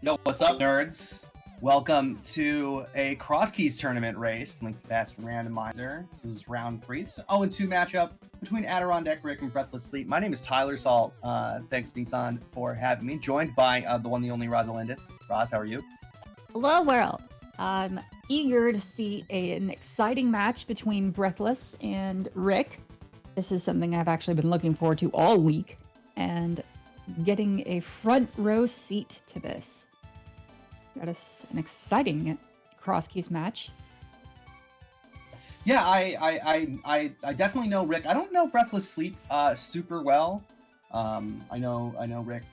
Yo, what's up, nerds? Welcome to a Crosskeys tournament race, linked past randomizer. This is round 3. It's an 0-2 matchup between AdirondackRick and BreathlessSleep. My name is Tyler Salt. Thanks, Nissan, for having me. Joined by the one, the only Rosalindis. Roz, how are you? Hello, world. I'm eager to see an exciting match between Breathless and Rick. This is something I've actually been looking forward to all week, and getting a front row seat to this. Got us an exciting Crosskeys match. Yeah, I definitely know Rick. I don't know BreathlessSleep super well. I know Rick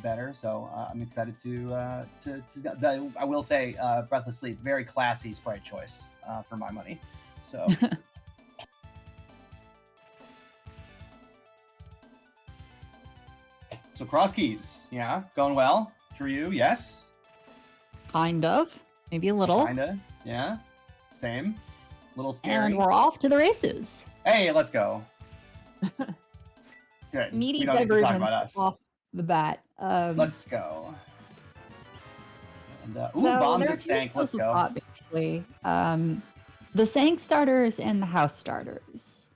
better, so I'm excited to I will say BreathlessSleep, very classy sprite choice for my money. So. So Crosskeys, yeah, going well for you, yes? Kind of, maybe a little. Kinda, yeah, same. Little scary. And we're off to the races. Hey, let's go. Good. Meaty we don't need to talk about divergence us. off the bat. Let's go. And, ooh, so bombs at Sank. Let's go. Thought, basically. The Sank starters and the house starters.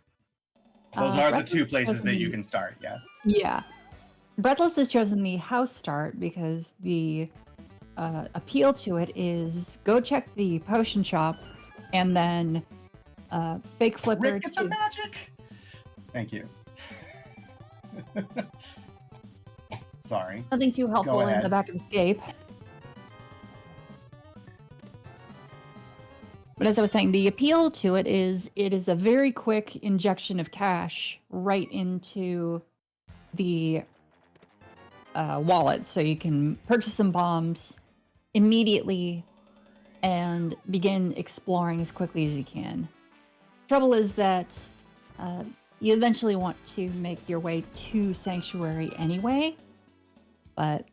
Those are the two places that you can start, yes. Yeah. Breathless has chosen the house start because the appeal to it is go check the potion shop and then fake flipper Rick, get the magic! Thank you. Sorry. Nothing too helpful in the back of Escape. But as I was saying, the appeal to it is a very quick injection of cash right into the wallet, so you can purchase some bombs immediately and begin exploring as quickly as you can. Trouble is that you eventually want to make your way to Sanctuary anyway, but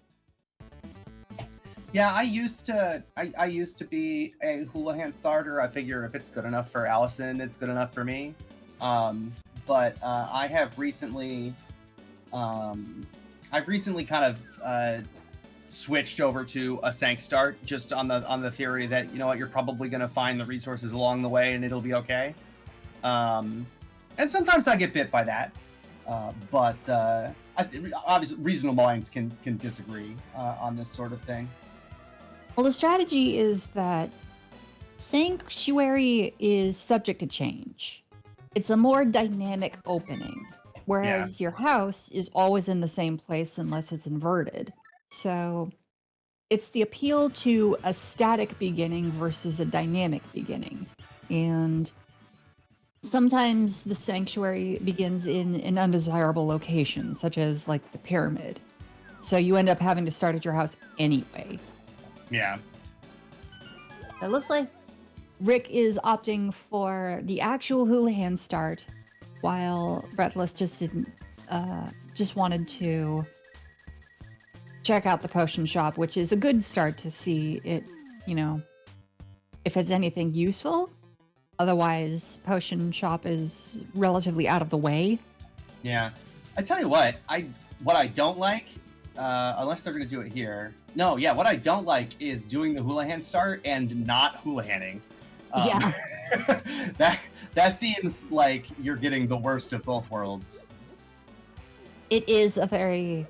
yeah, I used to be a Houlihan starter. I figure if it's good enough for Allison, it's good enough for me. But I have recently kind of switched over to a Sank start, just on the theory that, you know what, you're probably going to find the resources along the way and it'll be okay. And sometimes I get bit by that, but obviously reasonable minds can disagree on this sort of thing. Well, the strategy is that Sanctuary is subject to change. It's a more dynamic opening. Whereas your house is always in the same place unless it's inverted. So it's the appeal to a static beginning versus a dynamic beginning. And sometimes the Sanctuary begins in an undesirable location, such as like the pyramid. So you end up having to start at your house anyway. Yeah. It looks like Rick is opting for the actual Houlihan start, while Breathless just wanted to check out the potion shop, which is a good start to see it, you know, if it's anything useful. Otherwise, potion shop is relatively out of the way. Yeah. I tell you what I don't like, unless they're going to do it here. No, yeah, what I don't like is doing the Houlihan start and not Hoolihaning. Yeah. That seems like you're getting the worst of both worlds. It is a very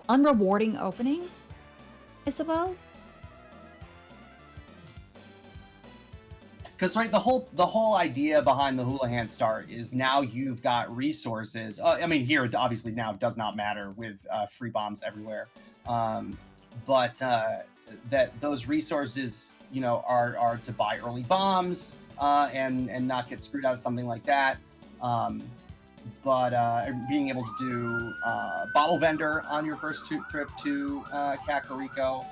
unrewarding opening, I suppose. Because right, the whole idea behind the Houlihan start is now you've got resources. I mean, here it obviously now does not matter with free bombs everywhere, but that those resources, you know, are to buy early bombs and not get screwed out of something like that. But being able to do bottle vendor on your first trip to Kakariko.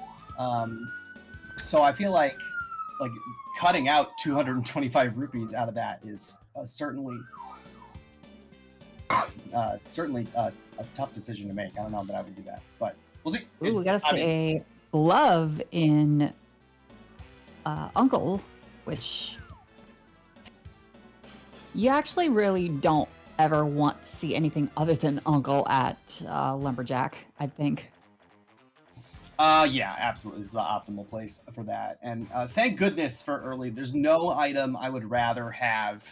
So I feel like cutting out 225 rupees out of that is certainly a tough decision to make. I don't know that I would do that, but we'll see. Ooh, we gotta say glove in Uncle, which you actually really don't ever want to see anything other than Uncle at Lumberjack, I think. Yeah, absolutely. It's the optimal place for that. And thank goodness for early. There's no item I would rather have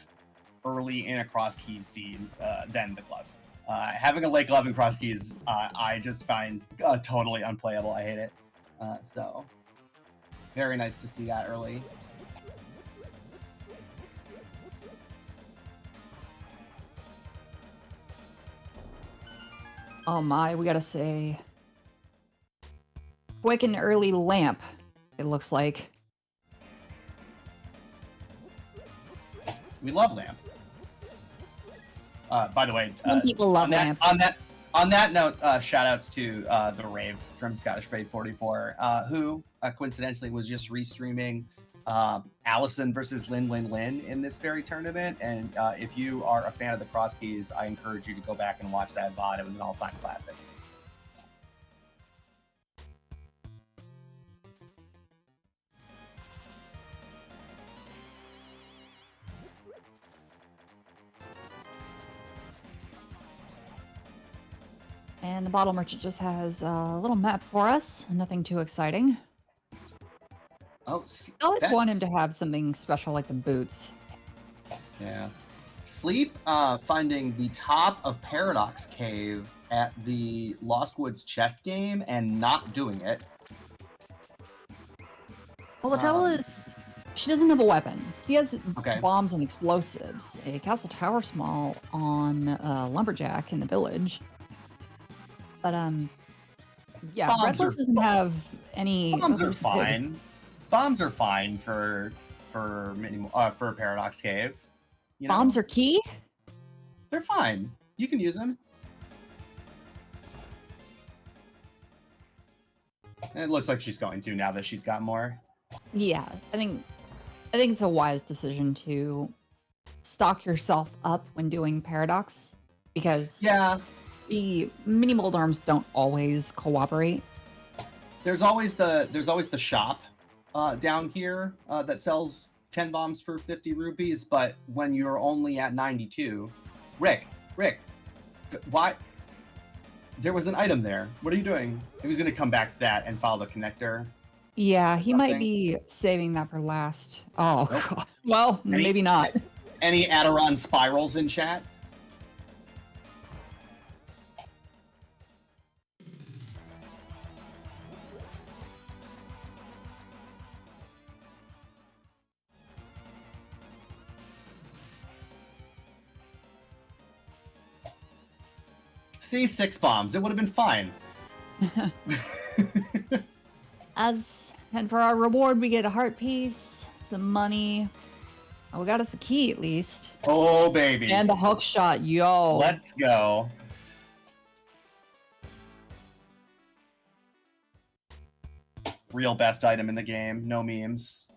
early in a Crosskeys scene than the glove. Having a late glove in Crosskeys, I just find totally unplayable. I hate it. So very nice to see that early. Oh my, we gotta say, quick and early lamp, it looks like. We love lamp. By the way, some people love lamp. On that note, shout outs to the Rave from Scottish Braid 44, who coincidentally was just restreaming Allison versus Lin in this very tournament. And if you are a fan of the Crosskeys, I encourage you to go back and watch that VOD. It was an all-time classic. And the bottle merchant just has a little map for us. Nothing too exciting. Oh, I always want him to have something special like the boots. Yeah. Sleep finding the top of Paradox Cave at the Lost Woods chest game and not doing it. Well, the trouble is, she doesn't have a weapon. She has Okay. bombs and explosives. A castle tower small on Lumberjack in the village. But, yeah, Breathless doesn't have any... Bombs are fine. Bombs are fine for Paradox Cave. You know? Bombs are key? They're fine. You can use them. It looks like she's going to now that she's got more. Yeah, I think it's a wise decision to stock yourself up when doing Paradox, because the mini mold arms don't always cooperate. There's always the shop down here that sells 10 bombs for 50 rupees, but when you're only at 92, Rick, why? There was an item there. What are you doing? He was going to come back to that and follow the connector. Yeah, he might be saving that for last. Oh, nope. Well, maybe not. Any Adiron spirals in chat? See, 6 bombs. It would have been fine. And for our reward, we get a heart piece, some money. Oh, we got us a key at least. Oh, baby. And the hook shot, yo. Let's go. Real best item in the game. No memes.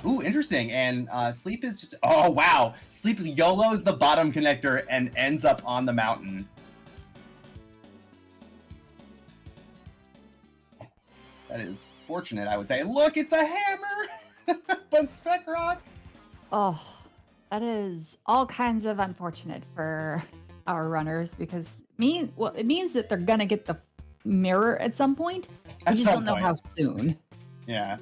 Ooh, interesting. And Sleep is just... Oh, wow. Sleep YOLOs the bottom connector and ends up on the mountain. That is fortunate, I would say. Look, it's a hammer! But Spec Rock! Oh, that is all kinds of unfortunate for our runners, because it means that they're gonna get the mirror at some point. We just don't know how soon. Yeah.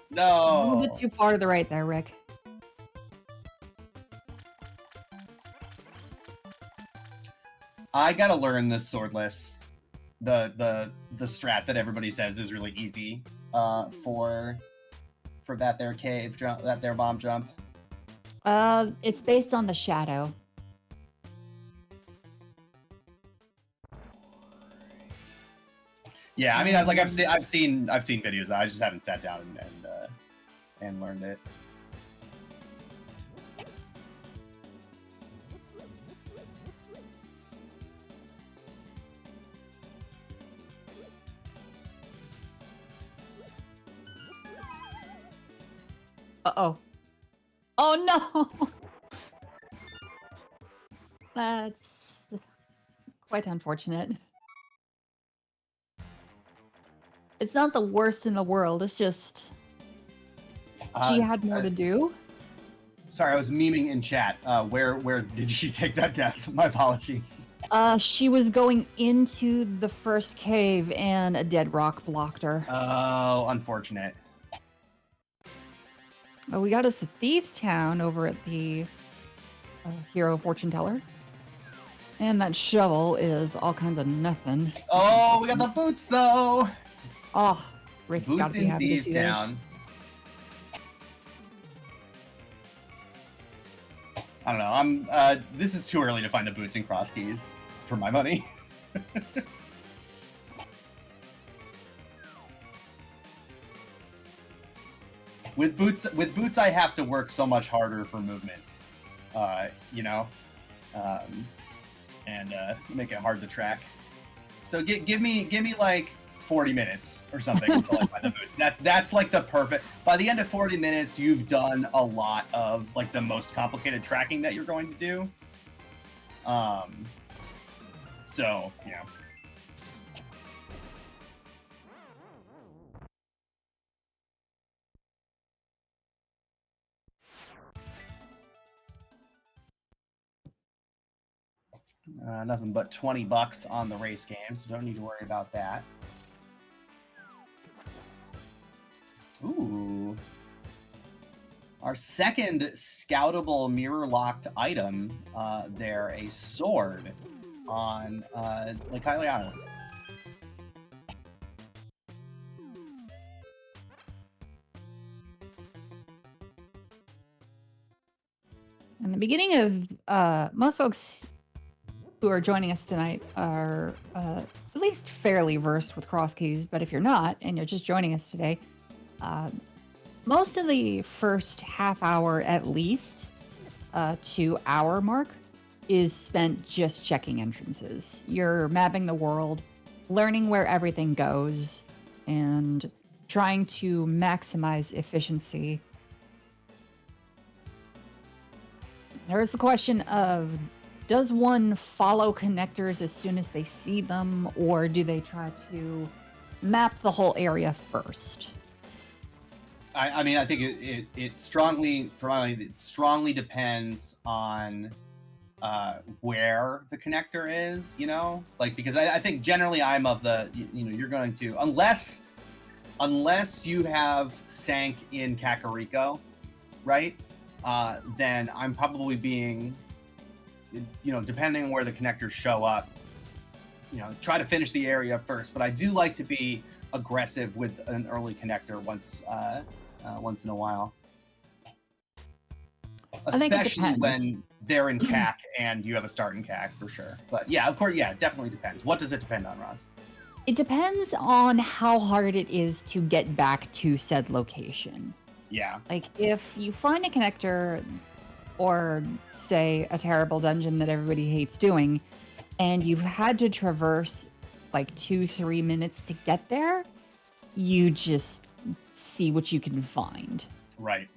No. A little bit too far to the right there, Rick. I gotta learn this swordless, the strat that everybody says is really easy for that there cave jump, that there bomb jump. It's based on the shadow. Yeah, I mean, I've seen videos. I just haven't sat down and learned it. Uh-oh. Oh, no! That's quite unfortunate. It's not the worst in the world. It's just she had more to do. Sorry, I was memeing in chat. Where did she take that death? My apologies. She was going into the first cave and a dead rock blocked her. Oh, unfortunate. Oh, we got us a Thieves' Town over at the Hero Fortune Teller. And that shovel is all kinds of nothing. Oh, we got the boots, though! Oh, Rick's Boots gotta be in happy to Thieves' see those. Town. I don't know. This is too early to find the boots in Crosskeys for my money. With boots, I have to work so much harder for movement. You know, and make it hard to track. So give me like 40 minutes or something until I find the boots. That's like the perfect. By the end of 40 minutes, you've done a lot of like the most complicated tracking that you're going to do. So yeah. Nothing but $20 on the race game, so don't need to worry about that. Ooh. Our second scoutable mirror-locked item there, a sword on Lake Hylia Island. In the beginning of most folks who are joining us tonight are at least fairly versed with Crosskeys, but if you're not and you're just joining us today, most of the first half hour at least to hour mark is spent just checking entrances. You're mapping the world, learning where everything goes, and trying to maximize efficiency. There is the question of, does one follow connectors as soon as they see them, or do they try to map the whole area first? I mean, I think it strongly, for my money, it strongly depends on where the connector is, you know? Like, because I think generally I'm of the, you know, you're going to, unless you have sank in Kakariko, right? Then I'm probably being, you know, depending on where the connectors show up, you know, try to finish the area first. But I do like to be aggressive with an early connector once in a while. Especially when they're in CAC and you have a start in CAC, for sure. But yeah, of course, yeah, it definitely depends. What does it depend on, Roz? It depends on how hard it is to get back to said location. Yeah. Like, if you find a connector, or say a terrible dungeon that everybody hates doing, and you've had to traverse like 2-3 minutes to get there, you just see what you can find. Right.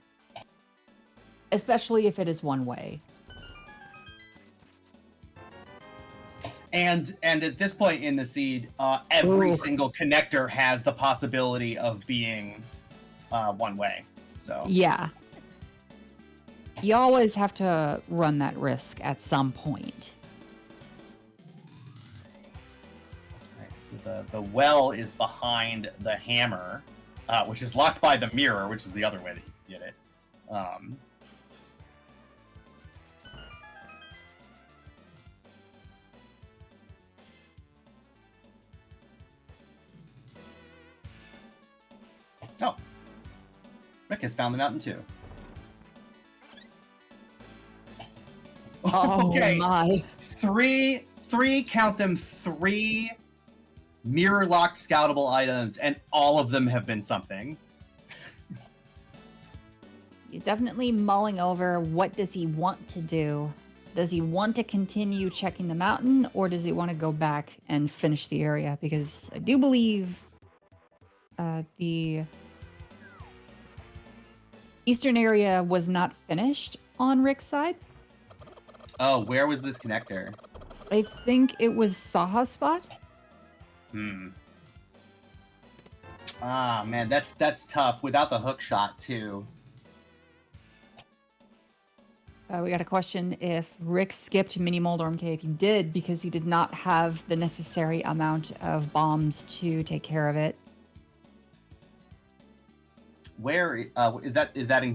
Especially if it is one way. And at this point in the seed, every single connector has the possibility of being one way. So yeah. You always have to run that risk at some point. Right, so the well is behind the hammer, which is locked by the mirror, which is the other way that you can get it. Oh, Rick has found the mountain too. Oh, okay. My. Three, count them, 3 mirror-locked scoutable items, and all of them have been something. He's definitely mulling over, what does he want to do? Does he want to continue checking the mountain, or does he want to go back and finish the area? Because I do believe the eastern area was not finished on Rick's side. Oh, where was this connector? I think it was Saha's spot. Ah, man, that's tough without the hook shot too. We got a question if Rick skipped Mini Moldorm Cave. He did because he did not have the necessary amount of bombs to take care of it. Where is that? Is that in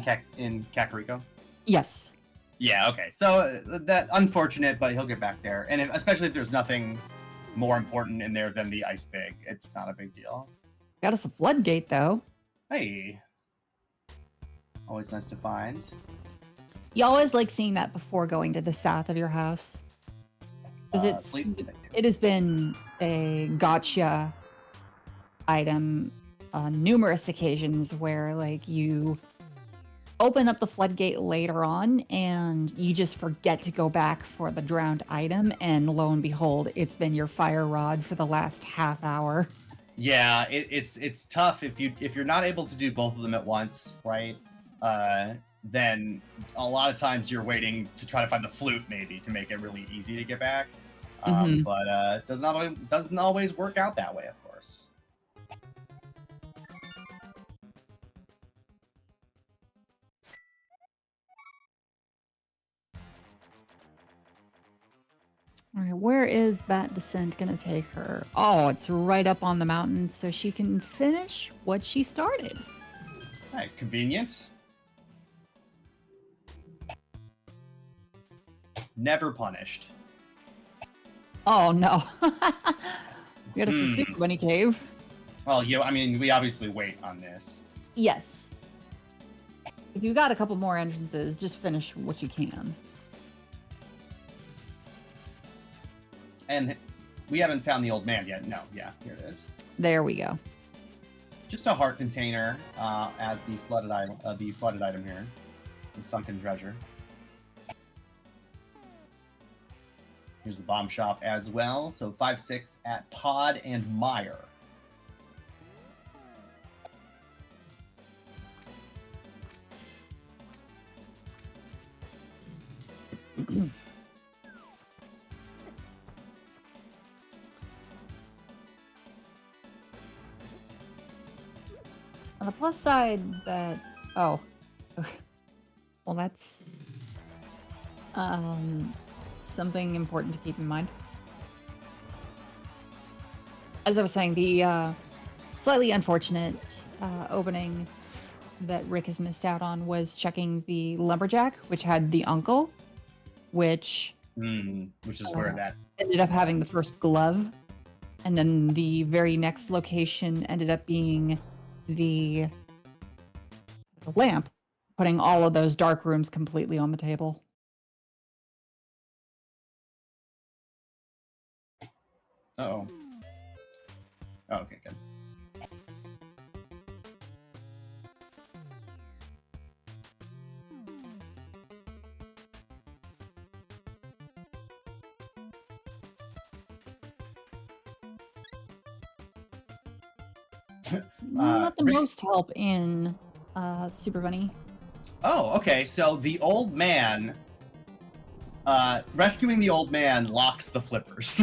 Kakariko? Yes. Yeah. Okay. So that unfortunate, but he'll get back there, and especially if there's nothing more important in there than the ice pig, it's not a big deal. Got us a floodgate though. Hey, always nice to find. You always like seeing that before going to the south of your house. Because it has been a gotcha item on numerous occasions where like you open up the floodgate later on and you just forget to go back for the drowned item, and lo and behold, it's been your fire rod for the last half hour. Yeah, it's tough if you're not able to do both of them at once, right? Then a lot of times you're waiting to try to find the flute maybe to make it really easy to get back. But it doesn't always work out that way, of course. All right, where is Bat Descent going to take her? Oh, it's right up on the mountain so she can finish what she started. All right, convenient. Never punished. Oh, no. We got a Super Bunny Cave. Well, I mean, we obviously wait on this. Yes. If you've got a couple more entrances, just finish what you can. And we haven't found the old man yet. No, yeah, here it is. There we go. Just a heart container as the flooded item here. The sunken treasure. Here's the bomb shop as well. So 5-6 at Pod and Meyer. On the plus side, that well, that's something important to keep in mind. As I was saying, the slightly unfortunate opening that Rick has missed out on was checking the lumberjack, which had the uncle, which is where that ended up having the first glove, and then the very next location ended up being the lamp, putting all of those dark rooms completely on the table. Uh-oh. Oh, okay, good. Not the most help in Super Bunny. Oh, okay. So the old man, rescuing the old man locks the flippers.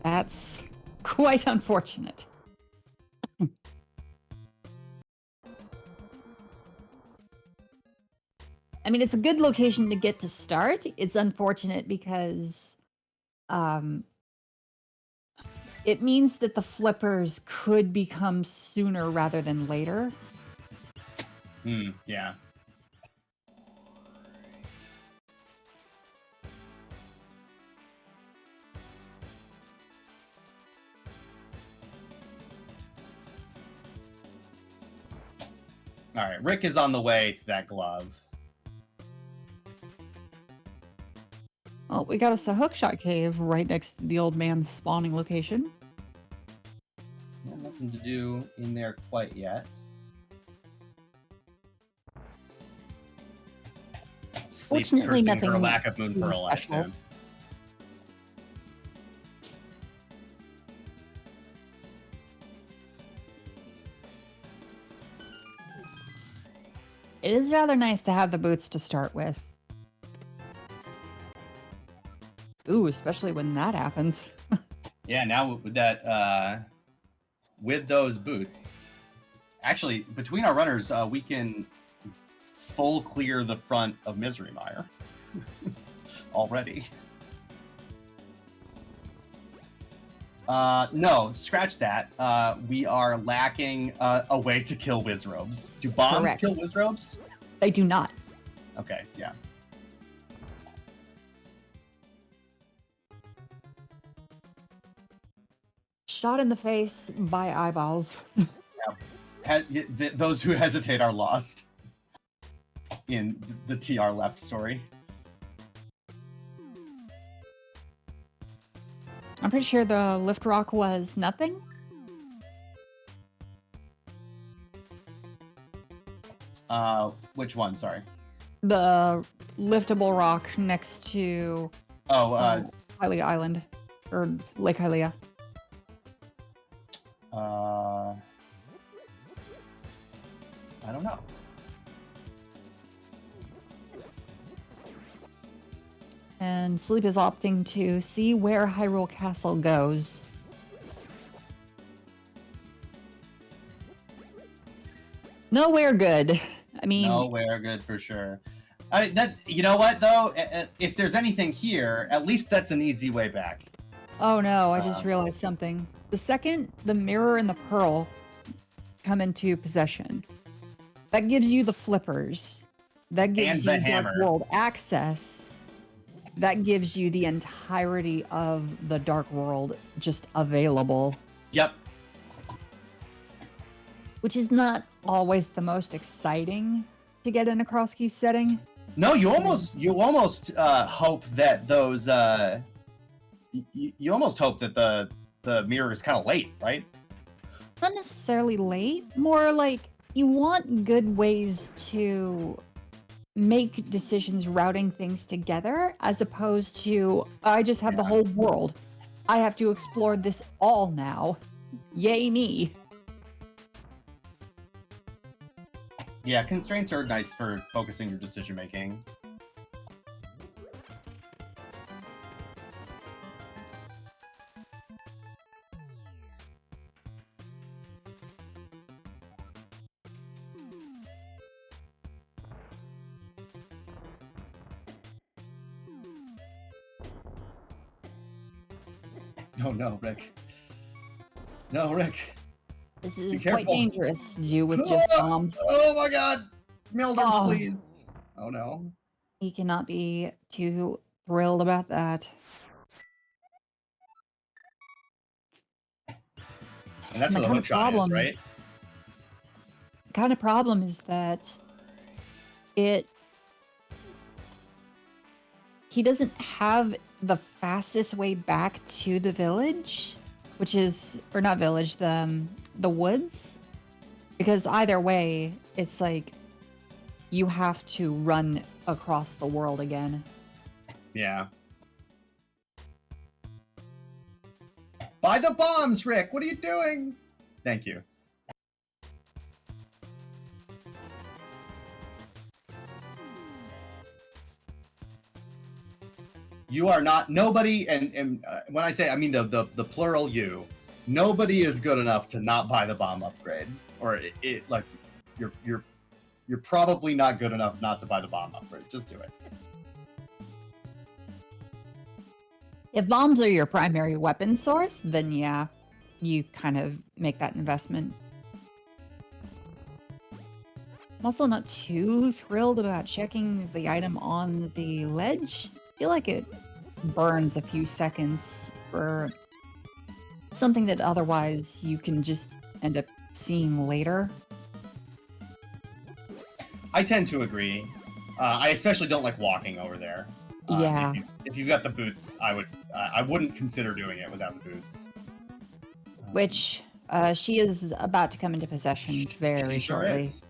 That's quite unfortunate. I mean, it's a good location to get to start. It's unfortunate because it means that the flippers could become sooner rather than later. Yeah. All right, Rick is on the way to that glove. Well, we got us a hookshot cave right next to the old man's spawning location. Yeah, nothing to do in there quite yet. Sleep Fortunately, cursing nothing her lack of moon pearl, I assume. It is rather nice to have the boots to start with. Ooh, especially when that happens. Yeah, now with that, with those boots, Actually, between our runners, we can full clear the front of Misery Mire already. No, scratch that. We are lacking a way to kill Wizrobes. Do bombs Correct. kill Wizrobes? They do not. Okay, yeah. Shot in the face by eyeballs. Those who hesitate are lost in the TR left story. I'm pretty sure the lift rock was nothing. Which one? Sorry. The liftable rock next to Hylia Island or Lake Hylia. I don't know. And Sleep is opting to see where Hyrule Castle goes. Nowhere good. I mean, nowhere good for sure. You know what though? If there's anything here, at least that's an easy way back. Oh no! I just realized something. The second the mirror and the pearl come into possession, that gives you the flippers. That gives you Dark World access. That gives you the entirety of the Dark World just available. Yep. Which is not always the most exciting to get in a Crosskeys setting. No, you almost hope that those you almost hope that the mirror is kind of late, right? Not necessarily late, more like you want good ways to make decisions routing things together, as opposed to, I just have the whole world. I have to explore this all now. Yay me. Yeah, constraints are nice for focusing your decision making. Oh no, Rick. No, Rick. This is quite dangerous to do with just bombs. Oh my god! Milders, please. Oh no. He cannot be too thrilled about that. And that's where the hook shot is, right? The kind of problem is that he doesn't have the fastest way back to the village, which is, or not village, the woods, because either way, it's like you have to run across the world again. Yeah. Buy the bombs, Rick! What are you doing? Thank you. You are not, nobody, and when I say, I mean the plural you, nobody is good enough to not buy the bomb upgrade. Or like, you're probably not good enough not to buy the bomb upgrade. Just do it. If bombs are your primary weapon source, then yeah, you kind of make that investment. I'm also not too thrilled about checking the item on the ledge. I feel like it burns a few seconds for something that otherwise you can just end up seeing later. I tend to agree. I especially don't like walking over there. Yeah. If you got the boots, I wouldn't consider doing it without the boots. Which she is about to come into possession very shortly. Is.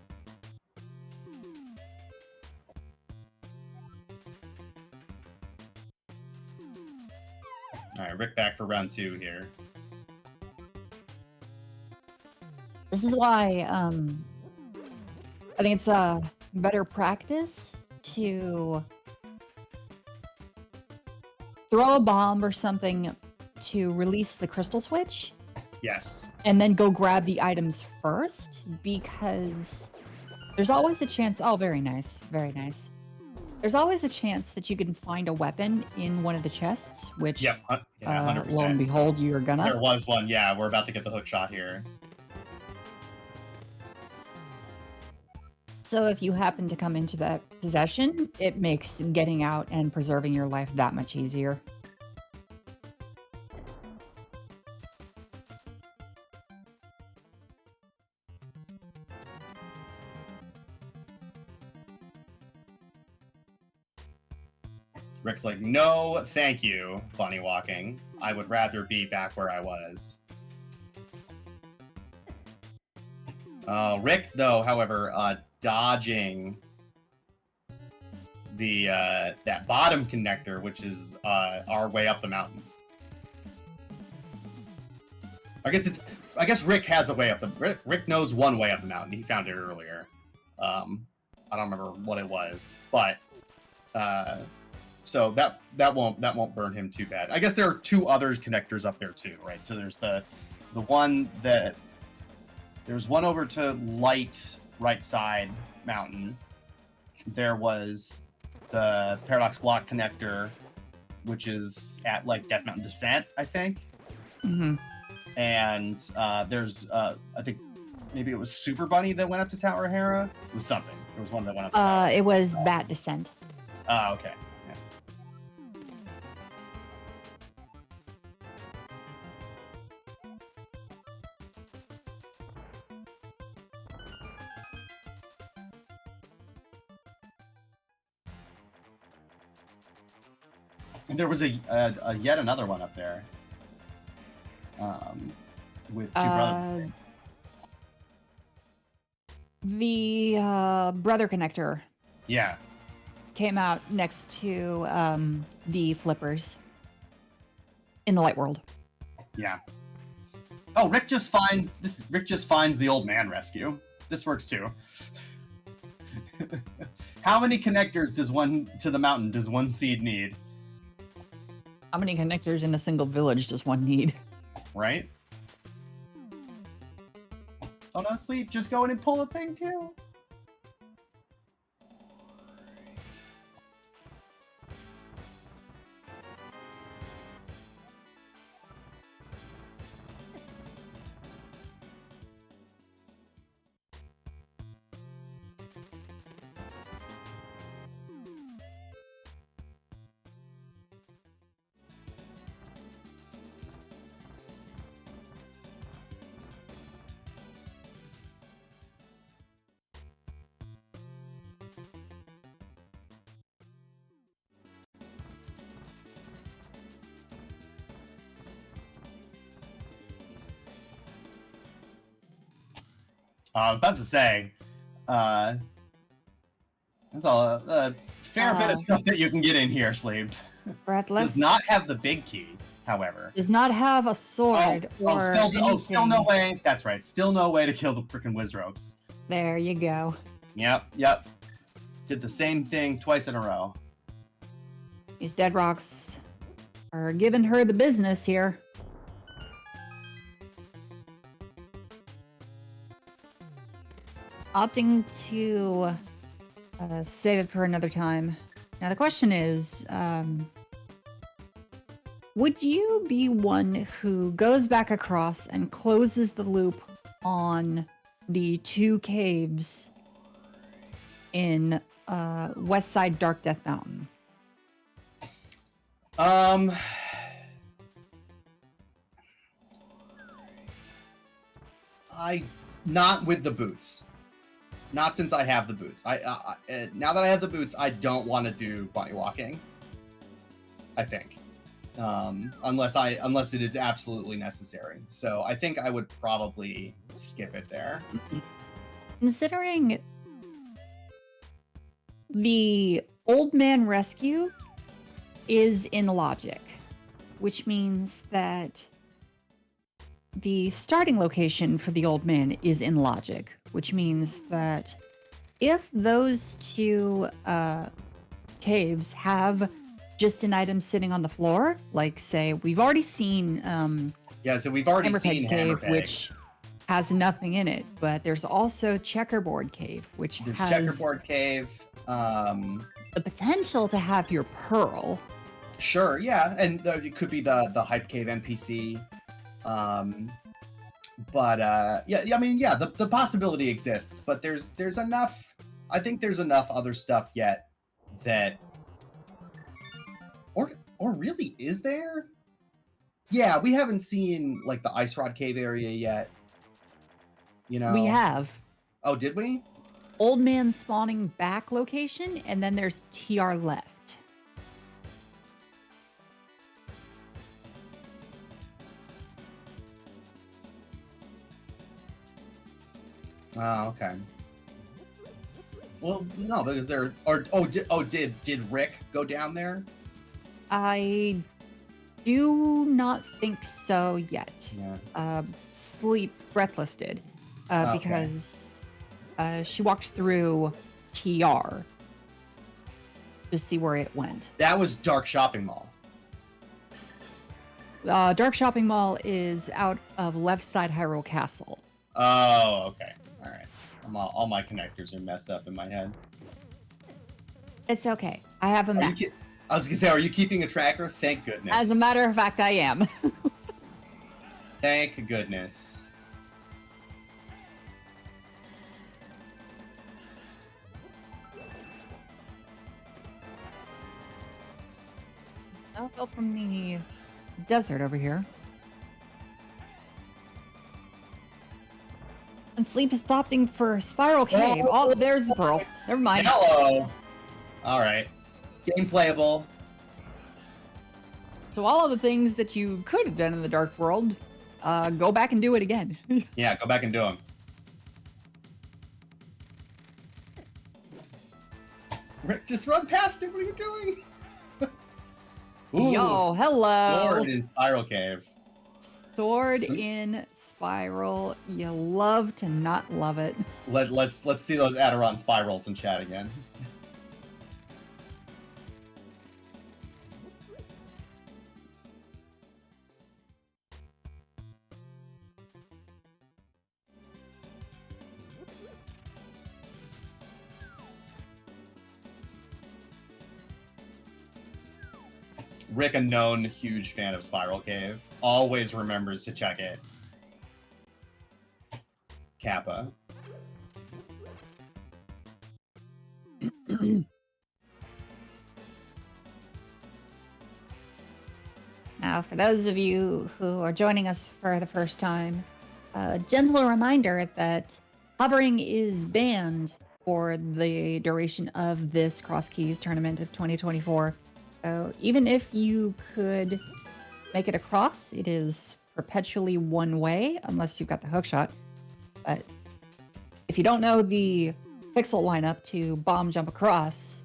All right, Rick back for round 2 here. This is why I think it's a better practice to throw a bomb or something to release the crystal switch. Yes. And then go grab the items first, because there's always a chance. Oh, very nice. Very nice. There's always a chance that you can find a weapon in one of the chests, which, Yep. Yeah, 100%. lo and behold, you're gonna. There was one. Yeah, we're about to get the hook shot here. So if you happen to come into that possession, it makes getting out and preserving your life that much easier. Rick's like, no, thank you, bunny walking. I would rather be back where I was. Rick, though, however, dodging the that bottom connector, which is our way up the mountain. I guess Rick has a way up the. Rick knows one way up the mountain. He found it earlier. I don't remember what it was, but so that won't burn him too bad. I guess there are two other connectors up there too, right? So there's the one that there's one over to light right side mountain. There was the paradox block connector, which is at like Death Mountain Descent, I think. Mm-hmm. And there's I think maybe it was Super Bunny that went up to Tower Hera. It was something. There was one that went up to Tower. It was Bat Descent. Okay. Yeah. And there was a yet another one up there. With two brothers. The brother connector. Yeah. Came out next to the flippers in the light world. Yeah. Oh, Rick just finds the old man rescue. This works too. How many connectors does one seed need? How many connectors in a single village does one need? Right? Oh no, Sleep, just go in and pull a thing too. I was about to say, there's a fair bit of stuff that you can get in here, Sleep. Breathless Does not have the big key, however. does not have a sword Still no way. That's right. Still no way to kill the frickin' whiz ropes. There you go. Yep. Did the same thing twice in a row. These dead rocks are giving her the business here. Opting to save it for another time. Now the question is, would you be one who goes back across and closes the loop on the two caves in West Side Dark Death Mountain? Not with the boots. Not since I have the boots. Now that I have the boots, I don't want to do bunny walking. I think, unless it is absolutely necessary. So I think I would probably skip it there. Considering the old man rescue is in logic, which means that the starting location for the old man is in logic, which means that if those two caves have just an item sitting on the floor, like say we've already seen Yeah, so we've already Hammerpeg's seen Cave, Hammerpeg. which has nothing in it, but there's also Checkerboard Cave, which There's has Checkerboard Cave. the potential to have your pearl. Sure, yeah, and it could be the Hype Cave NPC. But I mean, yeah, the possibility exists, but there's enough. I think there's enough other stuff yet that, or really, is there? Yeah, we haven't seen like the Ice Rod Cave area yet. You know, We have. Oh, did we? Old Man spawning back location, and then there's TR left. Oh, okay. Well, no, because there did Rick go down there? I do not think so yet. Yeah. Sleep Breathless did, Okay. because she walked through TR to see where it went. That was Dark Shopping Mall. Dark Shopping Mall is out of left side Hyrule Castle. Oh, okay. All right. All my connectors are messed up in my head. It's okay. I have a map. I was gonna say, are you keeping a tracker? Thank goodness. As a matter of fact, I am. Thank goodness. I'll go from the desert over here. And Sleep is opting for Spiral Cave. Oh, there's the pearl. Never mind. Hello. All right. Game playable. So all of the things that you could have done in the Dark World, go back and do it again. Yeah, go back and do them. Rick, just run past it. What are you doing? Ooh, Yo, hello. Sword in Spiral Cave. Sword in Spiral. You love to not love it. Let's see those Adiron spirals in chat again. Rick, a known huge fan of Spiral Cave, always remembers to check it. Kappa. Now, for those of you who are joining us for the first time, a gentle reminder that hovering is banned for the duration of this Crosskeys tournament of 2024. So even if you could make it across, it is perpetually one way, unless you've got the hookshot. But if you don't know the pixel lineup to bomb jump across,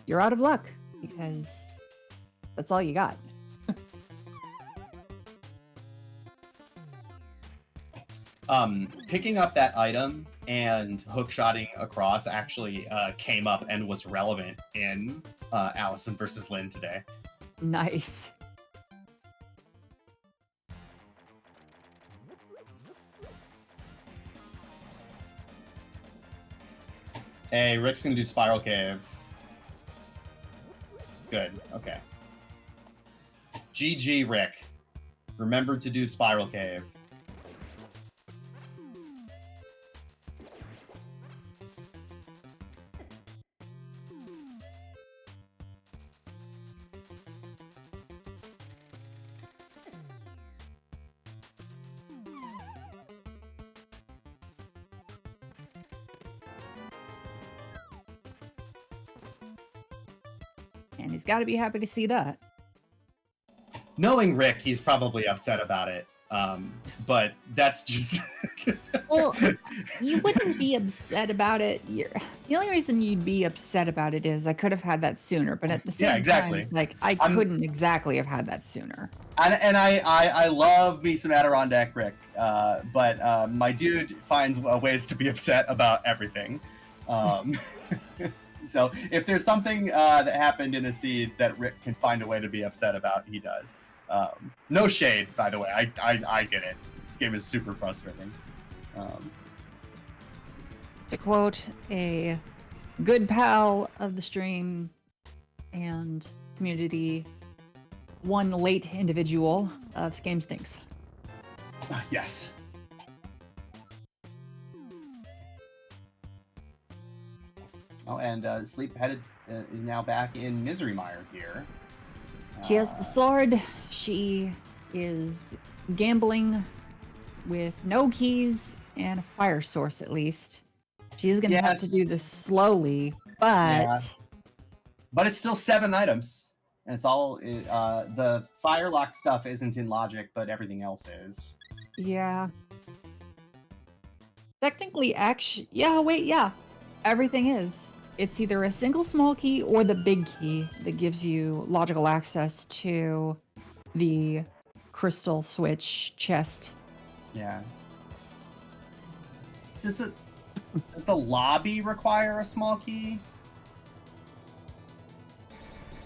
you're out of luck, because that's all you got. Picking up that item and hookshotting across actually came up and was relevant in Allison versus Lynn today. Nice. Hey, Rick's gonna do Spiral Cave. Good, okay. GG, Rick. Remember to do Spiral Cave. And he's got to be happy to see that. Knowing Rick, he's probably upset about it. But that's just... Well, you wouldn't be upset about it. The only reason you'd be upset about it is I could have had that sooner. But at the same time, it's like I couldn't exactly have had that sooner. And I love me some AdirondackRick, but my dude finds ways to be upset about everything. So if there's something that happened in a seed that Rick can find a way to be upset about, he does. No shade, by the way. I get it. This game is super frustrating. To quote a good pal of the stream and community, one late individual, this game stinks. Yes. Oh, and Sleep headed is now back in Misery Mire here. She has the sword. She is gambling with no keys and a fire source, at least. She's going to have to do this slowly, but... Yeah. But it's still 7 items. And it's all... the Firelock stuff isn't in Logic, but everything else is. Yeah. Technically, actually... Yeah, wait, yeah. Everything is. It's either a single small key or the big key that gives you logical access to the crystal switch chest. Yeah. Does the lobby require a small key?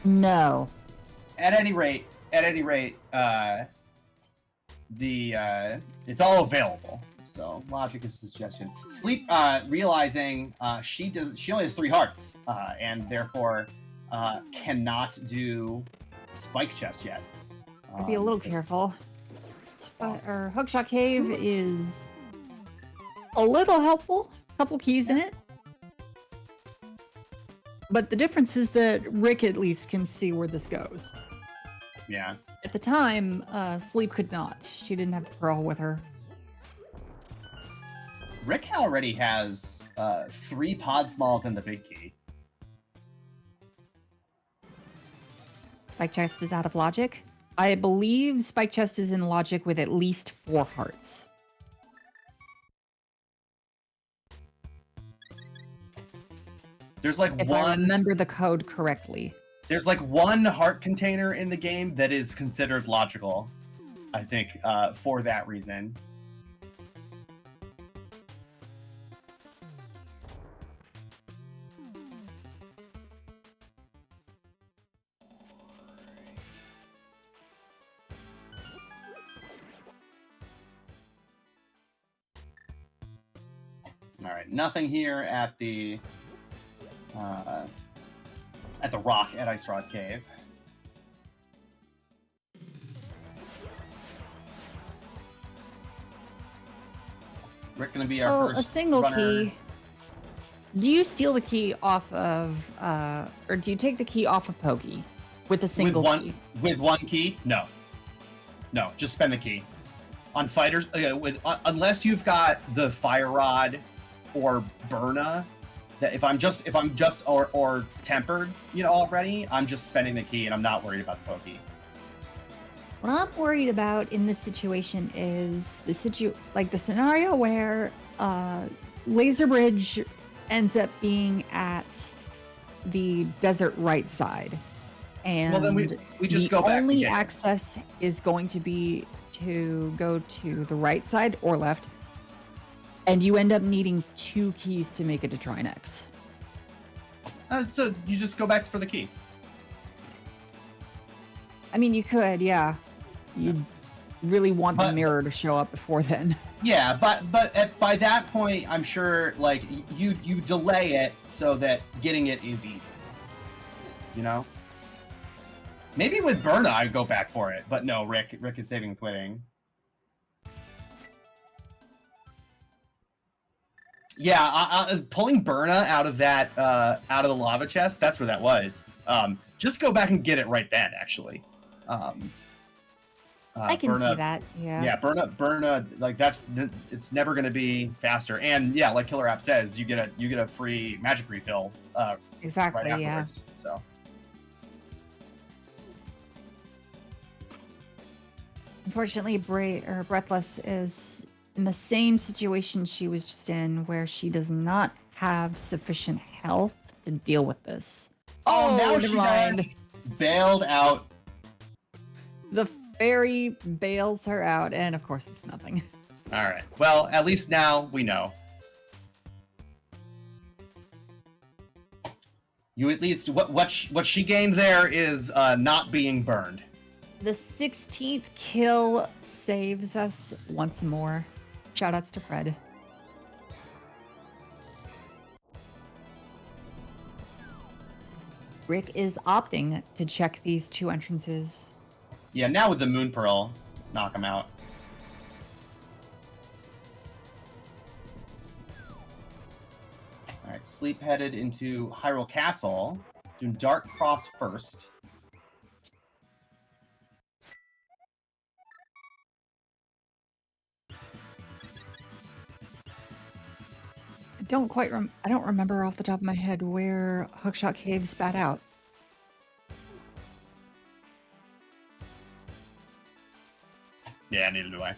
No. At any rate, it's all available. So logic is a suggestion. Sleep realizing she only has 3 hearts and therefore cannot do spike chest yet. Be a little careful. Or Hookshot Cave is a little helpful. A couple keys in it. But the difference is that Rick at least can see where this goes. Yeah. At the time, Sleep could not. She didn't have the Pearl with her. Rick already has 3 pod smalls and the big key. Spike Chest is out of Logic. I believe Spike Chest is in Logic with at least 4 hearts. There's like if I remember the code correctly. There's like 1 heart container in the game that is considered logical, I think, for that reason. All right, nothing here at the rock at Ice Rod Cave. Rick gonna be our first a single runner. key. Do you steal the key off of, or do you take the key off of Pokey with a single key? With 1 key? No. No, just spend the key. On fighters, unless you've got the Fire Rod or Burna, that if I'm just or tempered, already, I'm just spending the key and I'm not worried about the Pokey. What I'm worried about in this situation is the scenario where Laser Bridge ends up being at the desert right side, and well, then we just go back. The only access is going to be to go to the right side or left, and you end up needing 2 keys to make it to Trinex. So you just go back for the key. I mean, you could, yeah. You'd really want the mirror to show up before then. Yeah, but by that point, I'm sure like you delay it so that getting it is easy. Maybe with Burna I'd go back for it, but no, Rick is saving and quitting. Yeah, pulling Burna out of that out of the lava chest, that's where that was. Just go back and get it right then, actually. I can see that. Yeah. Yeah, Burna, like it's never going to be faster. And yeah, like Killer App says, you get a free magic refill. Exactly. Right afterwards. Yeah. So. Unfortunately, Breathless is in the same situation she was just in, where she does not have sufficient health to deal with this. Oh, now she does. Bailed out. The fairy bails her out, and of course it's nothing. All right. Well, at least now we know. You at least what she gained there is not being burned. The 16th kill saves us once more. Shoutouts to Fred. Rick is opting to check these 2 entrances. Yeah, now with the Moon Pearl, knock him out. All right, Sleep headed into Hyrule Castle, doing Dark Cross first. I don't remember off the top of my head where Hookshot Cave spat out. Yeah, neither do I.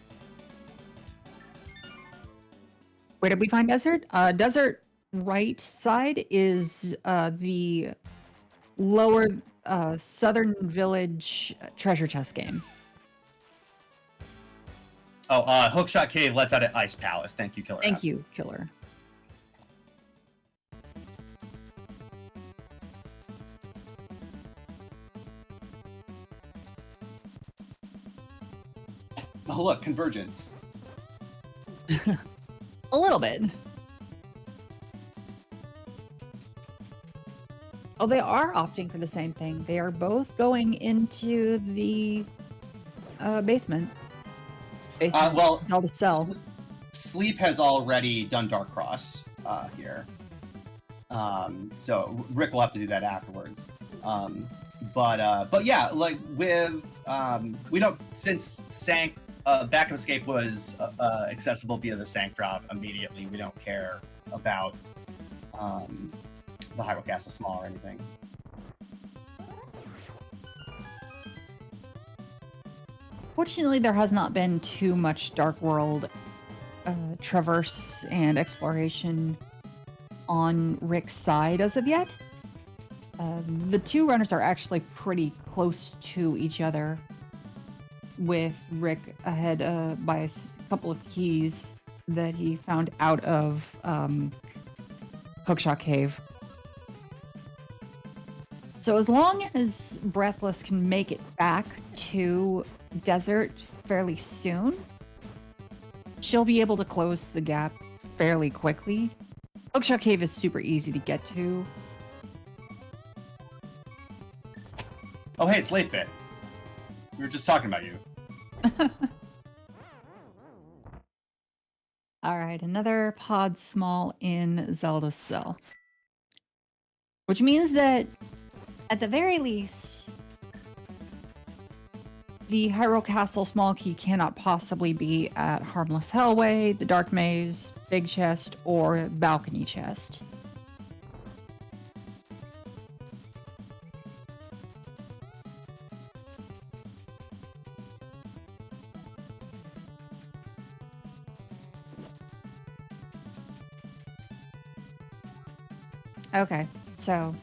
Where did we find Desert? Desert right side is the lower southern village treasure chest game. Oh, Hookshot Cave lets out at Ice Palace. Thank you, Killer. Thank you, Killer. Oh, look, Convergence. A little bit. Oh, they are opting for the same thing. They are both going into the basement. Well, Zelda cell. Sleep has already done Dark Cross here. So Rick will have to do that afterwards. But yeah, like with we don't, since Sank Back of Escape was accessible via the Sank drop immediately. We don't care about the Hyrule Castle Small or anything. Fortunately, there has not been too much Dark World traverse and exploration on Rick's side as of yet. The 2 runners are actually pretty close to each other, with Rick ahead by a couple of keys that he found out of Hookshot Cave. So as long as Breathless can make it back to Desert fairly soon, she'll be able to close the gap fairly quickly. Hookshot Cave is super easy to get to. Oh, hey, it's Late Bit. We were just talking about you. All right, another pod small in Zelda's cell. Which means that, at the very least, the Hyrule Castle small key cannot possibly be at Harmless Hellway, the Dark Maze, Big Chest, or Balcony Chest. Okay, so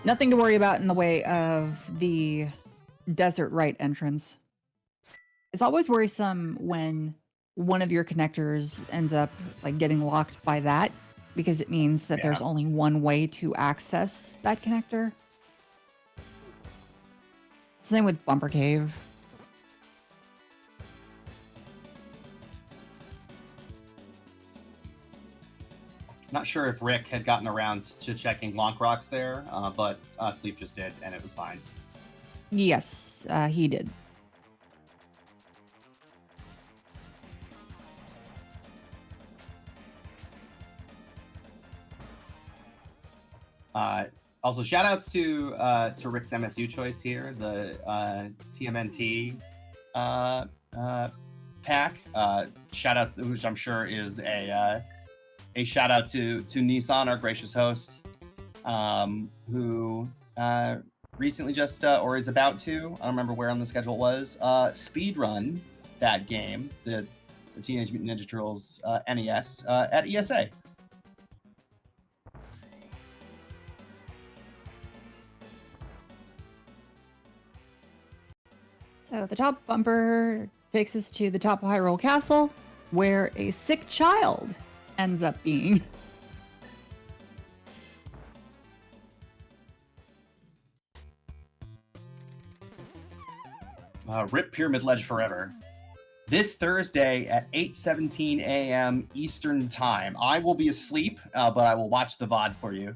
nothing to worry about in the way of the desert right entrance. It's always worrisome when one of your connectors ends up like getting locked by that, because it means that there's only one way to access that connector. Same with Bumper Cave. Not sure if Rick had gotten around to checking Lonk Rocks there, but Sleep just did, and it was fine. Yes, he did. Also, shout outs to Rick's MSU choice here, the TMNT pack. Shout outs, which I'm sure is a shout out to Nissan, our gracious host, who recently just or is about to, I don't remember where on the schedule it was, speed run that game, the Teenage Mutant Ninja Turtles NES at ESA. So the top bumper takes us to the top of Hyrule Castle, where a sick child ends up being. Rip Pyramid Ledge forever. This Thursday at 8:17 a.m. Eastern Time. I will be asleep, but I will watch the VOD for you.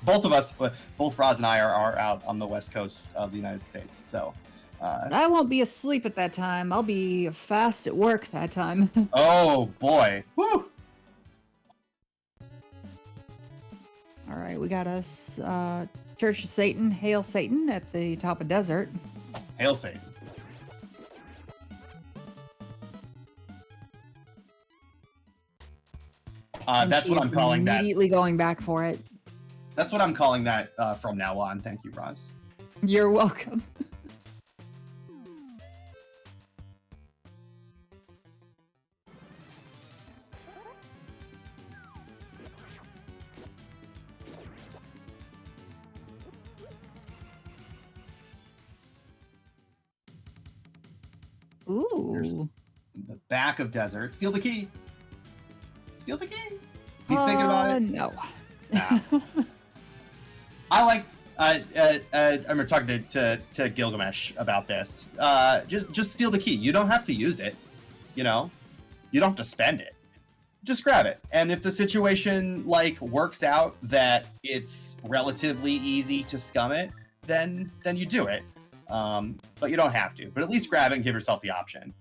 Both of us, both Roz and I are out on the west coast of the United States, so... I won't be asleep at that time. I'll be fast at work that time. Oh, boy. Woo! All right, we got us Church of Satan, Hail Satan at the top of Desert. Hail Satan. That's what I'm calling that. Immediately going back for it. That's what I'm calling that from now on. Thank you, Roz. You're welcome. Ooh. There's the back of Desert. Steal the key. Steal the key. He's thinking about it. No. Nah. I like. I'm talking to Gilgamesh about this. Just steal the key. You don't have to use it. You know, you don't have to spend it. Just grab it. And if the situation like works out that it's relatively easy to scum it, then you do it. But you don't have to. But at least grab it and give yourself the option.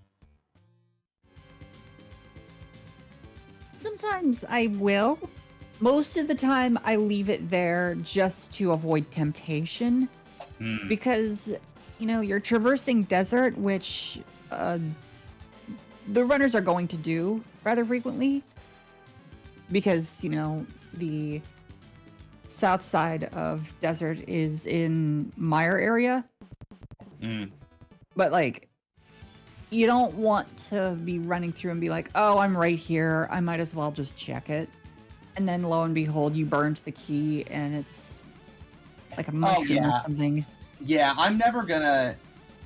Sometimes I will. Most of the time, I leave it there just to avoid temptation. Because, you know, you're traversing desert, which the runners are going to do rather frequently. Because, you know, the south side of desert is in Mire area. But, like, you don't want to be running through and be like, oh, I'm right here. I might as well just check it. And then lo and behold, you burned the key and it's like a mushroom or something. Yeah, I'm never gonna...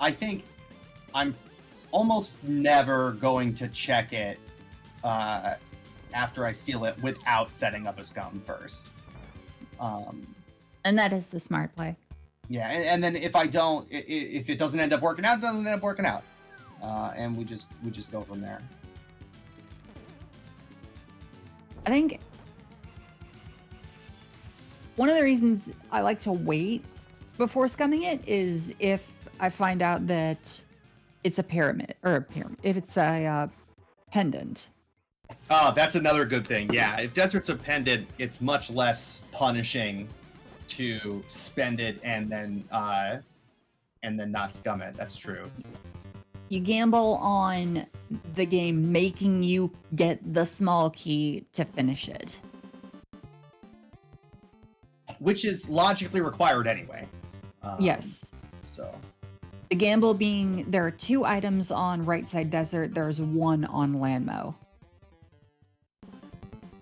I think I'm almost never going to check it after I steal it without setting up a scum first. And that is the smart play. Yeah, and then if I don't, if it doesn't end up working out, it doesn't end up working out. And we just go from there. I think one of the reasons I like to wait before scumming it is if I find out that it's a pyramid, if it's a pendant. Oh, that's another good thing. Yeah, if Desert's a pendant, it's much less punishing to spend it and then not scum it. That's true. You gamble on the game making you get the small key to finish it. Which is logically required anyway. Yes. So. The gamble being there are 2 items on right side desert, there's 1 on Landmo.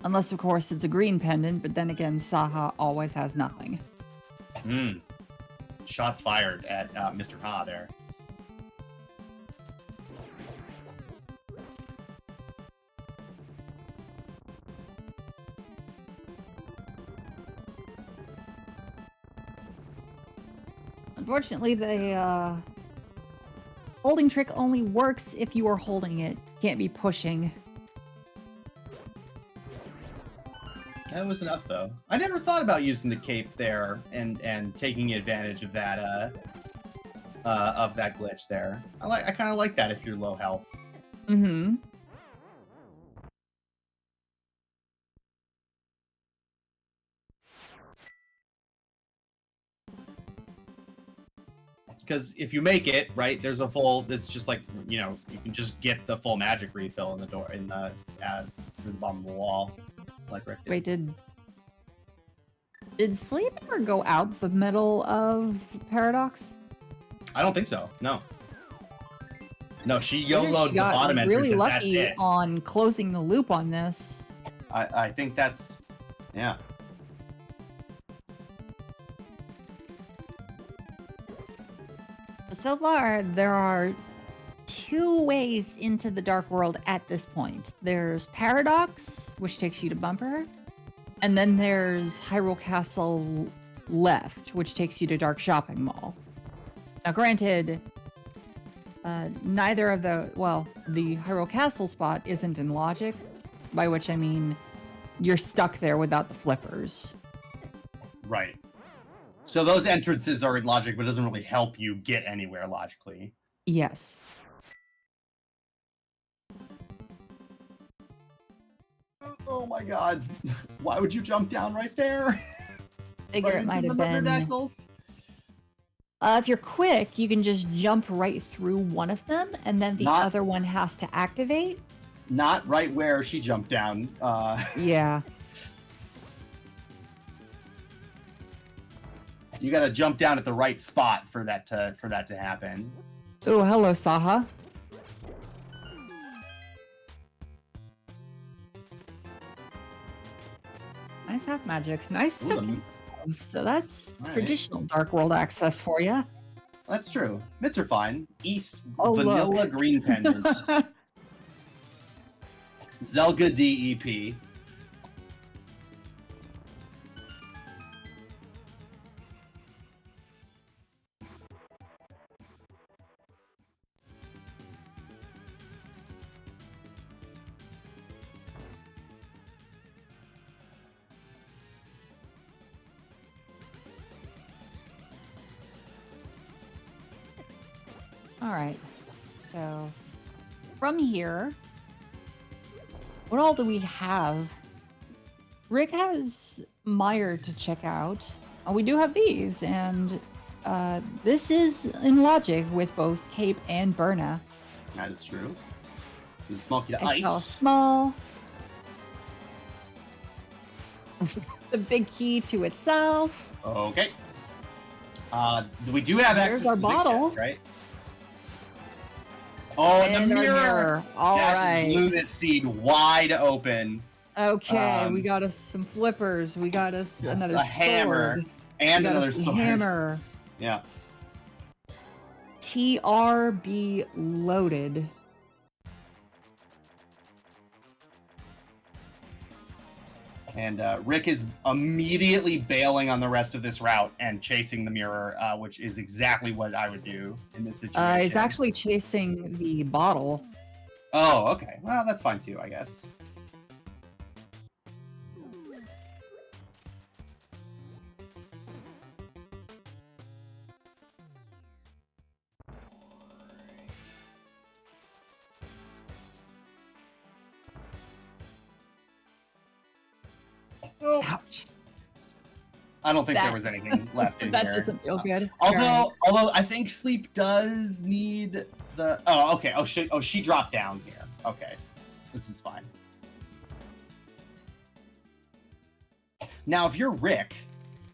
Unless, of course, it's a green pendant, but then again, Saha always has nothing. Shots fired at Mr. Ha there. Unfortunately, the holding trick only works if you are holding it. Can't be pushing. That was enough, though. I never thought about using the cape there and taking advantage of that glitch there. I kind of like that if you're low health. Mm-hmm. Because if you make it, right, there's a full, it's just like, you know, you can just get the full magic refill in the door, through the bottom of the wall. Like Rick did. Wait, did Sleep ever go out the middle of Paradox? I don't think so, no. No, she YOLO'd the bottom entrance really and that's lucky it. on closing the loop on this. I think that's, yeah. So far, there are 2 ways into the Dark World at this point. There's Paradox, which takes you to Bumper, and then there's Hyrule Castle left, which takes you to Dark Shopping Mall. Now, granted, neither of the Hyrule Castle spot isn't in logic, by which I mean you're stuck there without the flippers. Right. So those entrances are in logic, but it doesn't really help you get anywhere logically. Yes. Oh my god. Why would you jump down right there? Figure it might have been. If you're quick, you can just jump right through one of them, and then the other one has to activate. Not right where she jumped down. Yeah. You gotta jump down at the right spot for that to happen. Oh, hello, Saha. Nice half magic. Nice. So that's traditional Dark World access for you. That's true. Mitts are fine. East vanilla look. Green pendants. Zelga DEP. All right. So from here, what all do we have? Rick has Meyer to check out. We do have these, and this is in logic with both Cape and Berna. That is true. So the smoky to ice. Small. The big key to itself. Okay. We do have access to our bottle, chest, right? Oh, and the mirror. All right. Blew this seed wide open. Okay, we got us some flippers. We got us another hammer and another sword. Hammer. Yeah. TRB loaded. And Rick is immediately bailing on the rest of this route and chasing the mirror, which is exactly what I would do in this situation. He's actually chasing the bottle. Oh, okay. Well, that's fine too, I guess. Oh. Ouch. I don't think there was anything left in here. That doesn't feel good. Although I think Sleep does need the... Oh, okay. Oh, she dropped down here. Okay. This is fine. Now, if you're Rick,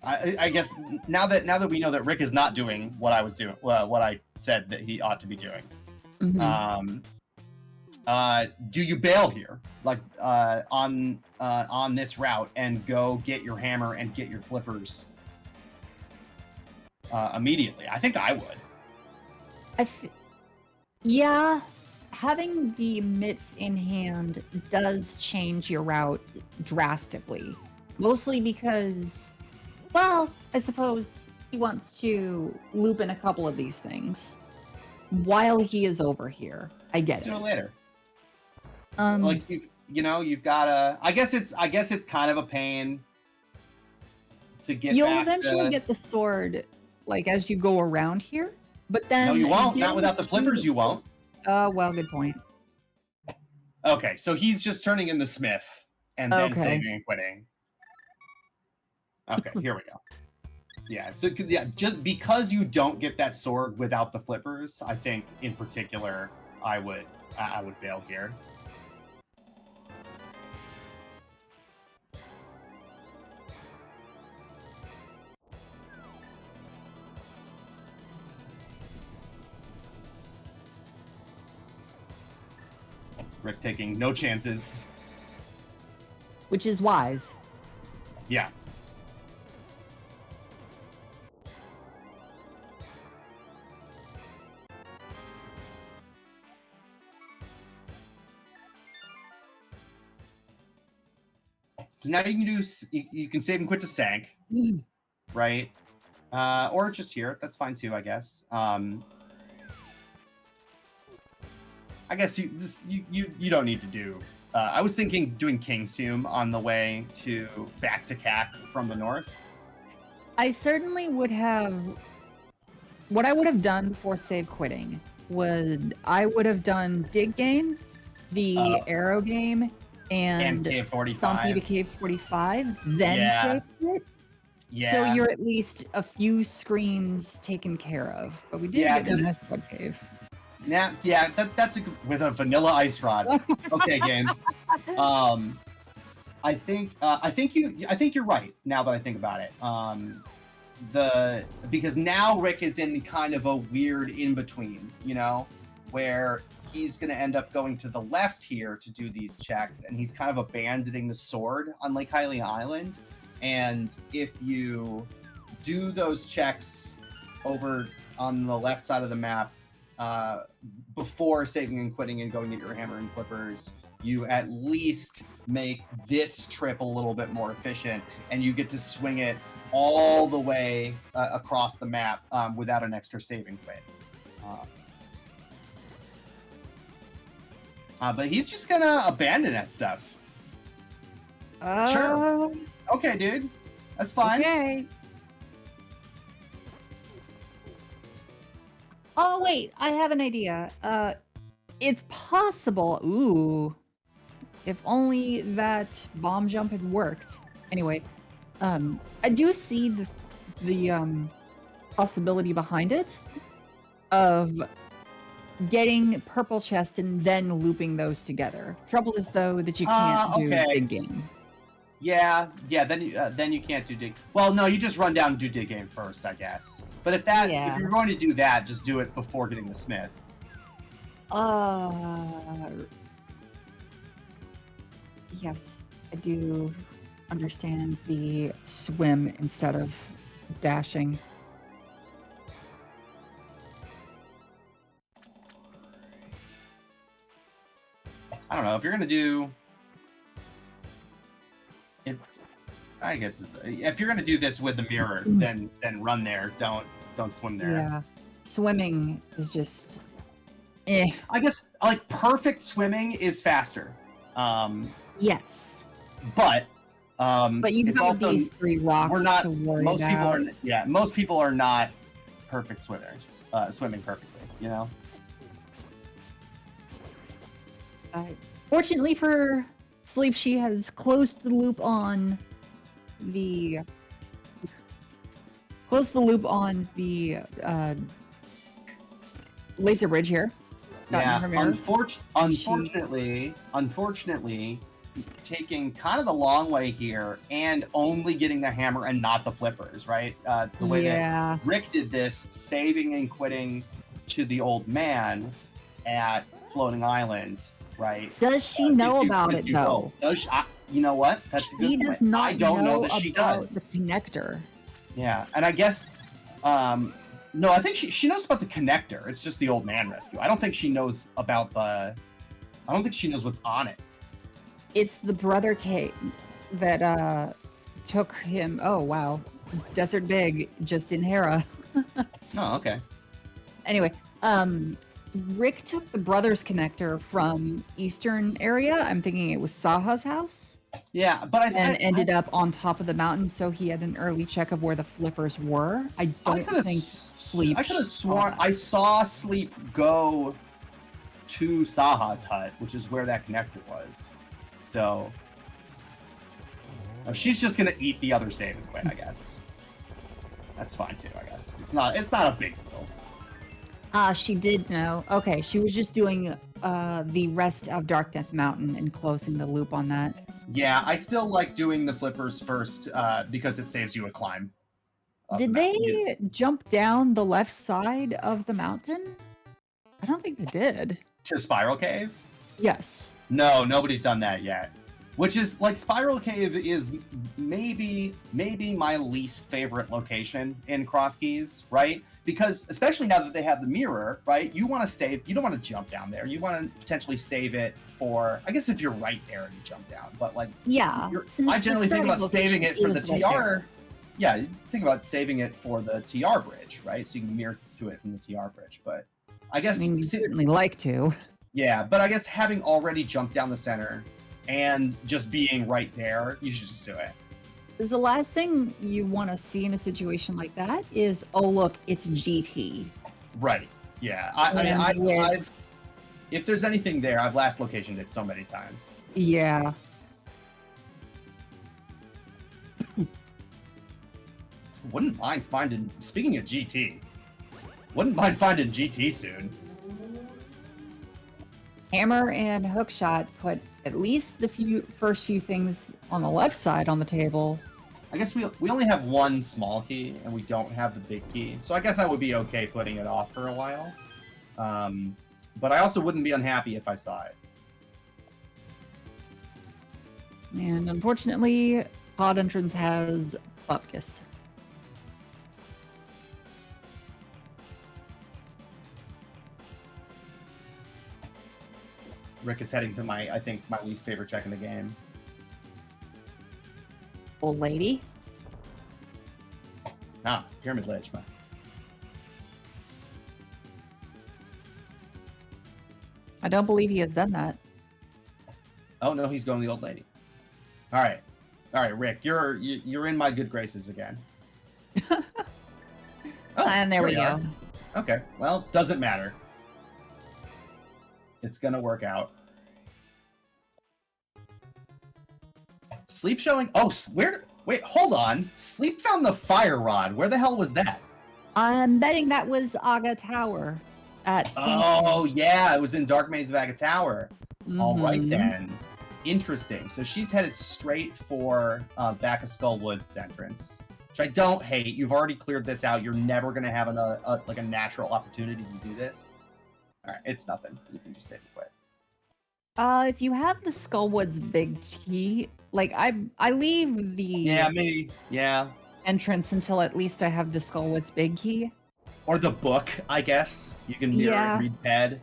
I guess now that we know that Rick is not doing what I was doing, what I said that he ought to be doing, mm-hmm. Do you bail here, like on this route, and go get your hammer and get your flippers immediately? I think I would. Yeah, having the mitts in hand does change your route drastically. Mostly because, well, I suppose he wants to loop in a couple of these things while he is over here. I get it. Let's do it later. Like you've got to. I guess it's kind of a pain to get. You'll eventually get the sword, like as you go around here. But then no, you won't. Not without the flippers. You won't. Well, good point. Okay, so he's just turning in the smith and then saving and quitting. Okay, here we go. Yeah, so just because you don't get that sword without the flippers, I think in particular I would bail here. Rick taking no chances. Which is wise. Yeah. Now you can save and quit to Sank, right? Or just here. That's fine too, I guess. I guess you don't need to do. I was thinking doing King's Tomb on the way back to CAC from the north. I certainly would have. What I would have done before save quitting I would have done Dig Game, the Arrow Game, and Cave 45. Stompy to Cave 45, then save quit. Yeah. So you're at least a few screens taken care of. But we did get a nice Bug Cave. Now, that's with a vanilla ice rod. Okay, game. I think you're right. Now that I think about it, because now Rick is in kind of a weird in between, where he's going to end up going to the left here to do these checks, and he's kind of abandoning the sword on Lake Hylian Island. And if you do those checks over on the left side of the map before saving and quitting and going to get your hammer and flippers, you at least make this trip a little bit more efficient, and you get to swing it all the way across the map without an extra save and quit. But he's just gonna abandon that stuff. Sure. Okay, dude. That's fine. Okay. Oh, wait. I have an idea. It's possible. Ooh. If only that bomb jump had worked. Anyway, I do see the possibility behind it of getting purple chest and then looping those together. Trouble is, though, that you can't do Dig Game. Yeah. Then you can't do Dig. Well, no, you just run down and do Dig Game first, I guess. But if you're going to do that, just do it before getting the Smith. Yes, I do understand the swim instead of dashing. I don't know if you're gonna do. If you're gonna do this with the mirror, then run there. Don't swim there. Yeah, swimming is just. I guess perfect swimming is faster. Yes. But you've got these 3 rocks we're not, to worry most about. Most people are not perfect swimmers, swimming perfectly, Fortunately for Sleep, she has closed the loop on the laser bridge here. Yeah, unfortunately, taking kind of the long way here and only getting the hammer and not the flippers, right? The way that Rick did this, saving and quitting to the old man at Floating Island, right? Does she know about it, though? You know what? That's a good point. She does not I don't know that she about does. The connector. Yeah, and I guess... no, I think she knows about the connector. It's just the old man rescue. I don't think she knows about I don't think she knows what's on it. It's the brother Kate that took him. Oh, wow. Desert Big just in Hera. Oh, okay. Anyway, Rick took the brother's connector from Eastern area. I'm thinking it was Saha's house. Yeah, but ended up on top of the mountain, so he had an early check of where the flippers were. I don't think Sleep. I could have sworn I saw Sleep go to Saha's hut, which is where that connector was. So she's just gonna eat the other save and quit, I guess. That's fine too, I guess. It's not a big deal. She did know. Okay, she was just doing the rest of Dark Death Mountain and closing the loop on that. Yeah, I still like doing the flippers first because it saves you a climb. Did they jump down the left side of the mountain? I don't think they did. To Spiral Cave? Yes. No, nobody's done that yet. Which is, Spiral Cave is maybe my least favorite location in Crosskeys, right? Because, especially now that they have the mirror, right? You want to save, you don't want to jump down there. You want to potentially save it for, I guess if you're right there and you jump down. But, yeah. I generally think about saving it for the TR. Yeah, think about saving it for the TR bridge, right? So you can mirror to it from the TR bridge. But I guess I mean, we'd certainly like to. yeah, but I guess having already jumped down the center and just being right there, you should just do it. Because the last thing you want to see in a situation like that is, oh look, it's GT. Right. Yeah. I mean, I've if there's anything there, I've last locationed it so many times. Yeah. Wouldn't mind finding. Speaking of GT, wouldn't mind finding GT soon. Hammer and Hookshot put at least the first few things on the left side on the table. I guess we only have one small key and we don't have the big key, so I guess I would be okay putting it off for a while. But I also wouldn't be unhappy if I saw it. And unfortunately, Pod Entrance has Bupkis. Rick is heading to I think my least favorite check in the game. Old lady. Ah, Pyramid Ledge, man. I don't believe he has done that. Oh no, he's going the old lady. All right, Rick, you're in my good graces again. Oh, and there we go. Okay, well, doesn't matter. It's gonna work out. Sleep showing. Oh, wait, hold on. Sleep found the fire rod. Where the hell was that? I'm betting that was Aga Tower. Oh yeah, it was in Dark Maze of Aga Tower. Mm-hmm. All right then. Interesting. So she's headed straight for back of Skullwood's entrance, which I don't hate. You've already cleared this out. You're never gonna have a natural opportunity to do this. All right, it's nothing. You can just save it quick. If you have the Skullwood's big key, like I leave the entrance until at least I have the Skullwood's big key. Or the book, I guess. You can mirror and read pad.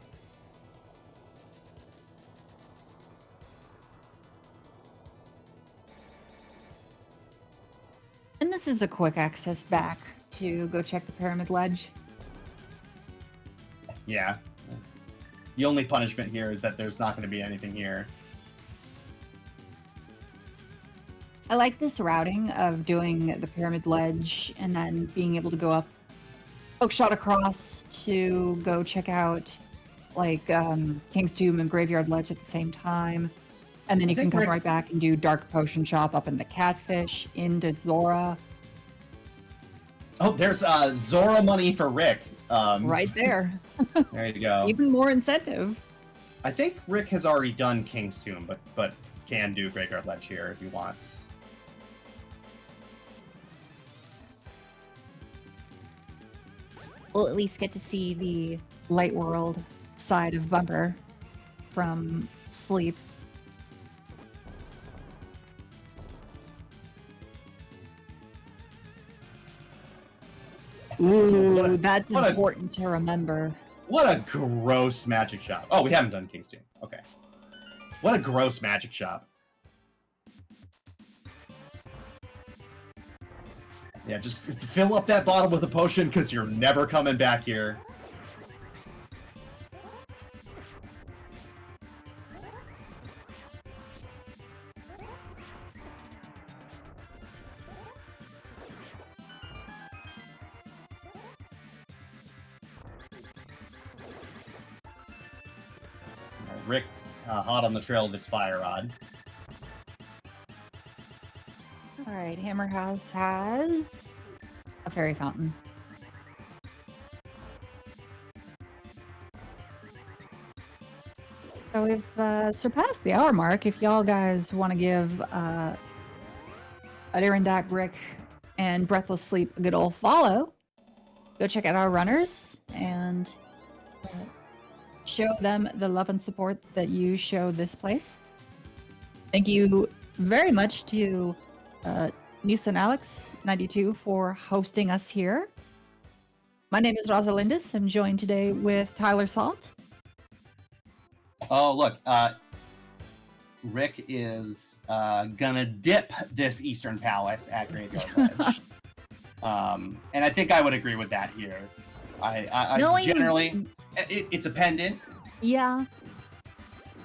And this is a quick access back to go check the Pyramid Ledge. Yeah. The only punishment here is that there's not going to be anything here. I like this routing of doing the Pyramid Ledge and then being able to go up Hookshot across to go check out like King's Tomb and Graveyard Ledge at the same time. And then you can come right back and do Dark Potion Shop up in the Catfish, into Zora. Oh, there's Zora money for Rick. Right there. There you go. Even more incentive. I think Rick has already done King's Tomb, but can do Graveyard Ledge here if he wants. We'll at least get to see the Light World side of Bumper from Sleep. Ooh, that's important to remember. What a gross magic shop. Oh, we haven't done King's Tomb. Okay. What a gross magic shop. Yeah, just fill up that bottle with a potion because you're never coming back here. Rick, hot on the trail of this fire rod. Alright, Hammer House has a fairy fountain. So we've surpassed the hour mark. If y'all guys want to give AdirondackRick and BreathlessSleep a good old follow, go check out our runners and show them the love and support that you show this place. Thank you very much to Nissan Alex 92 for hosting us here. My name is Rosalindis. I'm joined today with Tyler Salt. Oh, look, Rick is gonna dip this Eastern Palace at Graveyard Ledge. And I think I would agree with that here. I generally, it's a pendant. Yeah.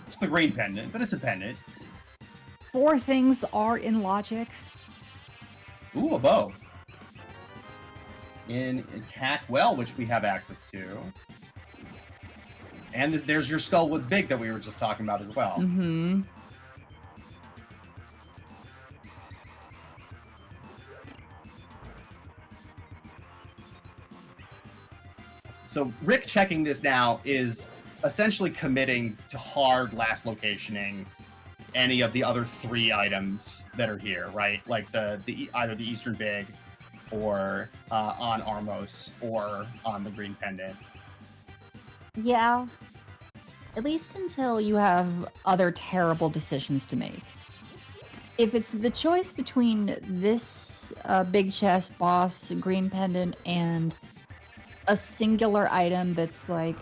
It's the green pendant, but it's a pendant. 4 things are in logic. Ooh, a bow. In Cackwell, which we have access to. And there's your Skullwood's Big that we were just talking about as well. Mm-hmm. So Rick checking this now is essentially committing to hard last locationing any of the other 3 items that are here, right? Like the either the Eastern Big or on Armos or on the green pendant. Yeah. At least until you have other terrible decisions to make. If it's the choice between this big chest boss green pendant and a singular item that's like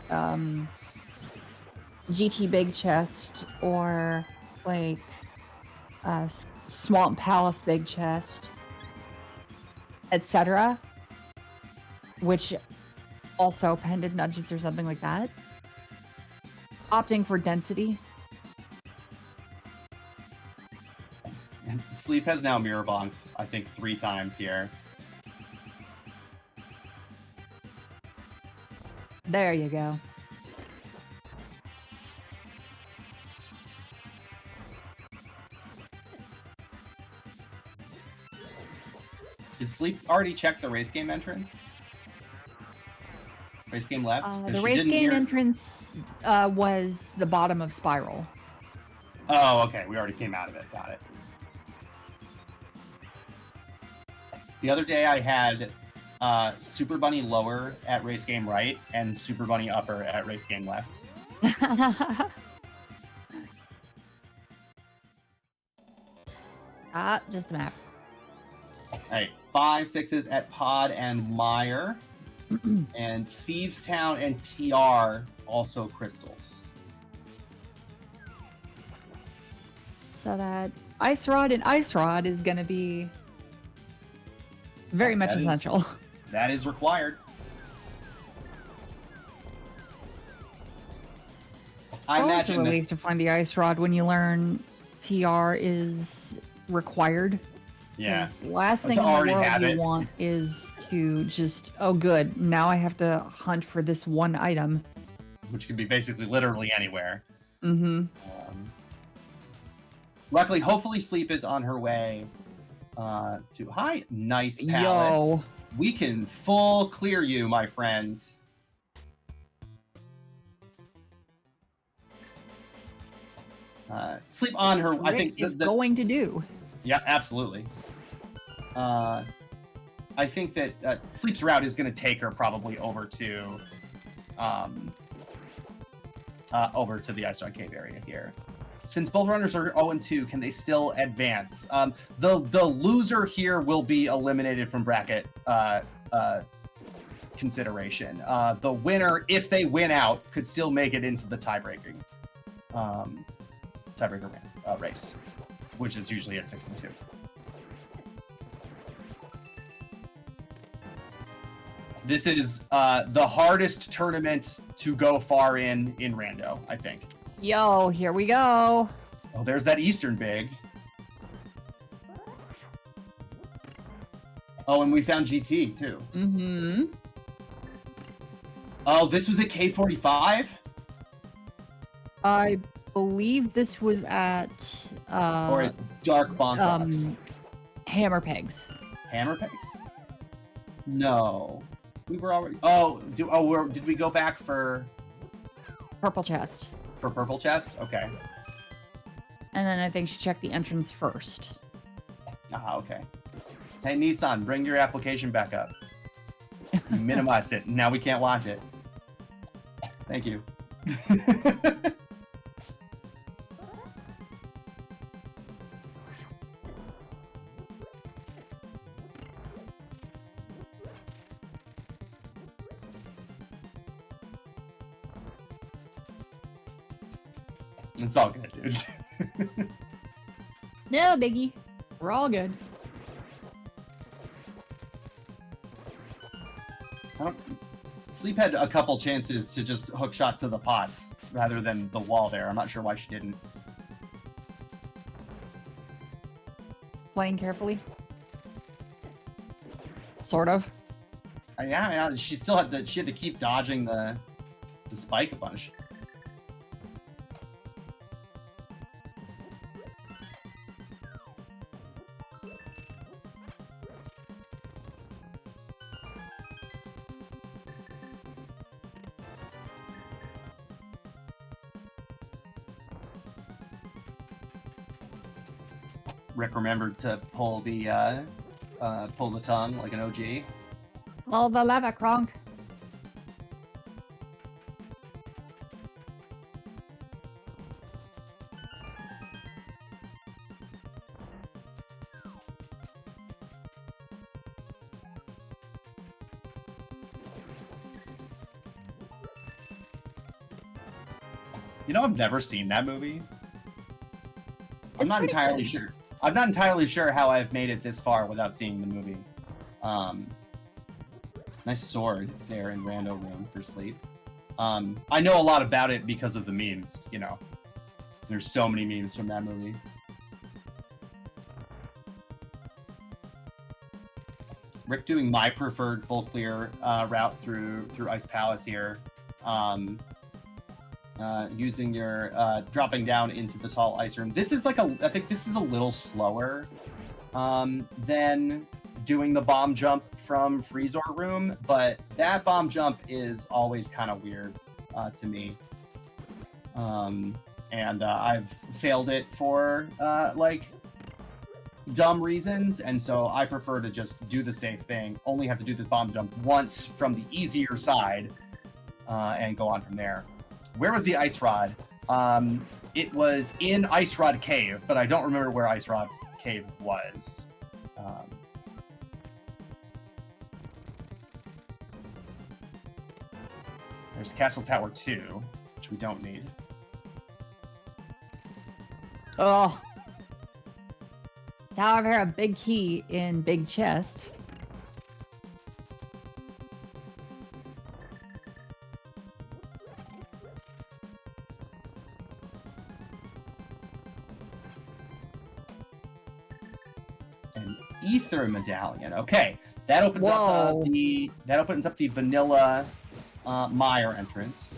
GT big chest or like Swamp Palace big chest, etc., which also pendant nudges or something like that, opting for density. And Sleep has now mirror bonked, I think, 3 times here. There you go. Did Sleep already check the race game entrance? Race game left? The race game entrance was the bottom of Spiral. Oh, okay. We already came out of it. Got it. The other day I had Super Bunny lower at race game right and Super Bunny upper at race game left. Just a map. All right, 5 6s at Pod and Meyer. And Thieves Town and TR also crystals. So that Ice Rod and Ice Rod is going to be very much essential. That is required. I imagine it's a relief to find the Ice Rod when you learn TR is required. Yeah. Last thing in the world you want is to just, oh good, now I have to hunt for this one item. Which could be basically literally anywhere. Mm-hmm. Luckily, hopefully Sleep is on her way to... Hi, Nice Palace. Yo. We can full clear you, my friends. Sleep on her... Rick I think is going to do. Yeah, absolutely. I think that Sleep's route is going to take her probably over to the Ice Rock Cave area here. Since both runners are 0-2, can they still advance? The loser here will be eliminated from bracket consideration. The winner, if they win out, could still make it into the tiebreaker race, which is usually at 6-2. This is the hardest tournament to go far in Rando, I think. Yo, here we go. Oh, there's that Eastern Big. Oh, and we found GT, too. Mm-hmm. Oh, this was at K45? I believe this was at... or at Dark Bonk Hammer Pegs. Hammer Pegs? No. We were already... Oh, did we go back for... Purple Chest. For Purple Chest? Okay. And then I think she checked the entrance first. Ah, okay. Hey, Nissan, bring your application back up. Minimize it. Now we can't watch it. Thank you. It's all good, dude. No, biggie. We're all good. Sleep had a couple chances to just hook shot to the pots rather than the wall there. I'm not sure why she didn't. Playing carefully. Sort of. Yeah, she still had to keep dodging the spike a bunch. Rick remembered to pull the tongue like an OG. All the lava, Kronk. You know, I've never seen that movie. I'm not entirely sure. I'm not entirely sure how I've made it this far without seeing the movie. Nice sword there in Rando Room for Sleep. I know a lot about it because of the memes, you know. There's so many memes from that movie. Rick doing my preferred full clear route through Ice Palace here. Using your dropping down into the tall ice room. This is like I think this is a little slower than doing the bomb jump from Freezor Room, but that bomb jump is always kind of weird to me. And I've failed it for like dumb reasons, and so I prefer to just do the safe thing, only have to do the bomb jump once from the easier side, and go on from there. Where was the ice rod? It was in Ice Rod Cave, but I don't remember where Ice Rod Cave was. There's Castle Tower 2, which we don't need. Oh. Tower of Hera, big key in big chest. An ether medallion. Okay, that opens up the vanilla Mire entrance.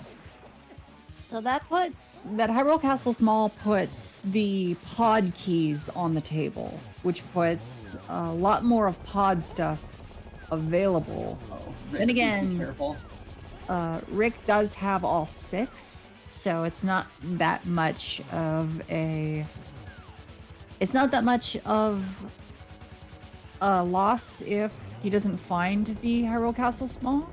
So that Hyrule Castle Small puts the pod keys on the table, which puts a lot more of pod stuff available. Rick, then again, be careful. Rick does have all 6, so it's not that much of a loss if he doesn't find the Hyrule Castle Small.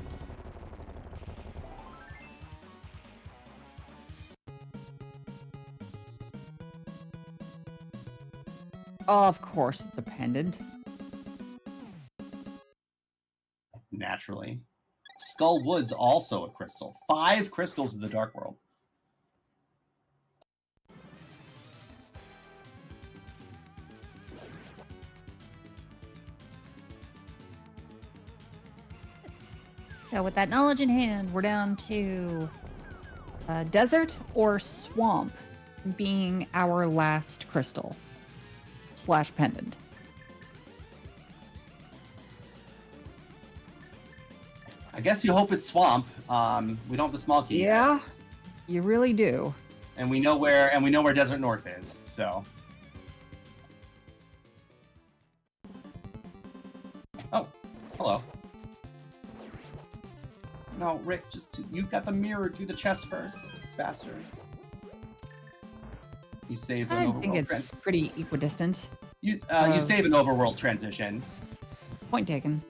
Oh, of course, it's a pendant. Naturally. Skull Wood's also a crystal. 5 crystals in the Dark World. So with that knowledge in hand, we're down to desert or swamp being our last crystal / pendant. I guess you hope it's swamp. We don't have the small key. Yeah, you really do. And we know where Desert North is, so. Oh, hello. No, Rick, you've got the mirror. Do the chest first. It's faster. You save an overworld. I think it's pretty equidistant. You save an overworld transition. Point taken.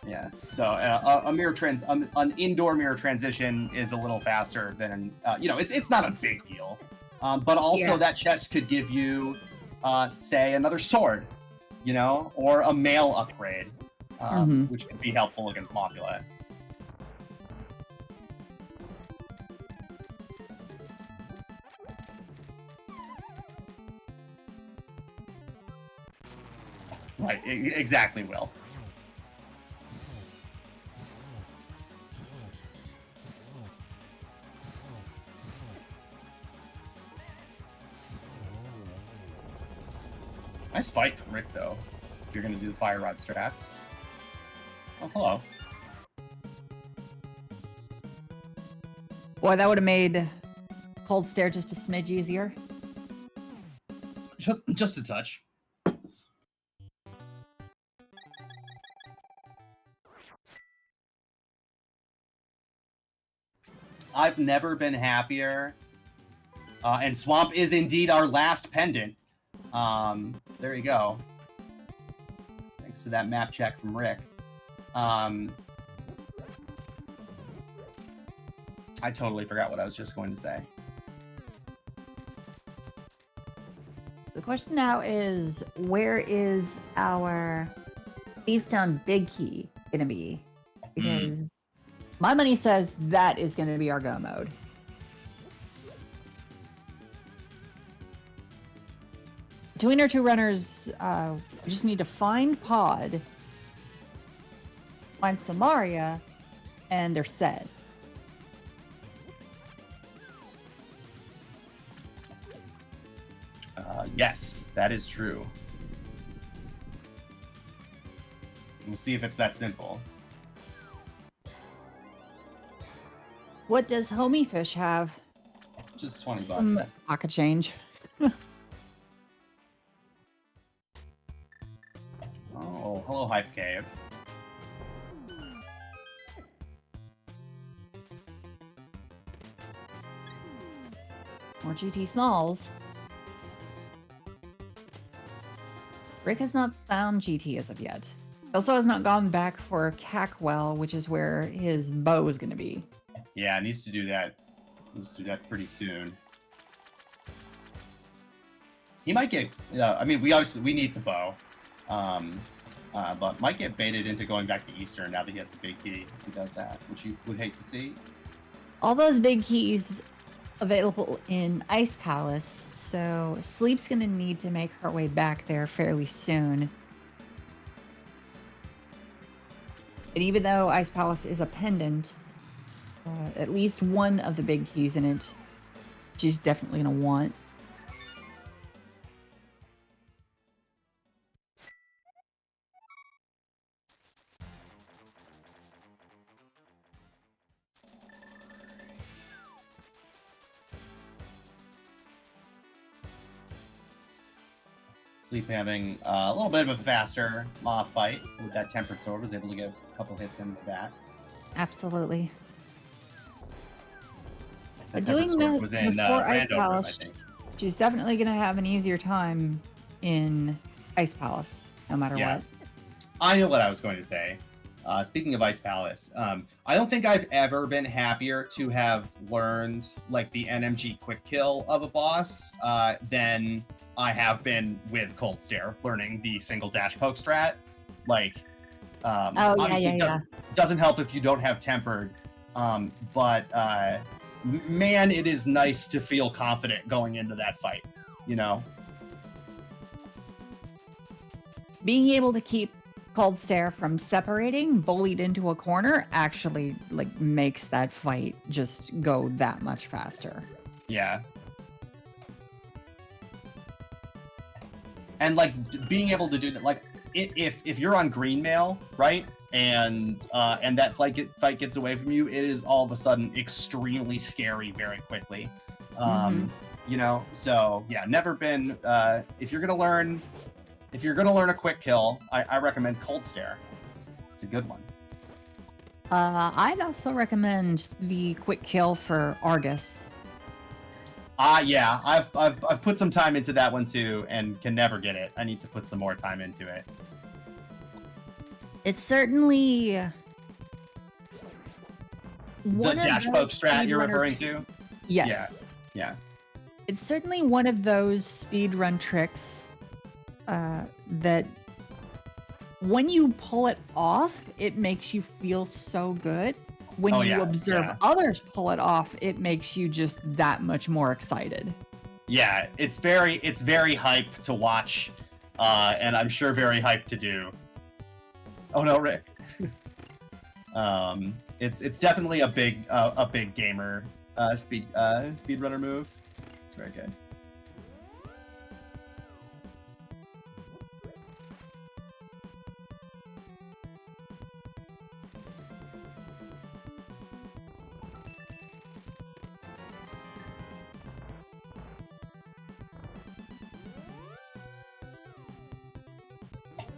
Yeah. So an indoor mirror transition is a little faster than it's not a big deal. But also that chest could give you, say, another sword, or a mail upgrade, which could be helpful against Mothula. Right, exactly, Will. Nice fight from Rick, though. If you're going to do the Fire Rod strats. Oh, hello. Boy, that would have made Cold Stare just a smidge easier. Just a touch. I've never been happier. And Swamp is indeed our last pendant. So there you go. Thanks to that map check from Rick. I totally forgot what I was just going to say. The question now is, where is our Thiefstone Big Key going to be? Because my money says that is going to be our go mode. Between our two runners, we just need to find Pod, find Samaria, and they're set. Yes, that is true. We'll see if it's that simple. What does Homie Fish have? Just 20 bucks. Some pocket change. Oh, hello, Hype Cave. More GT Smalls. Rick has not found GT as of yet. He also has not gone back for Cackwell, which is where his bow is going to be. Yeah, needs to do that. Needs to do that pretty soon. He might get. I mean, we need the bow, but might get baited into going back to Eastern now that he has the big key. If he does that, which you would hate to see. All those big keys available in Ice Palace, so Sleep's going to need to make her way back there fairly soon. And even though Ice Palace is a pendant, at least one of the big keys in it, she's definitely going to want. Sleep having a little bit of a faster mob fight with that tempered sword, was able to get a couple hits in with that. Absolutely. That Doing tempered sword that was in before Ice Randover, I Palace, think. she's definitely going to have an easier time in Ice Palace, no matter what. I know what I was going to say. Speaking of Ice Palace, I don't think I've ever been happier to have learned like the NMG quick kill of a boss than I have been with Cold Stare, learning the single dash poke strat. Like, obviously doesn't help if you don't have tempered, but man, it is nice to feel confident going into that fight, you know? Being able to keep Cold Stare from separating, bullied into a corner, actually like makes that fight just go that much faster. Yeah. And like being able to do that, like if you're on green mail, right, and that fight gets away from you, it is all of a sudden extremely scary very quickly. You know, so yeah, never been. If you're gonna learn a quick kill, I recommend Cold Stare. It's a good one. I'd also recommend the quick kill for Argus. Yeah, I've put some time into that one too, and can never get it. I need to put some more time into it. It's certainly The dash poke strat you're referring to? Yes. Yeah. It's certainly one of those speedrun tricks that when you pull it off, it makes you feel so good. When you observe others pull it off, it makes you just that much more excited. Yeah, it's very hype to watch, and I'm sure very hype to do. Oh no, Rick. It's definitely a big gamer speedrunner move. It's very good.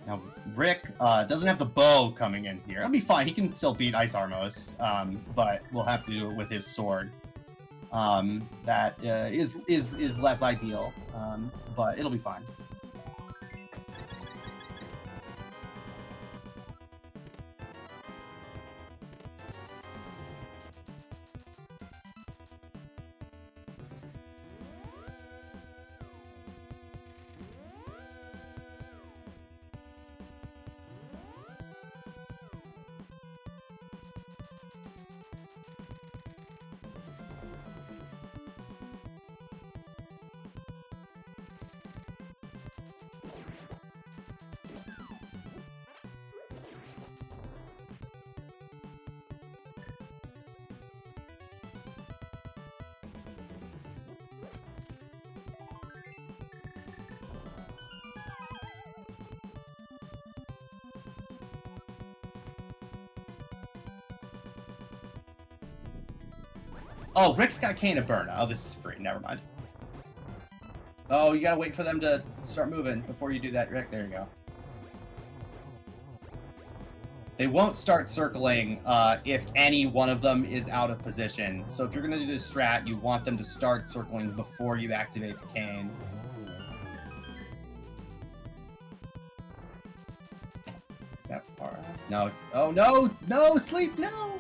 Now, Rick doesn't have the bow coming in here. That'll be fine. He can still beat Ice Armos, but we'll have to do it with his sword. That is less ideal, but it'll be fine. Oh, Rick's got Cane of Burn. Oh, this is free. Never mind. Oh, you gotta wait for them to start moving before you do that, Rick. There you go. They won't start circling if any one of them is out of position. So if you're gonna do this strat, you want them to start circling before you activate the cane. Is that far off? No. Oh, no! No! Sleep! No!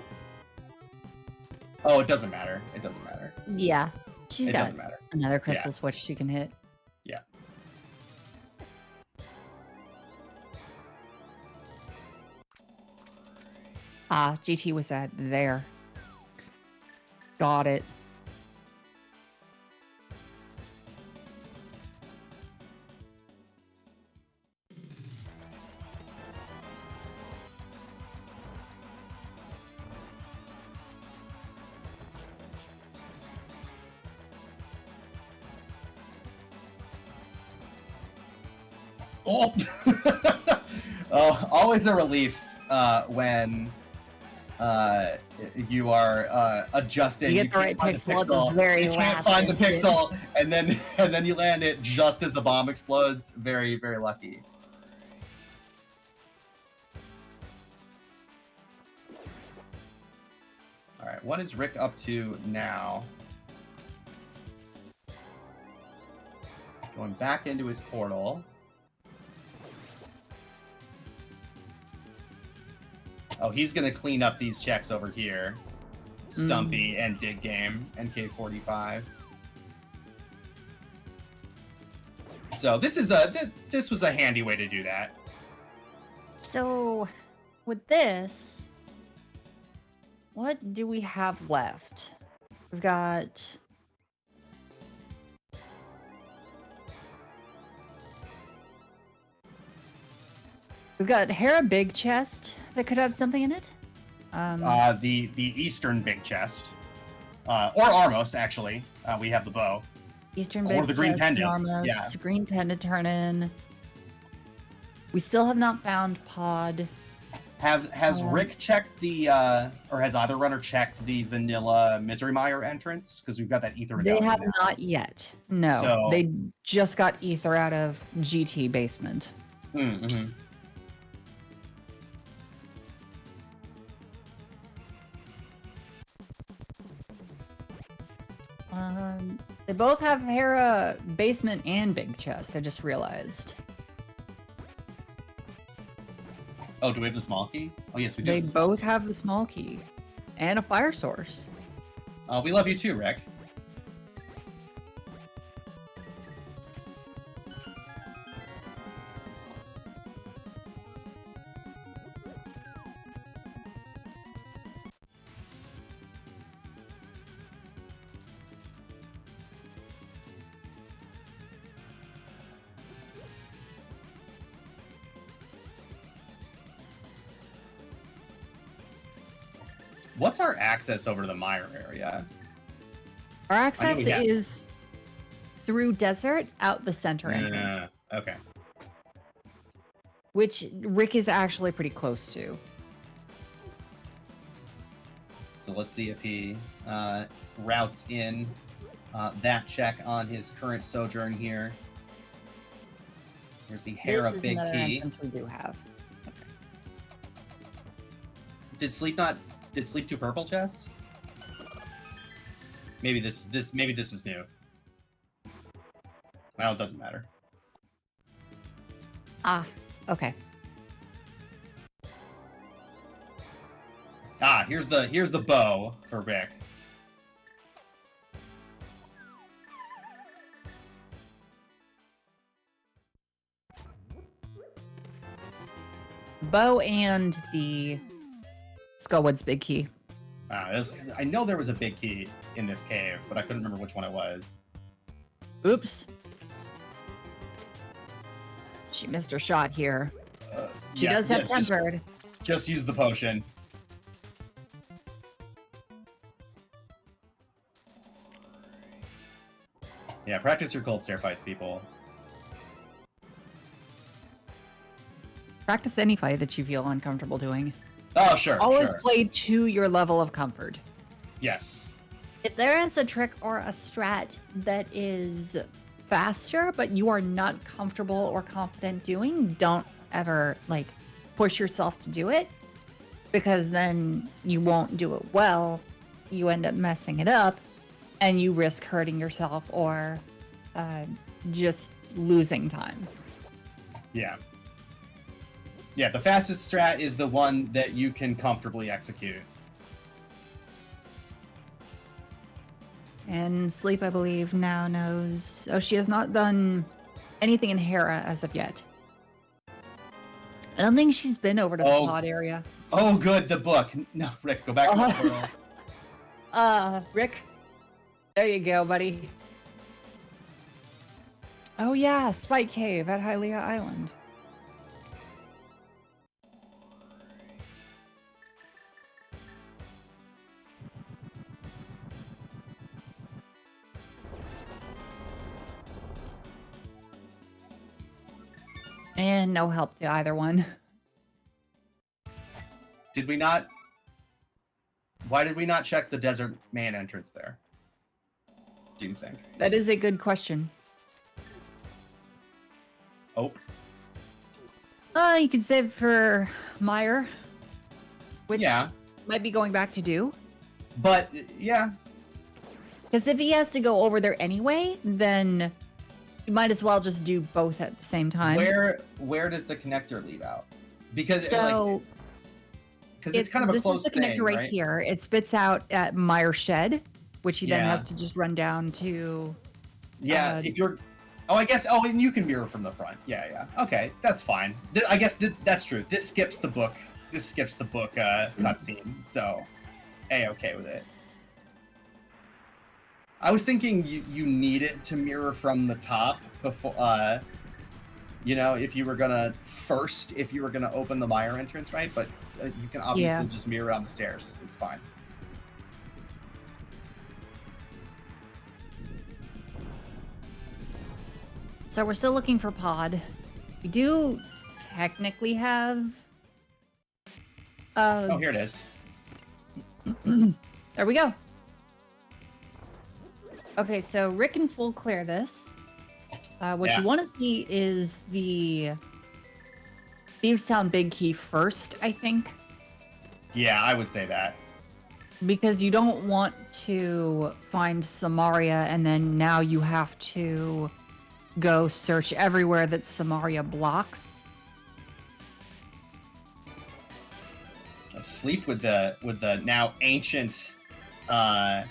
Oh, it doesn't matter. It doesn't matter. Yeah. She's got doesn't matter. another crystal switch she can hit. Yeah. Ah, GT was at there. Got it. Oh, oh, always a relief when you are adjusting. You get the right pixel at the very You can't last find the instant. pixel, and then you land it just as the bomb explodes. Very, very lucky. All right, what is Rick up to now? Going back into his portal. Oh, he's gonna clean up these checks over here. Stumpy and Dig Game, NK45. So this was a handy way to do that. So, with this, what do we have left? We've got... We've got Hera Big Chest that could have something in it. The Eastern Big Chest, or Armos actually. We have the bow. Eastern Or Big the Green Chest, Pendant, Armos, yeah. Green Pendant turn in. We still have not found Pod. Has Rick checked the or has either runner checked the vanilla Misery Mire entrance? Because we've got that ether. They have now. not yet. No, So- they just got ether out of GT basement. Mm-hmm. They both have Hera basement and big chest. I just realized. Oh, do we have the small key? Oh, yes, we do. They both have the small key and a fire source. We love you too, Rick. What's our access over to the Mire area? Our I know access we have- is through desert out the center entrance, Okay. which Rick is actually pretty close to. So let's see if he routes in that check on his current sojourn here. Here's the Hera This is big another key. entrance we do have. Okay. Did Sleep do purple chest? Maybe this is new. Well, it doesn't matter. Ah, okay. Ah, here's the bow for Rick. Bow and the Skullwood's big key. I know there was a big key in this cave, but I couldn't remember which one it was. Oops. She missed her shot here. She does have tempered. Just use the potion. Yeah, practice your cold stare fights, people. Practice any fight that you feel uncomfortable doing. Oh, sure. Always sure. play to your level of comfort. Yes. If there is a trick or a strat that is faster, but you are not comfortable or confident doing, don't ever like push yourself to do it, because then you won't do it well. You end up messing it up, and you risk hurting yourself or just losing time. Yeah. Yeah, the fastest strat is the one that you can comfortably execute. And Sleep, I believe, now knows... Oh, she has not done anything in Hera as of yet. I don't think she's been over to the pod area. Oh, good, the book. No, Rick, go back to the portal. Rick. There you go, buddy. Oh, yeah, Spike Cave at Hylia Island. And no help to either one. Did we not... Why did we not check the Desert Man entrance there? Do you think? That is a good question. Oh. You can save for Meyer, which might be going back to do. But, yeah. Because if he has to go over there anyway, then you might as well just do both at the same time. Where does the connector leave out? Because so, it's kind of a close thing, this is the connector right here. It spits out at Meyer Shed, which he then has to just run down to. Yeah, if you're. Oh, I guess. Oh, and you can mirror from the front. Yeah. Okay, that's fine. I guess that's true. This skips the book. Cutscene. So, okay with it. I was thinking you needed to mirror from the top before. If you were gonna open the Meyer entrance, right? But you can obviously just mirror on the stairs. It's fine. So we're still looking for pod. We do technically have... oh, here it is. There we go. Okay, so Rick can full clear this. What you want to see is the Thievestown Big Key first, I think. Yeah, I would say that. Because you don't want to find Samaria and then now you have to go search everywhere that Samaria blocks. Sleep with the now ancient Parapot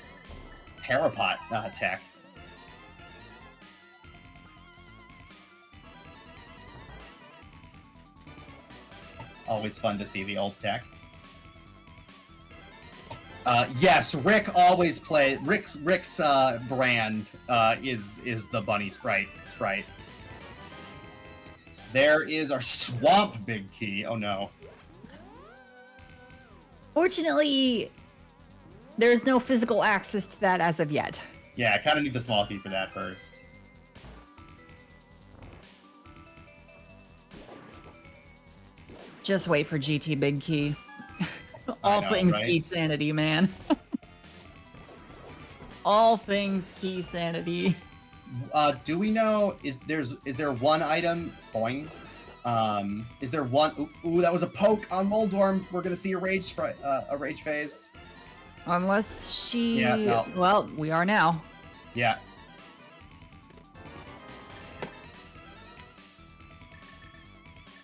tech. Always fun to see the old tech. Yes, Rick always play. Rick's brand is the bunny sprite. There is our swamp big key. Oh no. Fortunately, there's no physical access to that as of yet. Yeah, I kind of need the small key for that first. Just wait for GT Big Key. All things right? Key sanity, man. All things key sanity. Do we know, is there one item? Boing. Is there one? Ooh, that was a poke on Moldorm. We're gonna see a rage phase. Unless she... Yeah, no. Well, we are now. Yeah.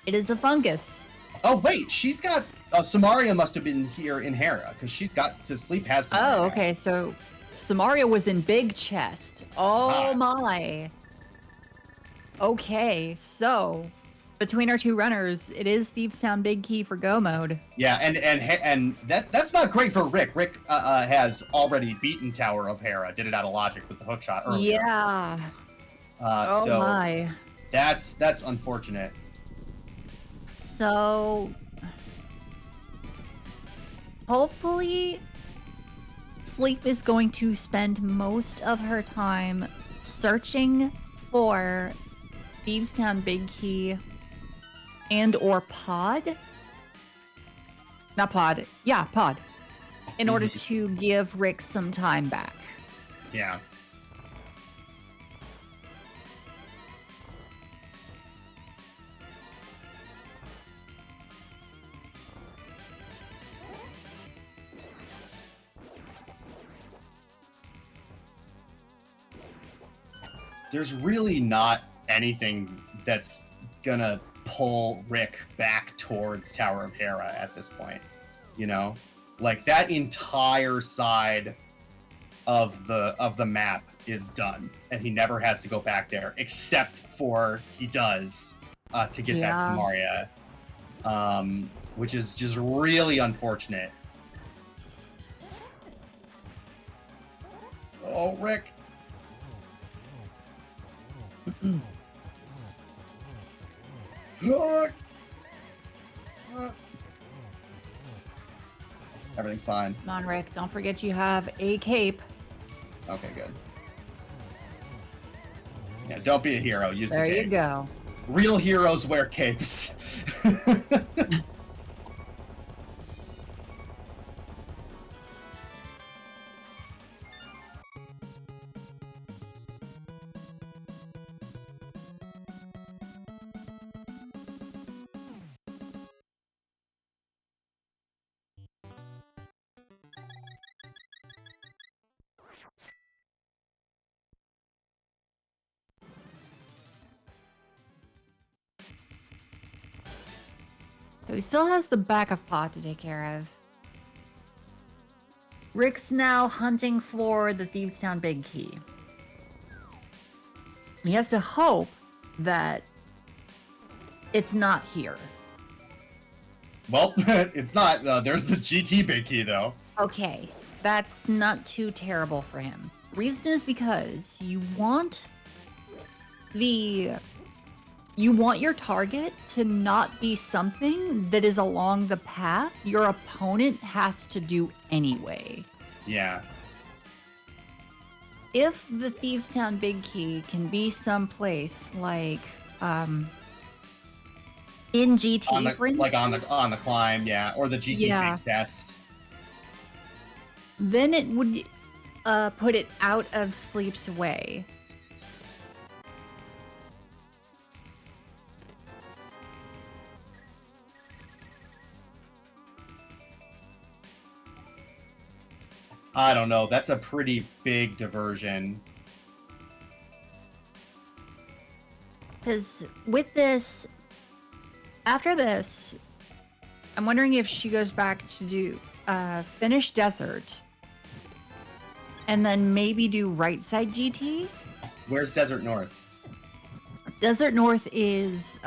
It is a fungus. Oh, wait, she's got... Samaria must have been here in Hera, because she's got... So Sleep has Samaria. Oh, okay, so Samaria was in Big Chest. Oh, my. Okay, so... Between our two runners, it is Thieves Town Big Key for Go mode. Yeah, and that's not great for Rick. Rick has already beaten Tower of Hera. Did it out of logic with the hook shot earlier. Yeah. Oh so my. That's unfortunate. So hopefully Sleep is going to spend most of her time searching for Thieves Town Big Key and or pod. Not pod. Yeah, pod. In order to give Rick some time back. Yeah. There's really not anything that's gonna pull Rick back towards Tower of Hera at this point. You know? Like, that entire side of the map is done, and he never has to go back there, except for he does to get that Samaria, which is just really unfortunate. Oh, Rick. Everything's fine. Come on, Rick. Don't forget you have a cape. Okay, good. Yeah, don't be a hero. Use the cape. There you go. Real heroes wear capes. So he still has the back of pod to take care of. Rick's now hunting for the Thieves Town Big Key. He has to hope that it's not here. Well, it's not. There's the GT Big Key, though. Okay, that's not too terrible for him. Reason is because you want your target to not be something that is along the path your opponent has to do anyway. Yeah. If the Thieves Town Big Key can be someplace like in GT, for instance, like on the climb, yeah, or the GT Big Chest, then it would put it out of Sleep's way. I don't know. That's a pretty big diversion. Because with this, after this, I'm wondering if she goes back to do finish Desert, and then maybe do right side GT. Where's Desert North? Desert North is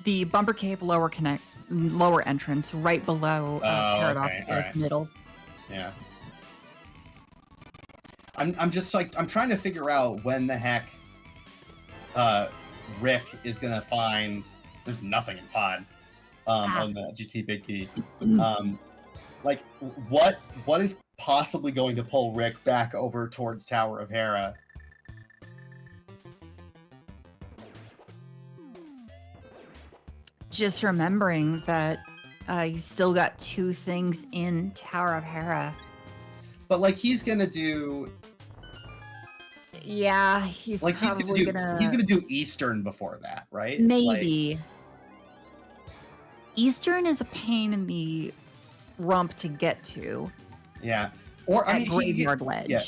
the Bumper Cave lower entrance, right below Paradox Earth middle. Yeah. I'm just like, I'm trying to figure out when the heck Rick is gonna find. There's nothing in pod on the GT Big Key. Like, what is possibly going to pull Rick back over towards Tower of Hera? Just remembering that he's still got 2 things in Tower of Hera. But like, he's gonna do. Yeah, he's Like probably he's gonna do Eastern before that, right? maybe. Eastern is a pain in the rump to get to. Yeah. Or I At mean, Graveyard Ledge. Yeah.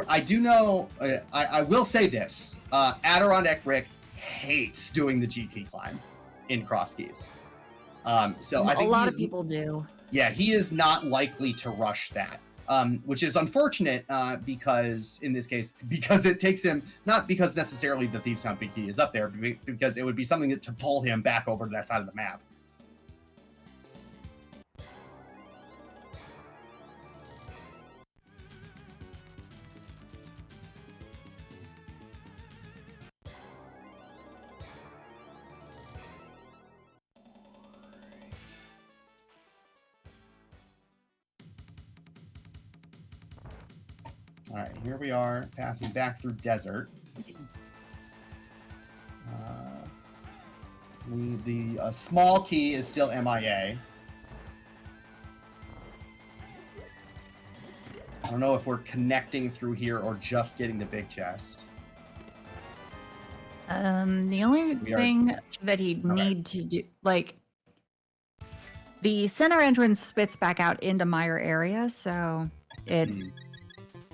I do know. I will say this: AdirondackRick hates doing the GT climb in Crosskeys. So I think a lot of people do. Yeah, he is not likely to rush that, which is unfortunate because in this case, because it takes him, not because necessarily the Thieves' Town Big Key is up there, because it would be something to pull him back over to that side of the map. All right, here we are, passing back through desert. The small key is still MIA. I don't know if we're connecting through here or just getting the big chest. The only thing that he'd need to do, like, the center entrance spits back out into Mire area, so it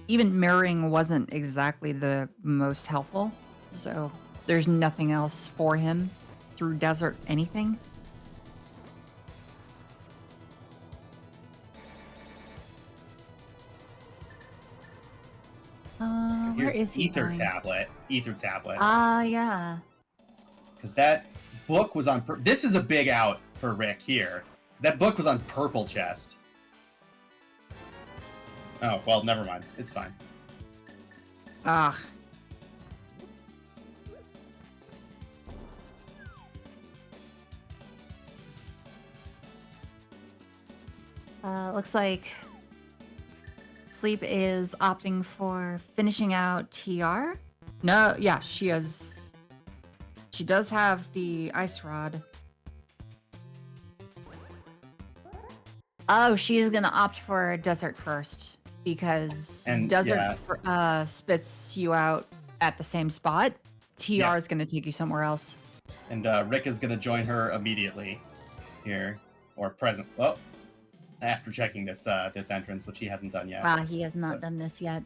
even mirroring wasn't exactly the most helpful. So there's nothing else for him through desert anything. Where is he? Ether tablet. Yeah. Because that book was on. This is a big out for Rick here. That book was on purple chest. Oh well, never mind. It's fine. Looks like Sleep is opting for finishing out TR. No, yeah, she has. She does have the ice rod. Oh, she's gonna opt for desert first because desert spits you out at the same spot. TR is gonna take you somewhere else. And Rick is gonna join her immediately here, or present. Well, after checking this entrance, which he hasn't done yet. He has not done this yet.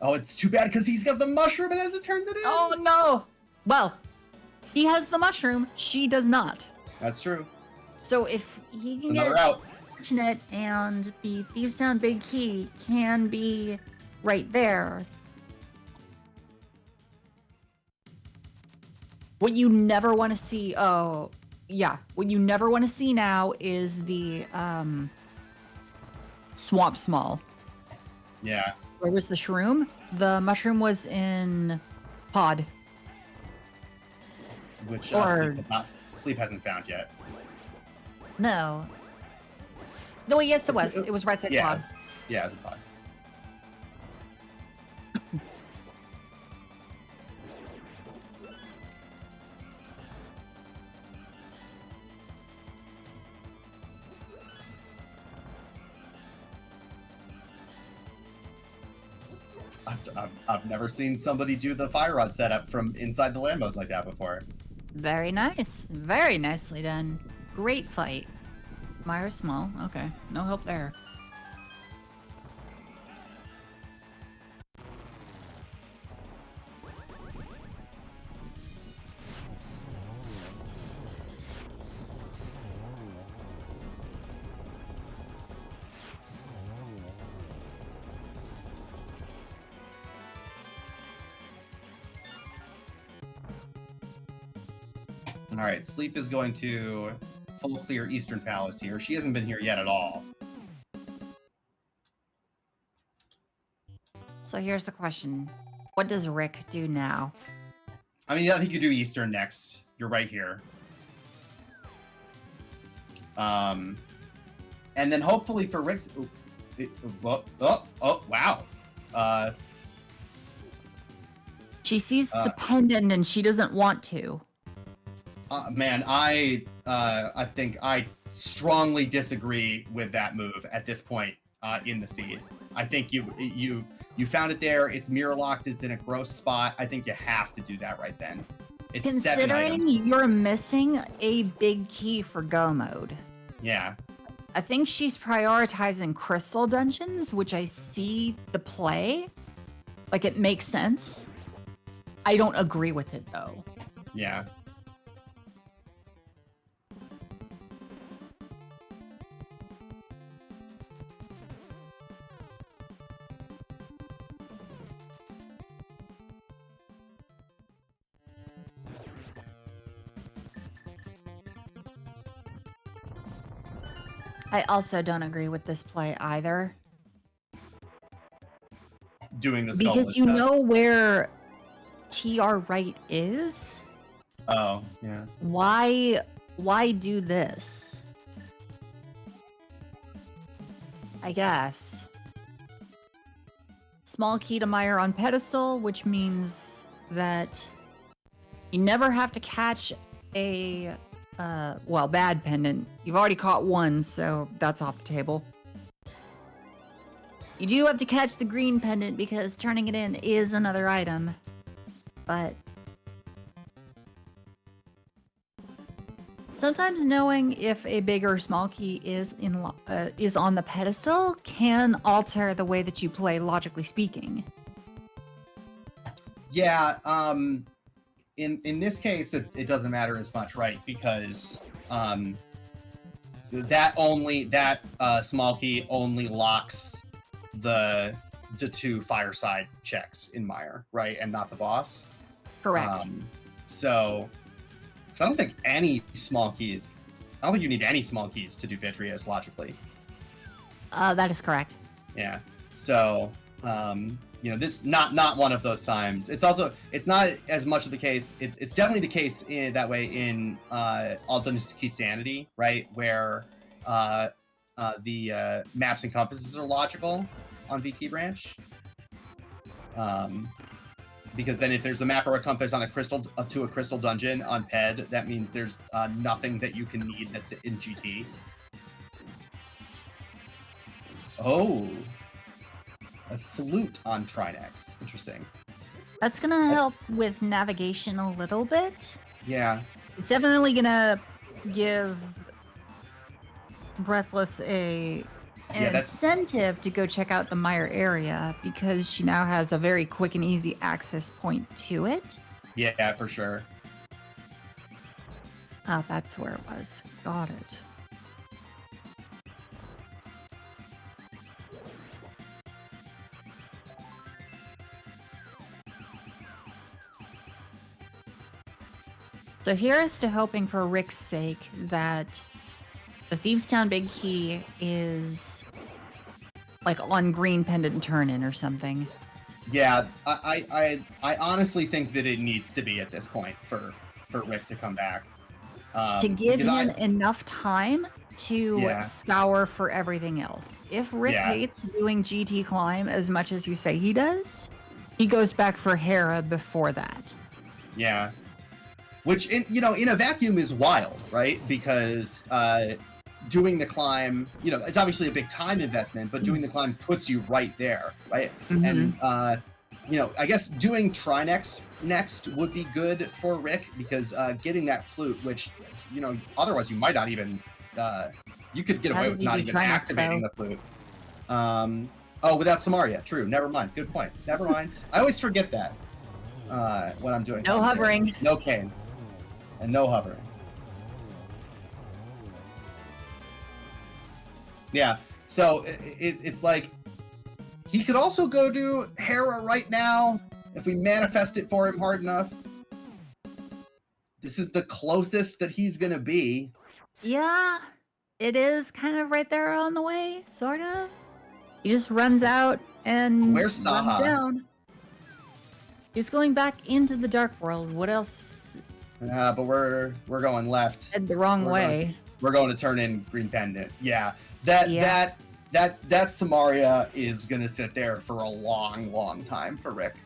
Oh, it's too bad because he's got the mushroom and hasn't turned it in. Oh no! Well, he has the mushroom. She does not. That's true. So if he can get it, and the Thieves' Town Big Key can be right there. What you never want to see. Oh, yeah. What you never want to see now is the Swamp Small. Yeah. Where was the shroom? The mushroom was in Pod. Which Sleep hasn't found yet. No. No, yes, it was. It was right side Pod. Yeah, it was a Pod. I've never seen somebody do the fire rod setup from inside the Lambos like that before. Very nice. Very nicely done. Great fight. Mire small. Okay. No help there. All right, Sleep is going to full clear Eastern Palace here. She hasn't been here yet at all. So here's the question. What does Rick do now? I mean, I think you do Eastern next. You're right here. And then hopefully for Rick's... Oh, wow. She sees it's a pendant and she doesn't want to. Man, I think I strongly disagree with that move at this point in the seed. I think You found it there. It's mirror locked. It's in a gross spot. I think you have to do that right then. It's 7 Considering items. you're missing a big key for go mode. Yeah. I think she's prioritizing crystal dungeons, which I see the play. Like, it makes sense. I don't agree with it, though. Yeah. I also don't agree with this play either. Doing the because you know where TR right is. Oh, yeah. Why do this? I guess. Small key to Mire on pedestal, which means that you never have to catch a bad pendant. You've already caught one, so that's off the table. You do have to catch the green pendant because turning it in is another item. But sometimes knowing if a big or small key is on the pedestal can alter the way that you play, logically speaking. Yeah, in this case, it doesn't matter as much, right? Because that small key only locks the 2 fireside checks in Mire, right? And not the boss. Correct. So I don't think any small keys. I don't think you need any small keys to do Vitreous logically. That is correct. Yeah. So this not one of those times. It's not as much of the case. It's definitely the case that way in All Dungeons Key Sanity, right? Where the maps and compasses are logical on VT branch. Because then if there's a map or a compass on a crystal dungeon on PED, that means there's nothing that you can need that's in GT. Oh, a flute on Trinex. Interesting. That's gonna help with navigation a little bit. Yeah. It's definitely gonna give Breathless an incentive to go check out the Mire area because she now has a very quick and easy access point to it. Yeah, for sure. Oh, that's where it was. Got it. So here's to hoping for Rick's sake that the Thieves Town Big Key is like on green pendant turn in or something. Yeah, I honestly think that it needs to be at this point for Rick to come back. To give him enough time to scour for everything else. If Rick hates doing GT climb as much as you say he does, he goes back for Hera before that. Yeah. Which, in a vacuum is wild, right? Because doing the climb, it's obviously a big time investment, but doing the climb puts you right there, right? Mm-hmm. And, I guess doing Trinex next would be good for Rick because getting that flute, which, otherwise you might not even, you could get away with not even activating the flute. Without Samaria, true. Never mind. Good point. Never mind. I always forget that when I'm doing no hovering. No cane. And no hovering. Yeah, so it's like he could also go do Hera right now if we manifest it for him hard enough. This is the closest that he's gonna be. Yeah, it is kind of right there on the way, sort of. He just runs out and where's Saha? Runs down. He's going back into the dark world. What else? But we're going left. And the wrong way. We're going to turn in green pendant. Yeah. That Samaria is gonna sit there for a long, long time for Rick.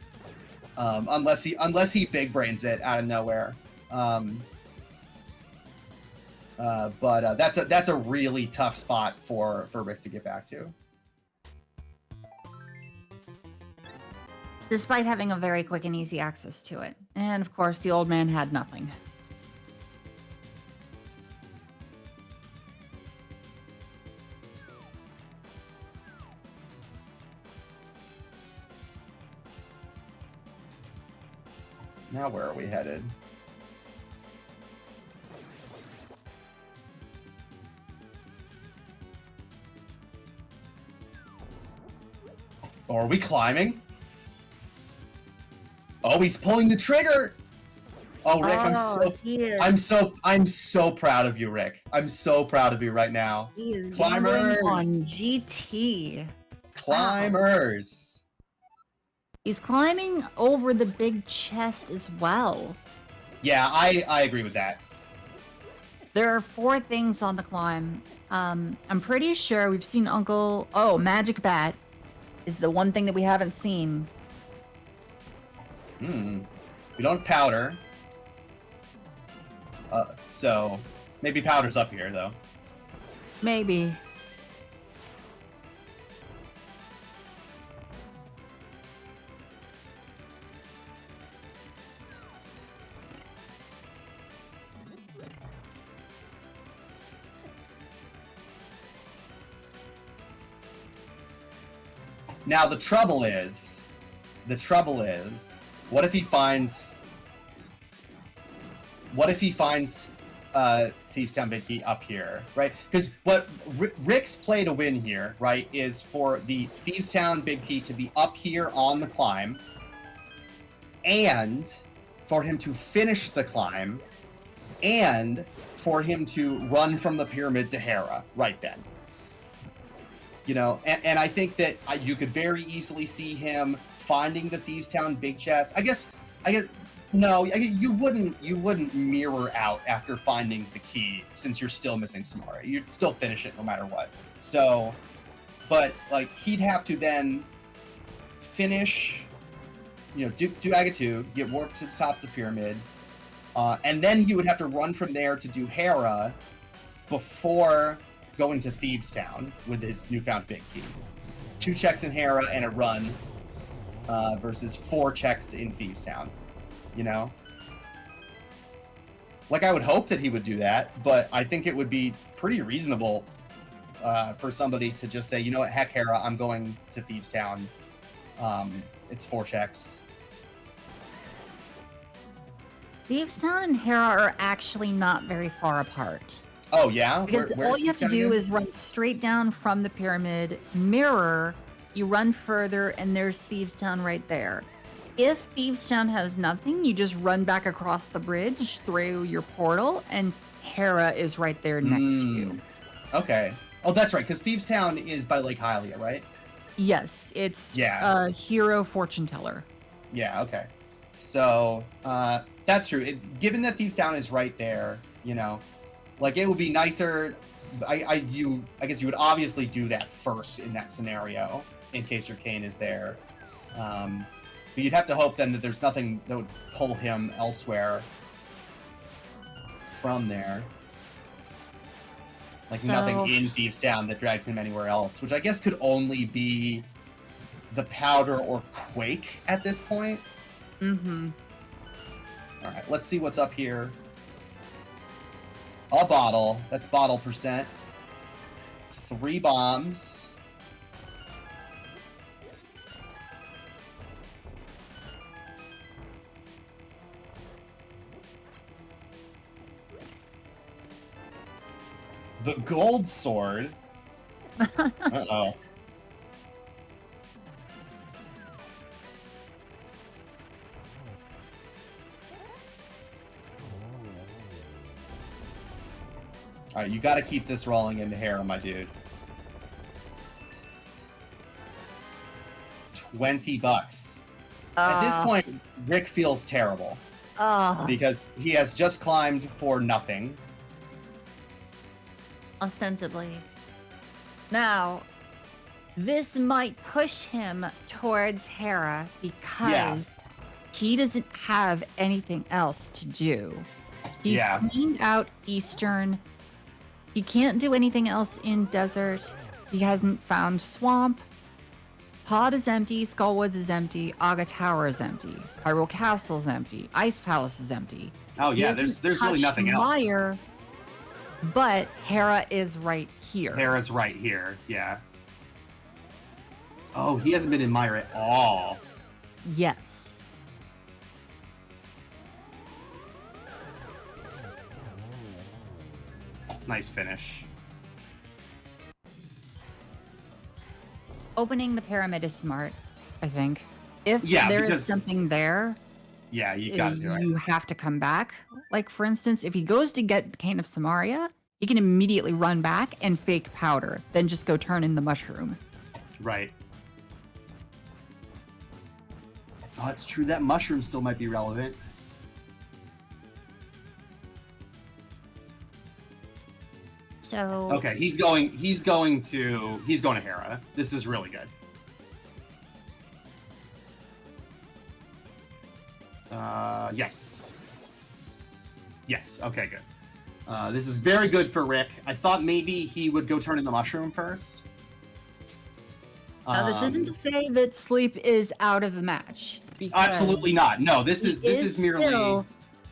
Unless he big brains it out of nowhere. But that's a really tough spot for Rick to get back to. despite having a very quick and easy access to it. And of course, the old man had nothing. Now where are we headed? Oh, are we climbing? Oh, he's pulling the trigger. Oh, Rick, I'm so proud of you, Rick. I'm so proud of you right now. He is Climbers on GT. Climbers. Wow. He's climbing over the big chest as well. Yeah, I agree with that. There are 4 things on the climb. I'm pretty sure we've seen Uncle... Oh, Magic Bat is the one thing that we haven't seen. We don't have powder. So maybe powder's up here, though. Maybe. Now the trouble is, what if he finds Thieves Town Big Key up here, right? Because what Rick's play to win here, right, is for the Thieves Town Big Key to be up here on the climb, and for him to finish the climb, and for him to run from the pyramid to Hera right then. You know, and I think that you could very easily see him finding the Thieves Town big chest. I guess you wouldn't mirror out after finding the key, since you're still missing Samara. You'd still finish it no matter what. So, but like he'd have to then finish, you know, do Aga 2, get warped to the top of the pyramid, and then he would have to run from there to do Hera before going to Thieves Town with his newfound big key. 2 checks in Hera and a run versus 4 checks in Thieves Town. You know? Like, I would hope that he would do that, but I think it would be pretty reasonable for somebody to just say, you know what, heck Hera, I'm going to Thieves Town. It's 4 checks. Thieves Town and Hera are actually not very far apart. Oh, yeah? Because all you have to do is run straight down from the pyramid, mirror, you run further, and there's Thieves Town right there. If Thieves Town has nothing, you just run back across the bridge through your portal, and Hera is right there next to you. Okay. Oh, that's right, because Thieves Town is by Lake Hylia, right? Yes, it's a hero fortune teller. Yeah, okay. So, that's true. Given that Thieves Town is right there, you know, like, it would be nicer. I guess you would obviously do that first in that scenario, in case your cane is there. But you'd have to hope then that there's nothing that would pull him elsewhere from there. Like, nothing in Thieves Town that drags him anywhere else, which I guess could only be the powder or Quake at this point. Mm-hmm. All right, let's see what's up here. A bottle. That's bottle percent. 3 bombs. The gold sword. Uh-oh. All right, you got to keep this rolling into Hera, my dude. $20. At this point, Rick feels terrible. Because he has just climbed for nothing. Ostensibly. Now, this might push him towards Hera because he doesn't have anything else to do. He's cleaned out Eastern. He can't do anything else in Desert. He hasn't found Swamp. Pod is empty, Skullwoods is empty, Aga Tower is empty, Hyrule Castle is empty, Ice Palace is empty. Oh yeah, there's really nothing else. Mire, but Hera is right here. Hera's right here, yeah. Oh, he hasn't been in Mire at all. Yes. Nice finish. Opening the pyramid is smart, I think. If Yeah, there because- is something there, Yeah, you gotta do it. you have to come back. Like, for instance, if he goes to get the Cane of Samaria, he can immediately run back and fake powder, then just go turn in the mushroom. Right. Oh, it's true. That mushroom still might be relevant. So Okay, he's going to Hera. This is really good. Yes. Yes. Okay, good. This is very good for Rick. I thought maybe he would go turn in the mushroom first. Now, this isn't to say that Sleep is out of the match. Absolutely not. No, this is merely still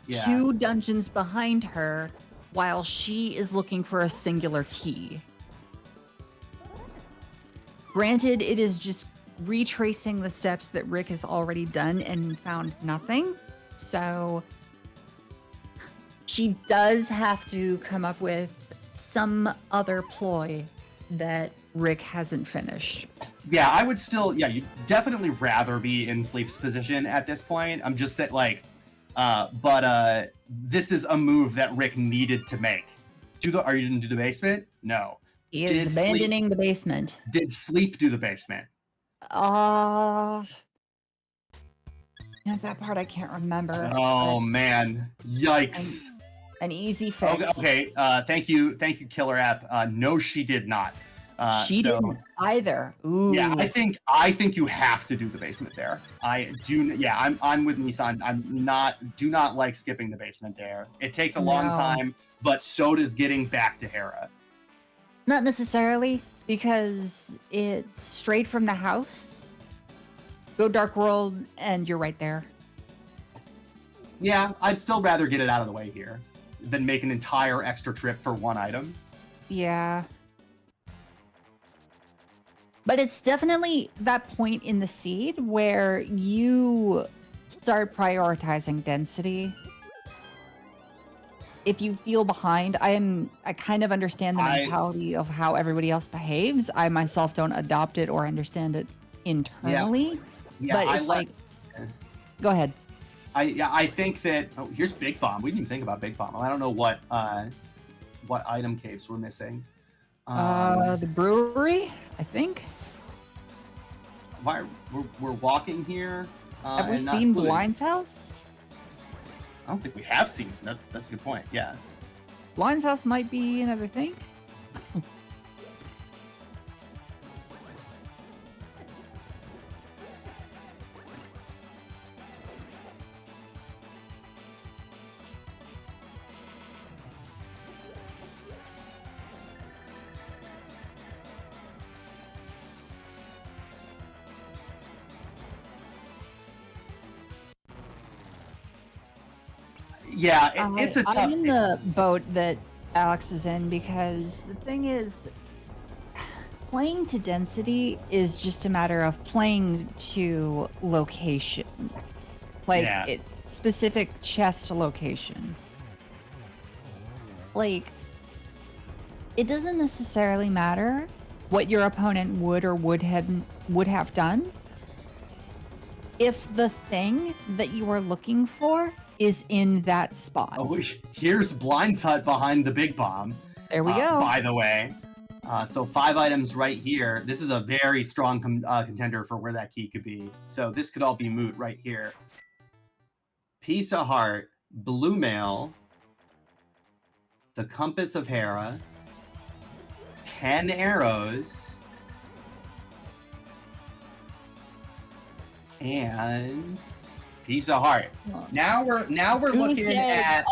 2 dungeons behind her while she is looking for a singular key. Granted, it is just retracing the steps that Rick has already done and found nothing. So she does have to come up with some other ploy that Rick hasn't finished. Yeah, I would still. Yeah, you'd definitely rather be in Sleep's position at this point. I'm just saying, like, but this is a move that Rick needed to make. Are you gonna do the basement? No. He is abandoning the basement. Did Sleep do the basement? That part I can't remember. Oh man, yikes! An easy fix. Okay. Thank you, Killer App. No, she did not. She didn't either. Ooh. Yeah, I think you have to do the basement there. I do. Yeah, I'm with Nissan. Do not like skipping the basement there. It takes a long time, but so does getting back to Hera. Not necessarily, because it's straight from the house. Go Dark World, and you're right there. Yeah, I'd still rather get it out of the way here than make an entire extra trip for one item. Yeah. But it's definitely that point in the seed where you start prioritizing density. If you feel behind, I kind of understand the mentality of how everybody else behaves. I myself don't adopt it or understand it internally. Yeah, but it's go ahead. I think that here's Big Bomb. We didn't even think about Big Bomb. I don't know what item caves we're missing. The brewery, I think. Why we're walking here? Have we seen Blind's house? I don't think we have seen it. That's a good point. Yeah. Blind's house might be another thing. Yeah, it's a tough. I'm in the boat that Alex is in because the thing is, playing to density is just a matter of playing to location, like specific chest location. Like, it doesn't necessarily matter what your opponent would or would have done if the thing that you are looking for is in that spot. Oh, here's Blind's hut behind the Big Bomb. There we go. By the way, so 5 items right here. This is a very strong contender for where that key could be. So this could all be moot right here. Piece of Heart, Blue Mail, the Compass of Hera, 10 arrows, and Piece of Heart. Now we're looking at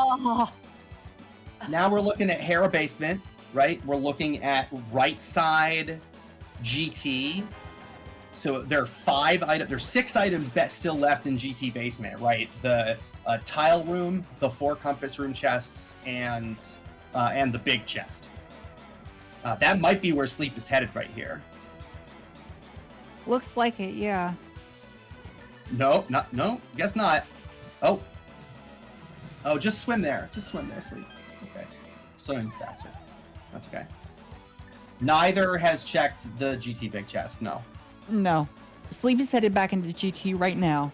now we're looking at Hera basement, right? We're looking at right side GT. So there are 5 items. There's 6 items that still left in GT Basement, right? The tile room, the 4 compass room chests, and the big chest. That might be where Sleep is headed right here. Looks like it, yeah. No, guess not. Oh, just swim there. Just swim there, Sleep. It's okay. Swimming's faster. That's okay. Neither has checked the GT big chest. No. No. Sleep is headed back into GT right now.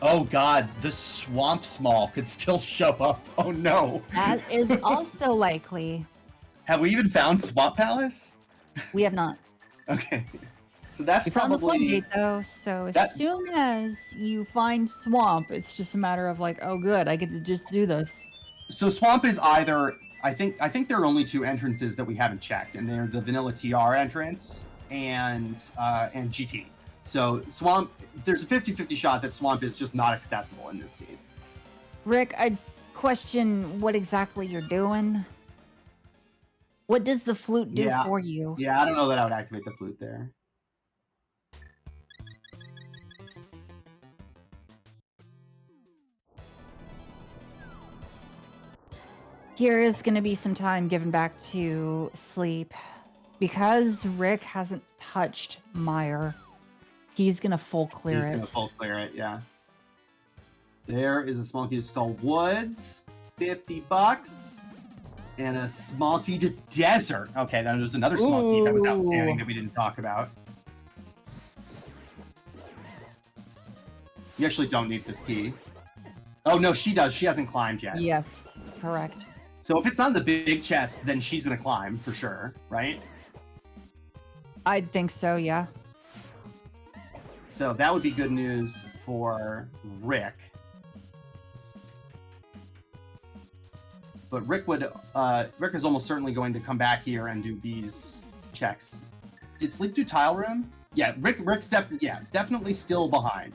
Oh God, the swamp small could still show up. Oh no. That is also likely. Have we even found Swamp Palace? We have not. Okay. So that's We found the probably floodgate though, so as soon as you find Swamp, it's just a matter of like, oh good, I get to just do this. So Swamp is either I think there are only 2 entrances that we haven't checked, and they're the vanilla TR entrance and GT. So Swamp, there's a 50-50 shot that Swamp is just not accessible in this seed. Rick, I question what exactly you're doing. What does the flute do for you? Yeah, I don't know that I would activate the flute there. Here is going to be some time given back to Sleep. Because Rick hasn't touched Meyer, he's going to full clear it. He's going to full clear it, yeah. There is a small key to Skull Woods, $50. And a small key to Desert. Okay, then there's another small key that was outstanding that we didn't talk about. You actually don't need this key. Oh, no, she does. She hasn't climbed yet. Yes, correct. So if it's on the big chest, then she's going to climb for sure, right? I think so, yeah. So that would be good news for Rick. But Rick is almost certainly going to come back here and do these checks. Did Sleep do tile room? Yeah, Rick's definitely still behind.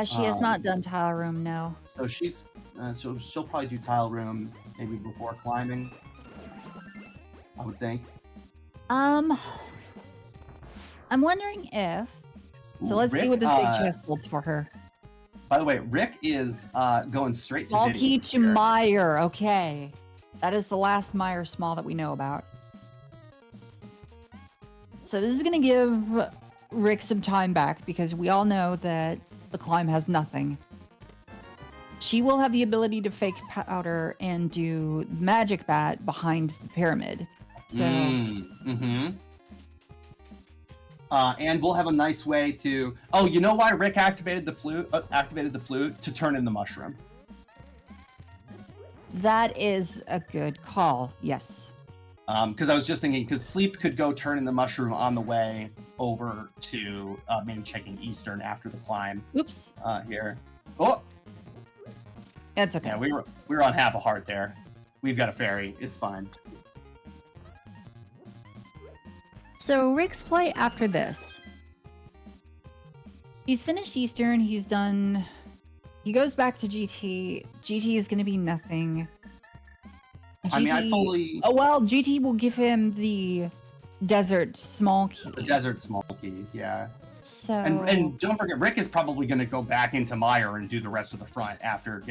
She has not done tile room, no. So she'll probably do tile room maybe before climbing, I would think. I'm wondering if. So let's see what this big chest holds for her. By the way, Rick is going straight to Small key to Meyer. Okay, that is the last Meyer small that we know about. So this is going to give Rick some time back because we all know that the climb has nothing. She will have the ability to fake powder and do magic bat behind the pyramid. So. And we'll have a nice way to. Oh, you know why Rick activated the flute? To turn in the mushroom. That is a good call. Yes. Because I was just thinking, because Sleep could go turn in the mushroom on the way over to maybe checking Eastern after the climb. Oops. Here. Oh. That's okay. Yeah, we were on half a heart there. We've got a fairy. It's fine. So Rick's play after this. He's finished Eastern. He's done. He goes back to GT. GT is going to be nothing. GT, I mean, I fully. Oh well, GT will give him the desert small key. The desert small key, yeah. So. And don't forget, Rick is probably going to go back into Meyer and do the rest of the front after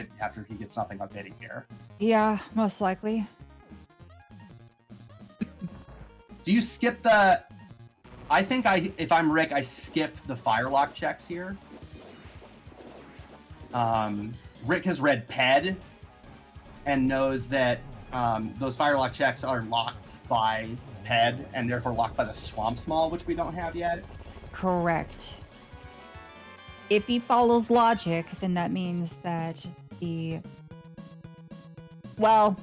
he gets something on bidding here. Yeah, most likely. Do you skip the? I think if I'm Rick, I skip the firelock checks here. Rick has read PED and knows that those firelock checks are locked by PED and therefore locked by the swamp small, which we don't have yet. Correct. If he follows logic, then that means that well,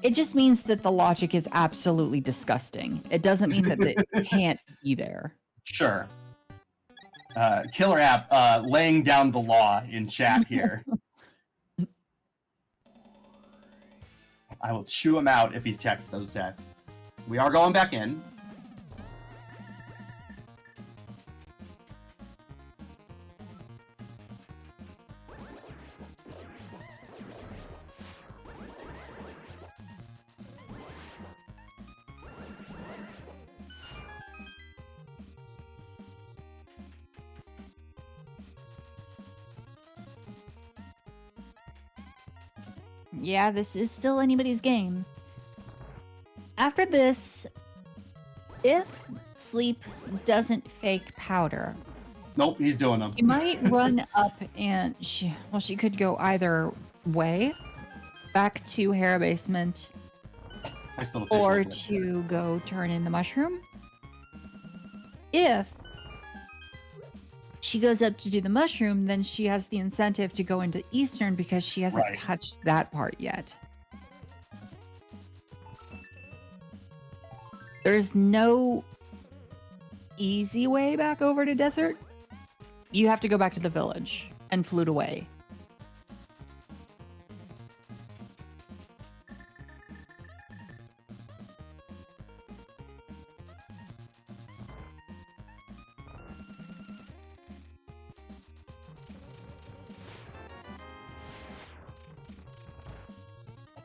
it just means that the logic is absolutely disgusting. It doesn't mean that it can't be there. Sure. Killer App laying down the law in chat here. I will chew him out if he checks those tests. We are going back in. Yeah, this is still anybody's game. After this, if Sleep doesn't fake powder, Nope, he's doing them. she might run up and she could go either way, back to Hera Basement, Nice little visual or clip there. to go turn in the mushroom. If she goes up to do the mushroom, then she has the incentive to go into Eastern because she hasn't Right. touched that part yet. There's no easy way back over to Desert. You have to go back to the village and flute away.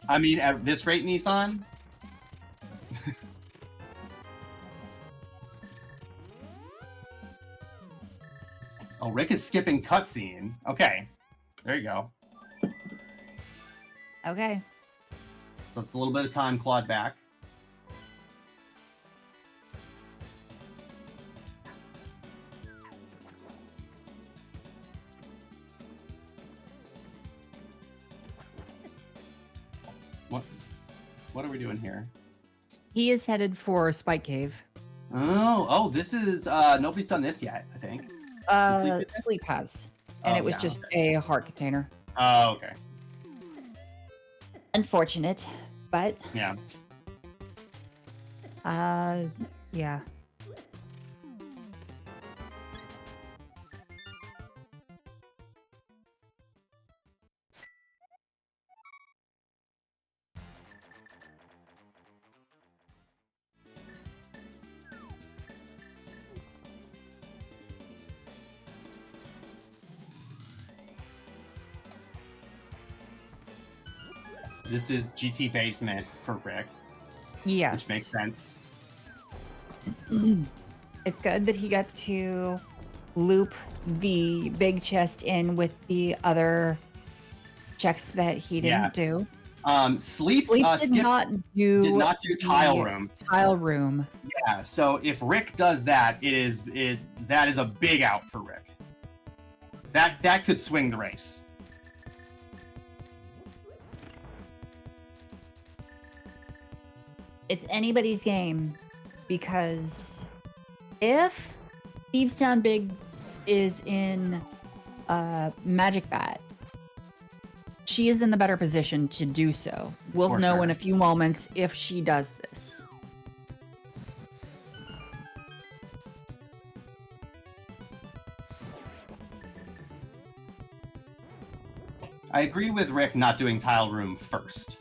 I mean, at this rate, Nissan. Oh, Rick is skipping cutscene. Okay, there you go. Okay. So it's a little bit of time clawed back. What are we doing here? He is headed for Spike Cave. Oh, this is nobody's done this yet, I think. Sleep has. And Oh, it was yeah, just okay. a heart container. Oh, okay. Unfortunate, but Yeah. yeah. This is GT Basement for Rick, Yes. which makes sense. It's good that he got to loop the big chest in with the other checks that he didn't do. Sleep Sleep did not do tile the room. Tile room. Yeah, so if Rick does that, that is a big out for Rick. That could swing the race. It's anybody's game because if Thievestown Big is in Magic Bat, she is in the better position to do so. We'll For know sure. in a few moments if she does this. I agree with Rick not doing tile room first.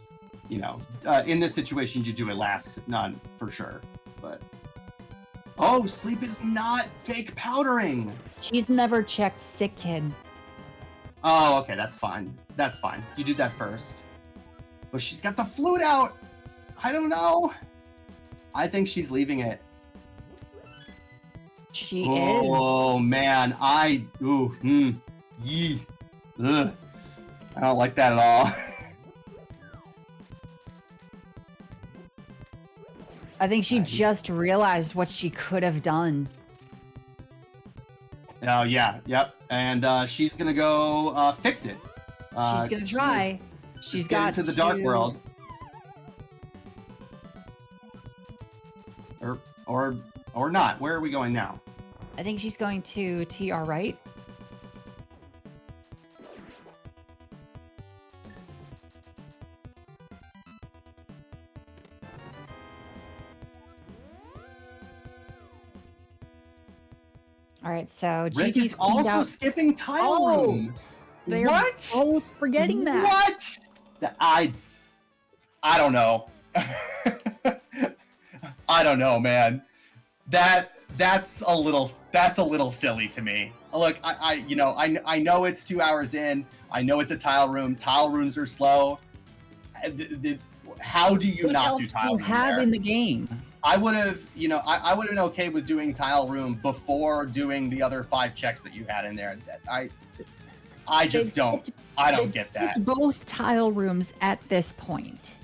You know, in this situation, you do it last, none for sure. But oh, Sleep is not fake powdering. She's never checked Sick Kid. Oh, okay, that's fine. That's fine. You do that first. But she's got the flute out. I don't know. I think she's leaving it. She is. Oh man, yee, ugh. I don't like that at all. I think she just realized what she could have done. Oh yeah, yep. And she's gonna go fix it. She's gonna try. She's got into the dark world. Or not. Where are we going now? I think she's going to TR right. All right, so Rick GT's is also out. skipping tile room. They're What? both forgetting that. What? I don't know. I don't know, man. That's a little silly to me. Look, I know it's 2 hours in. I know it's a tile room. Tile rooms are slow. How do you not do tile room What else do you have there? in the game? I would have, I would have been okay with doing tile room before doing the other 5 checks that you had in there. I just don't get that. Both tile rooms at this point.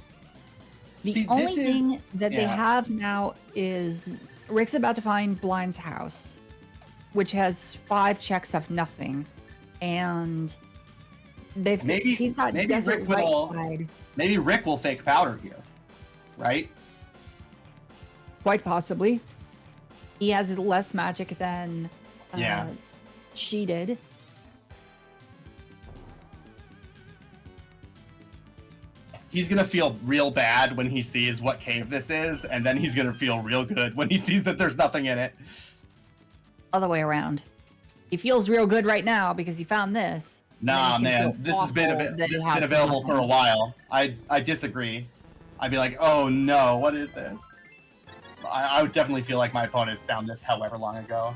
The only thing that they have now is Rick's about to find Blind's house, which has 5 checks of nothing, and he's got desert right side. Maybe Rick will fake powder here, right? Quite possibly. He has less magic than she did. He's gonna feel real bad when he sees what cave this is, and then he's gonna feel real good when he sees that there's nothing in it. Other way around. He feels real good right now because he found this. Nah, man, this has been available for a while. I disagree. I'd be like, oh no, what is this? I would definitely feel like my opponent found this however long ago.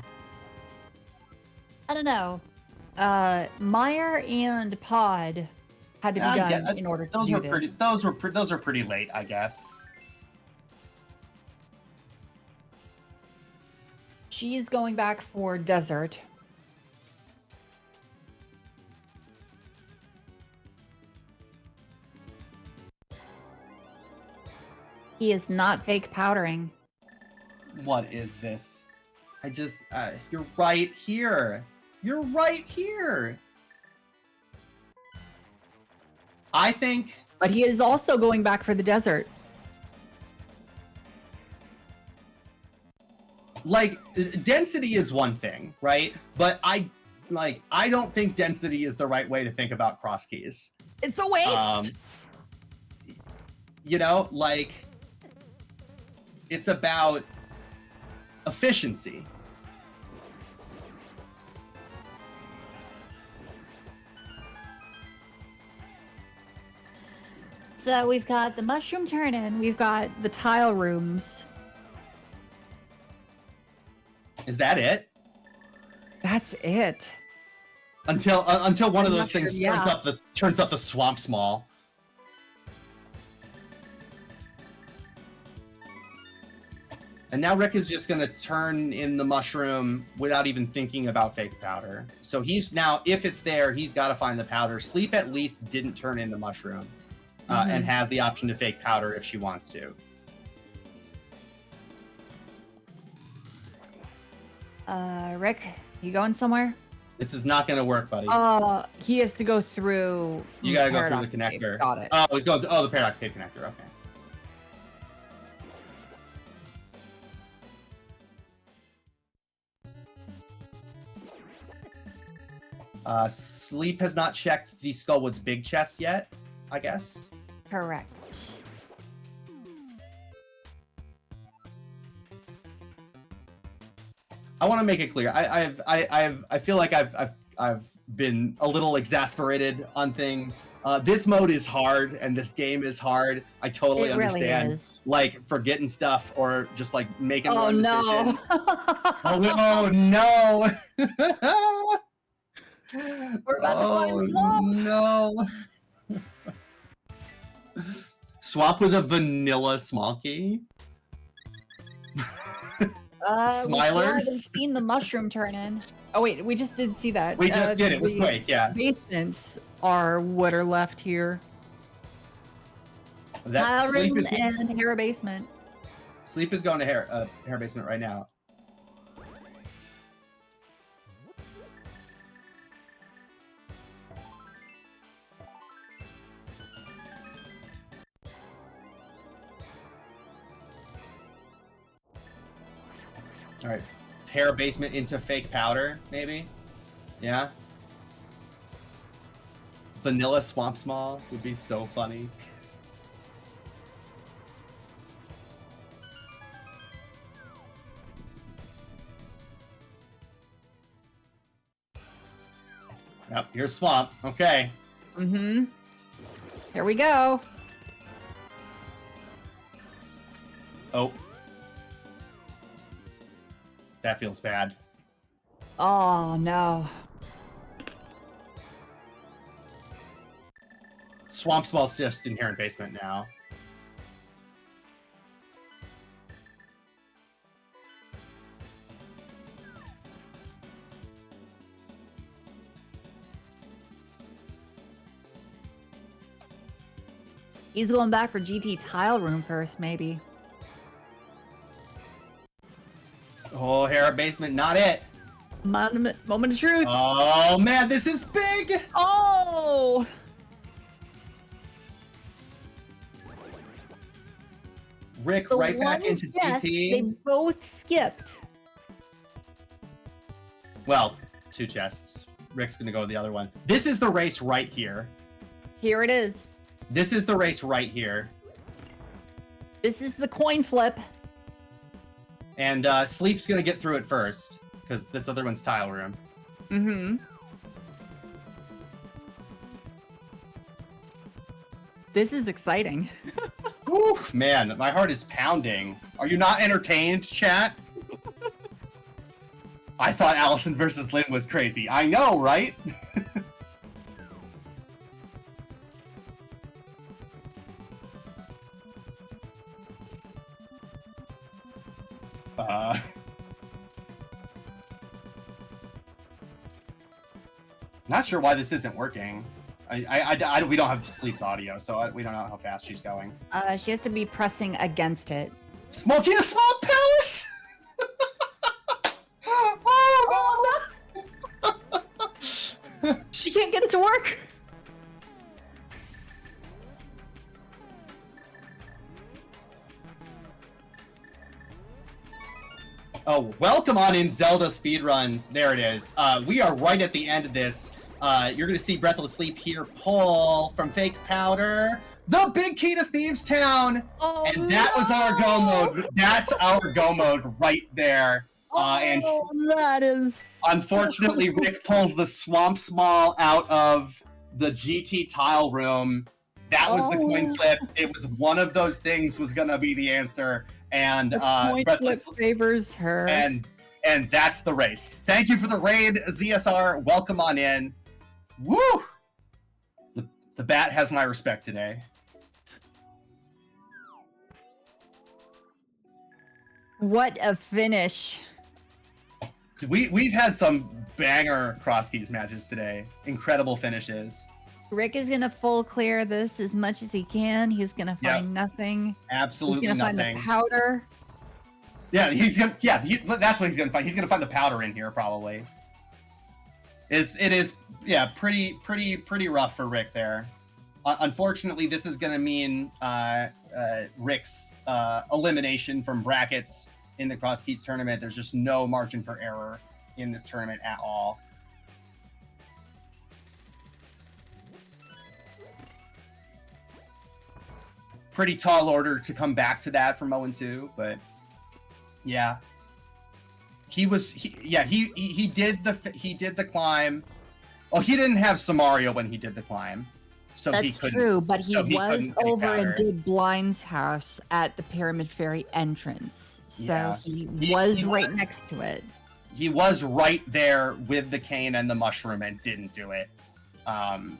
I don't know. Meyer and Pod had to be done in order to do this. Those are pretty late, I guess. She's going back for desert. He is not fake powdering. What is this? You're right here. You're right here. I think... But he is also going back for the desert. Like, density is one thing, right? But I don't think density is the right way to think about Crosskeys. It's a waste! You know, like... It's about efficiency. So we've got the mushroom turn-in, we've got the tile rooms. Is that it? That's it. Until one of those things turns up the swamp small. And now Rick is just gonna turn in the mushroom without even thinking about fake powder. So he's now, if it's there, he's got to find the powder. Sleep at least didn't turn in the mushroom, and has the option to fake powder if she wants to. Rick, you going somewhere? This is not gonna work, buddy. He has to go through. You gotta go through the connector. Cave. Got it. Oh, he's going. The Paradox Cave connector. Okay. Sleep has not checked the Skullwood's big chest yet, I guess. Correct. I want to make it clear. I feel like I've been a little exasperated on things. This mode is hard, and this game is hard. I totally understand. Really is. Like forgetting stuff or just like making wrong no. decisions. Oh no! We're about to find Swamp. No. Swap with a vanilla Smolky. Smilers. We haven't seen the mushroom turn in. Oh wait, we just did see that. We just did it. It was quick, yeah. Basements are what are left here. That Sleep room and hair basement. Sleep is going to hair basement right now. All right, hair basement into fake powder, maybe. Yeah. Vanilla Swamp Small would be so funny. Yep, here's Swamp. Okay. Mm-hmm. Here we go. Oh. That feels bad. Oh, no. Swamp Small's just inherent basement now. He's going back for GT tile room first, maybe. Oh, Hera basement, not it. Moment of truth. Oh man, this is big. Oh! Rick The right back one into chest, GT. They both skipped. Well, 2 chests. Rick's gonna go to the other one. This is the race right here. Here it is. This is the race right here. This is the coin flip. And Sleep's gonna get through it first, because this other one's tile room. Mm-hmm. This is exciting. Whew, man, my heart is pounding. Are you not entertained, chat? I thought Allison versus Lynn was crazy. I know, right? Not sure why this isn't working. We don't have Sleep's audio, so we don't know how fast she's going. She has to be pressing against it. Smoking a Swamp Palace! Oh, no! She can't get it to work. Oh, welcome on in Zelda speedruns. There it is. We are right at the end of this. You're going to see BreathlessSleep here pull from Fake Powder the big key to Thieves Town. Oh, and that was our go mode. That's our go mode right there. And that is... Unfortunately, Rick pulls the Swamp Small out of the GT tile room. That was the coin flip. It was one of those things was going to be the answer. And coin flip favors her. And that's the race. Thank you for the raid, ZSR. Welcome on in. Woo! The bat has my respect today. What a finish. We've had some banger Crosskeys matches today. Incredible finishes. Rick is gonna full clear this as much as he can. He's gonna find nothing. Absolutely nothing. He's gonna find the powder. Yeah, he's gonna. Yeah, that's what he's gonna find. He's gonna find the powder in here probably. It is pretty rough for Rick there. Unfortunately, this is gonna mean Rick's elimination from brackets in the Crosskeys tournament. There's just no margin for error in this tournament at all. Pretty tall order to come back to that from 0-2, but yeah, he did the climb. Oh, he didn't have Samario when he did the climb, so that's he couldn't. True, but he was over and did did Blind's house at the Pyramid Fairy entrance, so yeah. he was right next to it. He was right there with the cane and the mushroom and didn't do it,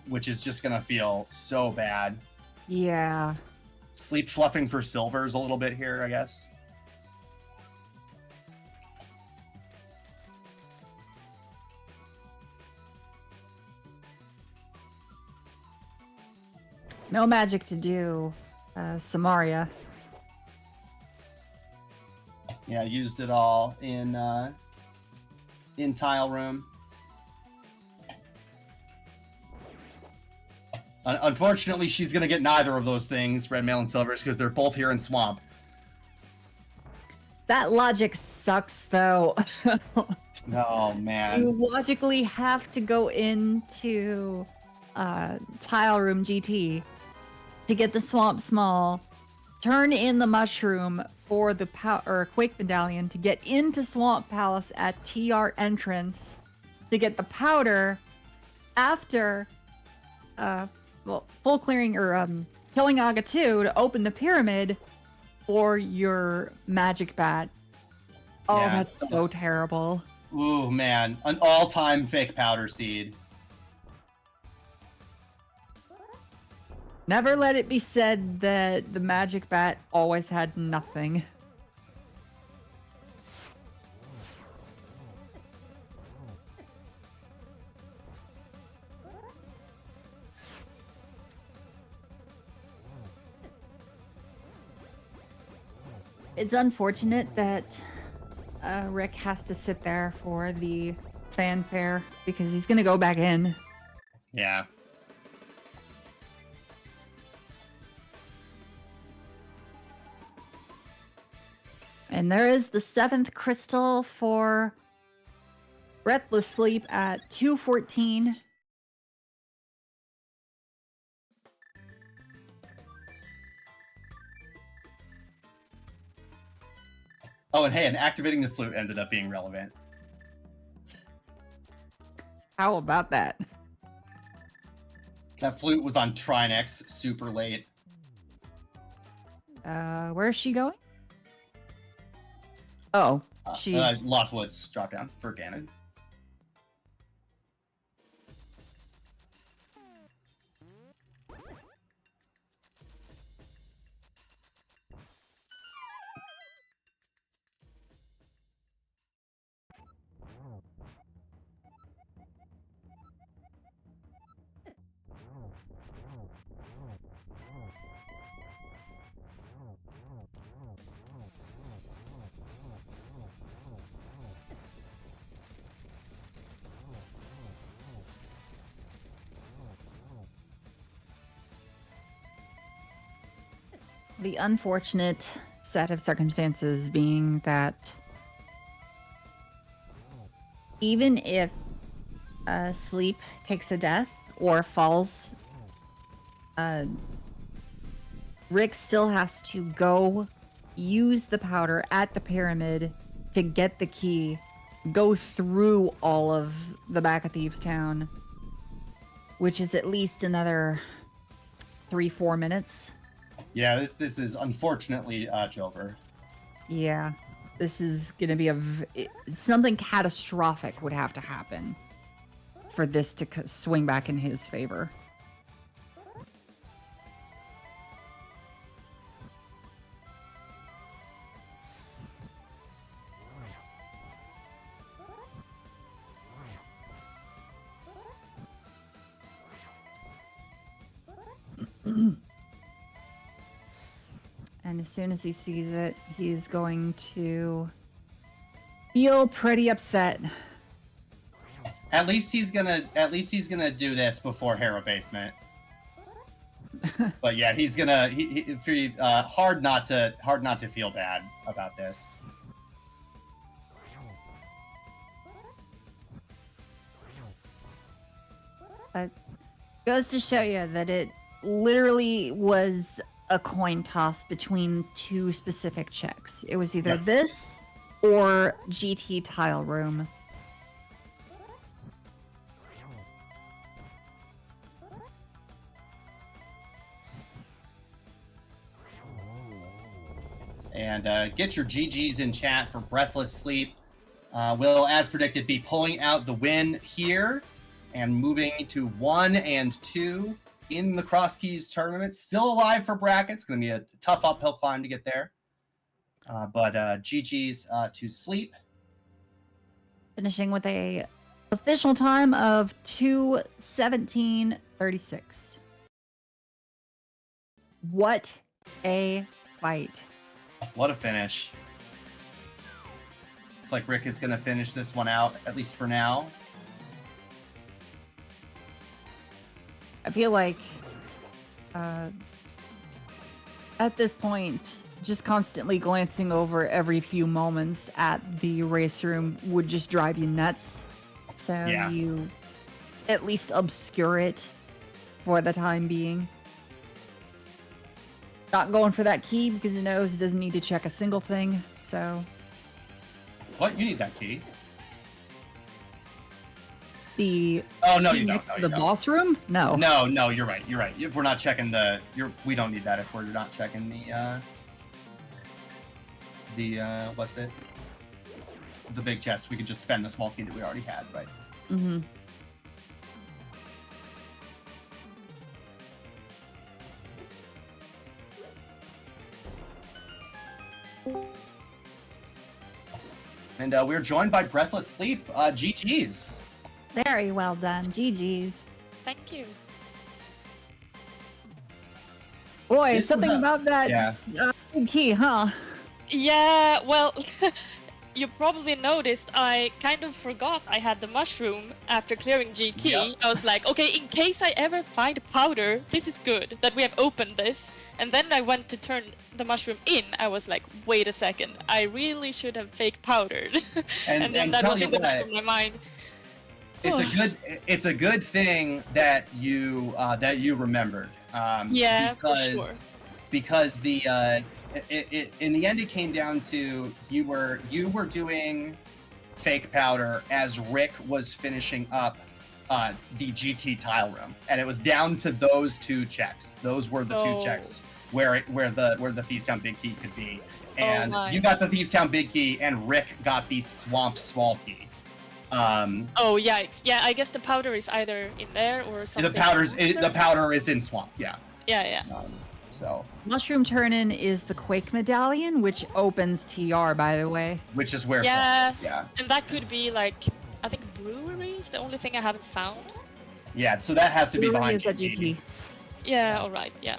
which is just gonna feel so bad. Yeah. Sleep fluffing for silvers a little bit here, I guess. No magic to do, Samaria. Yeah, used it all in tile room. Unfortunately, she's gonna get neither of those things, red mail and silvers, because they're both here in swamp. That logic sucks, though. Oh man! You logically have to go into tile room GT to get the swamp small, turn in the mushroom for the Quake Medallion to get into Swamp Palace at TR entrance to get the powder after full clearing or killing Aga 2 to open the pyramid for your magic bat. Oh, yeah, that's so terrible. Ooh, man. An all-time fake powder seed. Never let it be said that the magic bat always had nothing. It's unfortunate that Rick has to sit there for the fanfare because he's going to go back in. Yeah. And there is the 7th crystal for BreathlessSleep at 214. Oh, and hey, and activating the flute ended up being relevant. How about that? That flute was on Trinex super late. Where is she going? Oh, she's... Lost Woods drop down for Ganon. The unfortunate set of circumstances being that even if Sleep takes a death or falls, Rick still has to go use the powder at the pyramid to get the key, go through all of the back of Thieves Town, which is at least another 3-4 minutes. Yeah, this is unfortunately Jover. Yeah, this is gonna be something catastrophic would have to happen for this to swing back in his favor. And as soon as he sees it, he's going to feel pretty upset. At least he's gonna do this before Harrow Basement. But yeah, he's gonna hard not to feel bad about this. But goes to show you that it literally was a coin toss between two specific checks. It was either this or GT Tile Room. And get your GGs in chat for BreathlessSleep. Will, as predicted, be pulling out the win here and moving to 1 and 2 in the Crosskeys tournament. Still alive for brackets. Going to be a tough uphill climb to get there. But GG's to Sleep. Finishing with a official time of 2:17:36. What a fight. What a finish. Looks like Rick is going to finish this one out, at least for now. I feel like at this point, just constantly glancing over every few moments at the race room would just drive you nuts. So you at least obscure it for the time being. Not going for that key because it knows it doesn't need to check a single thing, so... What? You need that key? The oh no, you next don't. to No, the you boss room? No. No, you're right. You're right. If we're not checking we don't need that if we're not checking the what's it? The big chest. We could just spend the small key that we already had, right? Mm-hmm. And we're joined by BreathlessSleep. GG's. Very well done. GG's. Thank you. Boy, something about that key, huh? Yeah, well, you probably noticed I kind of forgot I had the mushroom after clearing GT. Yep. I was like, okay, in case I ever find powder, this is good that we have opened this. And then I went to turn the mushroom in. I was like, wait a second, I really should have fake powdered. And then that tell was you in the back what, of my mind. it's a good thing that you remembered. Yeah, for sure. Because the in the end it came down to you were doing fake powder as Rick was finishing up the GT tile room, and it was down to those two checks. Those were the two checks where the Thieves Town Big Key could be, and you got the Thieves Town Big Key, and Rick got the Swamp Small Key. Oh yikes! Yeah, I guess the powder is either in there or something. The powder is in Swamp. Yeah. Yeah. So Mushroom Turn-In is the Quake Medallion, which opens TR, by the way. Which is where. Yeah. And that could be like, I think brewery is the only thing I haven't found. Yeah, so that has to be behind GT. Yeah. All right. Yeah.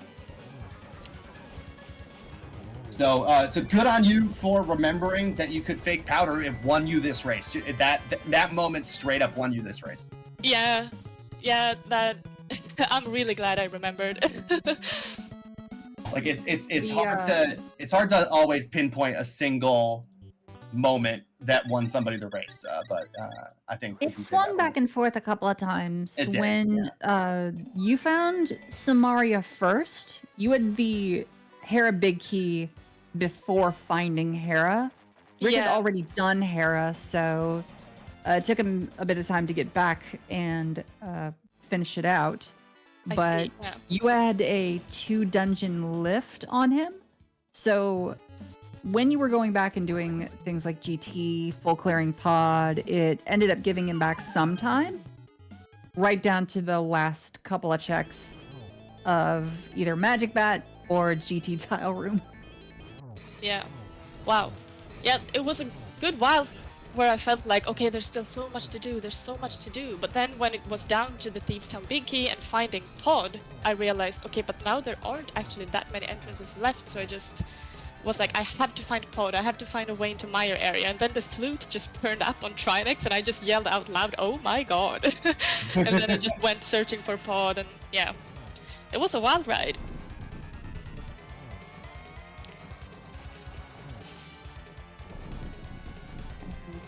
So good on you for remembering that you could fake powder. It won you this race. That moment straight up won you this race. Yeah. That I'm really glad I remembered. Like it's hard to always pinpoint a single moment that won somebody the race, but I think it swung back and forth a couple of times. It did, when you found Samaria first, you had the Hera Big Key before finding Hera. Rick had already done Hera, so it took him a bit of time to get back and finish it out. But you had a 2-dungeon lift on him, so when you were going back and doing things like GT, full clearing pod, it ended up giving him back some time, right down to the last couple of checks of either Magic Bat or GT tile room. Yeah. Wow. Yeah, it was a good while where I felt like, okay, there's still so much to do, but then when it was down to the Thieves Town Big Key and finding Pod, I realized, okay, but now there aren't actually that many entrances left, so I just was like, I have to find Pod, I have to find a way into Meyer area, and then the flute just turned up on Trinex, and I just yelled out loud, oh my god. And then I just went searching for Pod, and yeah, it was a wild ride.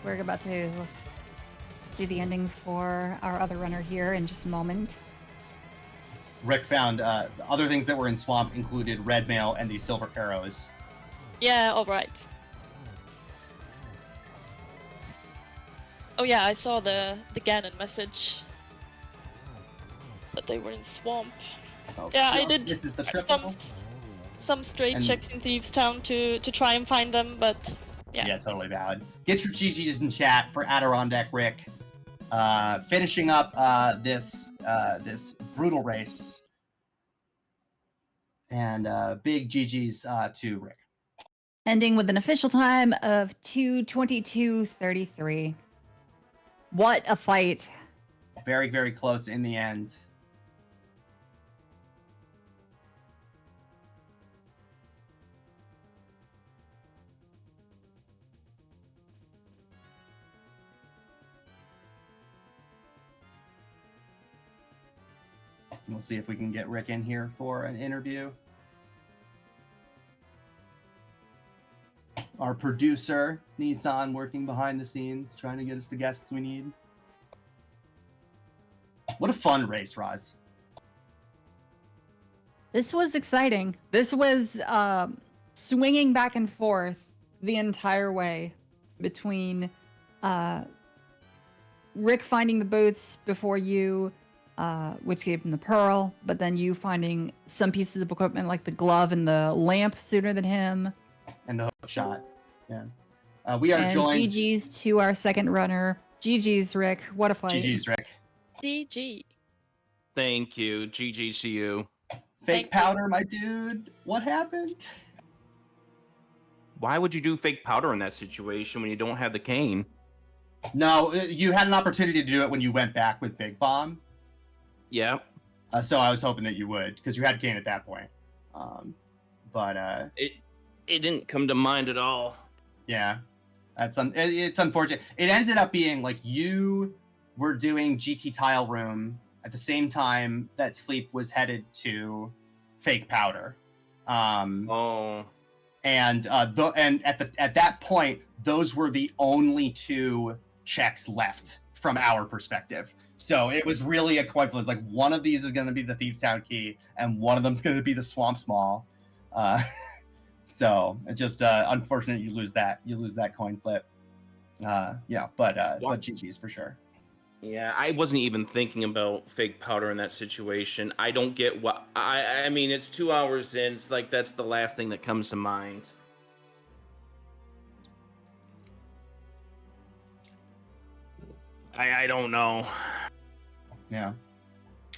We're about to see the ending for our other runner here in just a moment. Rick found other things that were in Swamp included red mail and the silver arrows. Yeah, alright. Oh yeah, I saw the Ganon message. That they were in Swamp. Oh, yeah, no, I did this is the some straight checks in Thieves Town to try and find them, but yeah, totally valid. Get your GGs in chat for AdirondackRick. Finishing up this brutal race, and big GGs to Rick. Ending with an official time of 2:22:33. What a fight! Very, very close in the end. We'll see if we can get Rick in here for an interview. Our producer, Nissan, working behind the scenes, trying to get us the guests we need. What a fun race, Roz. This was exciting. This was swinging back and forth the entire way between Rick finding the boots before you, which gave him the pearl, but then you finding some pieces of equipment like the glove and the lamp sooner than him. And the hook shot. Yeah. We are joined. GG's to our second runner. GG's, Rick. What a fight. GG's, Rick. GG. Thank you. GG's to you. Fake powder, my dude. What happened? Why would you do fake powder in that situation when you don't have the cane? No, you had an opportunity to do it when you went back with Big Bomb. Yeah. So I was hoping that you would, because you had cane at that point. It didn't come to mind at all. Yeah, it's unfortunate. It ended up being like you were doing GT Tile Room at the same time that Sleep was headed to Fake Powder. Oh. And at that point, those were the only two checks left from our perspective. So it was really a coin flip. It's like one of these is going to be the Thieves Town Key, and one of them is going to be the Swamp Small. So it just unfortunate you lose that coin flip. But GG's for sure. Yeah, I wasn't even thinking about Fake Powder in that situation. I don't get what I mean. It's 2 hours in. It's like that's the last thing that comes to mind. I don't know. Yeah,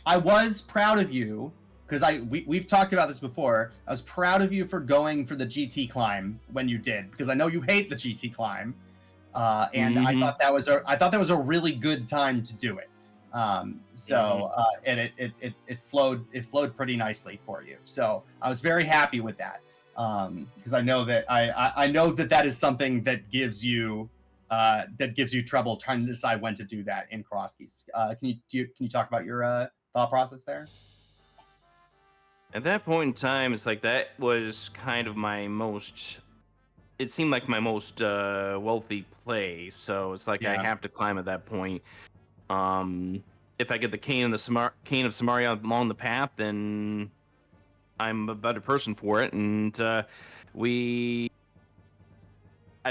I was proud of you because we've talked about this before. I was proud of you for going for the GT climb when you did, because I know you hate the GT climb, and I thought that was a really good time to do it. And it flowed pretty nicely for you. So I was very happy with that, because I know that I know that is something that gives you trouble trying to decide when to do that in Crosskeys. Can you talk about your thought process there? At that point in time, it's like that was kind of my most. It seemed like my most wealthy play, so it's like I have to climb at that point. If I get the cane of Samaria along the path, then I'm a better person for it. And I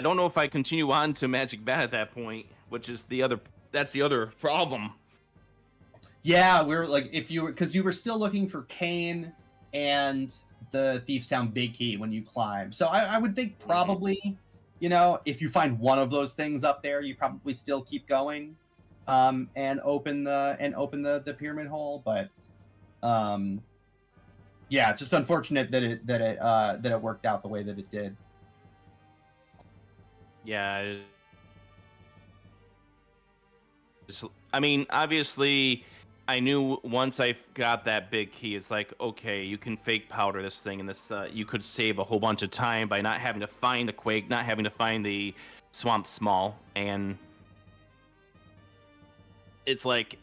don't know if I continue on to Magic Bat at that point, which is that's the other problem. Yeah, we're like, because you were still looking for Kane and the Thieves Town Big Key when you climb. So I would think probably, if you find one of those things up there, you probably still keep going, and open the pyramid hole. But yeah, just unfortunate that it worked out the way that it did. Yeah. I mean, obviously, I knew once I got that big key, it's like, okay, you can Fake Powder this thing, and this you could save a whole bunch of time by not having to find the Quake, not having to find the Swamp Small, and it's like,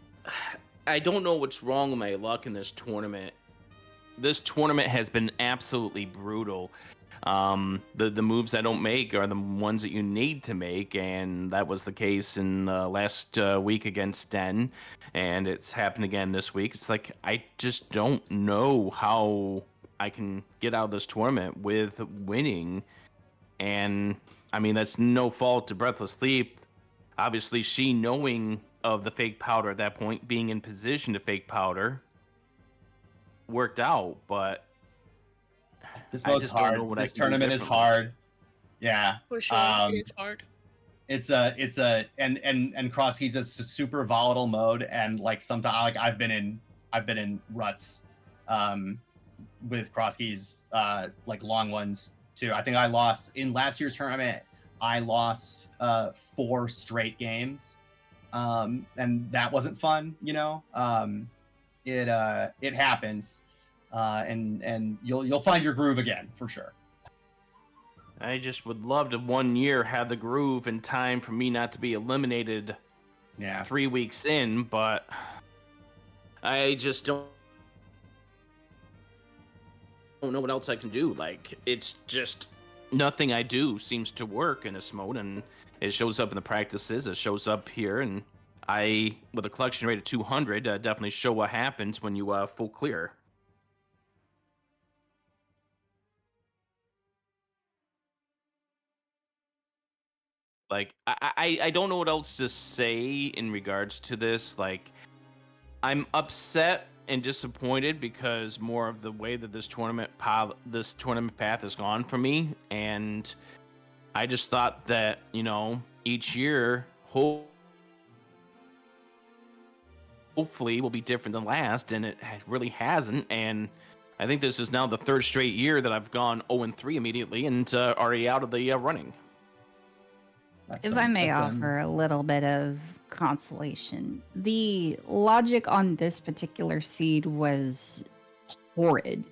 I don't know what's wrong with my luck in this tournament. This tournament has been absolutely brutal. The moves I don't make are the ones that you need to make, and that was the case in last week against Den, and it's happened again this week. It's like I just don't know how I can get out of this tournament with winning, and I mean that's no fault to BreathlessSleep. Obviously, she knowing of the Fake Powder at that point, being in position to Fake Powder, worked out, but. This mode's hard. This tournament is hard. Yeah. For sure, it's hard. And Crosskeys is a super volatile mode, and like sometimes I've been in ruts with Crosskeys, like long ones too. I think I lost in last year's tournament. I lost 4 straight games, and that wasn't fun. It happens. And you'll find your groove again for sure. I just would love to 1 year have the groove in time for me not to be eliminated. Yeah. 3 weeks in, but I just don't know what else I can do. Like it's just nothing I do seems to work in this mode, and it shows up in the practices. It shows up here, and I, with a collection rate of 200, definitely show what happens when you full clear. Like, I don't know what else to say in regards to this. Like, I'm upset and disappointed because more of the way that this tournament path has gone for me, and I just thought that each year hopefully will be different than last, and it really hasn't. And I think this is now the 3rd straight year that I've gone 0-3 immediately and already out of the running. If I may offer a little bit of consolation, the logic on this particular seed was horrid.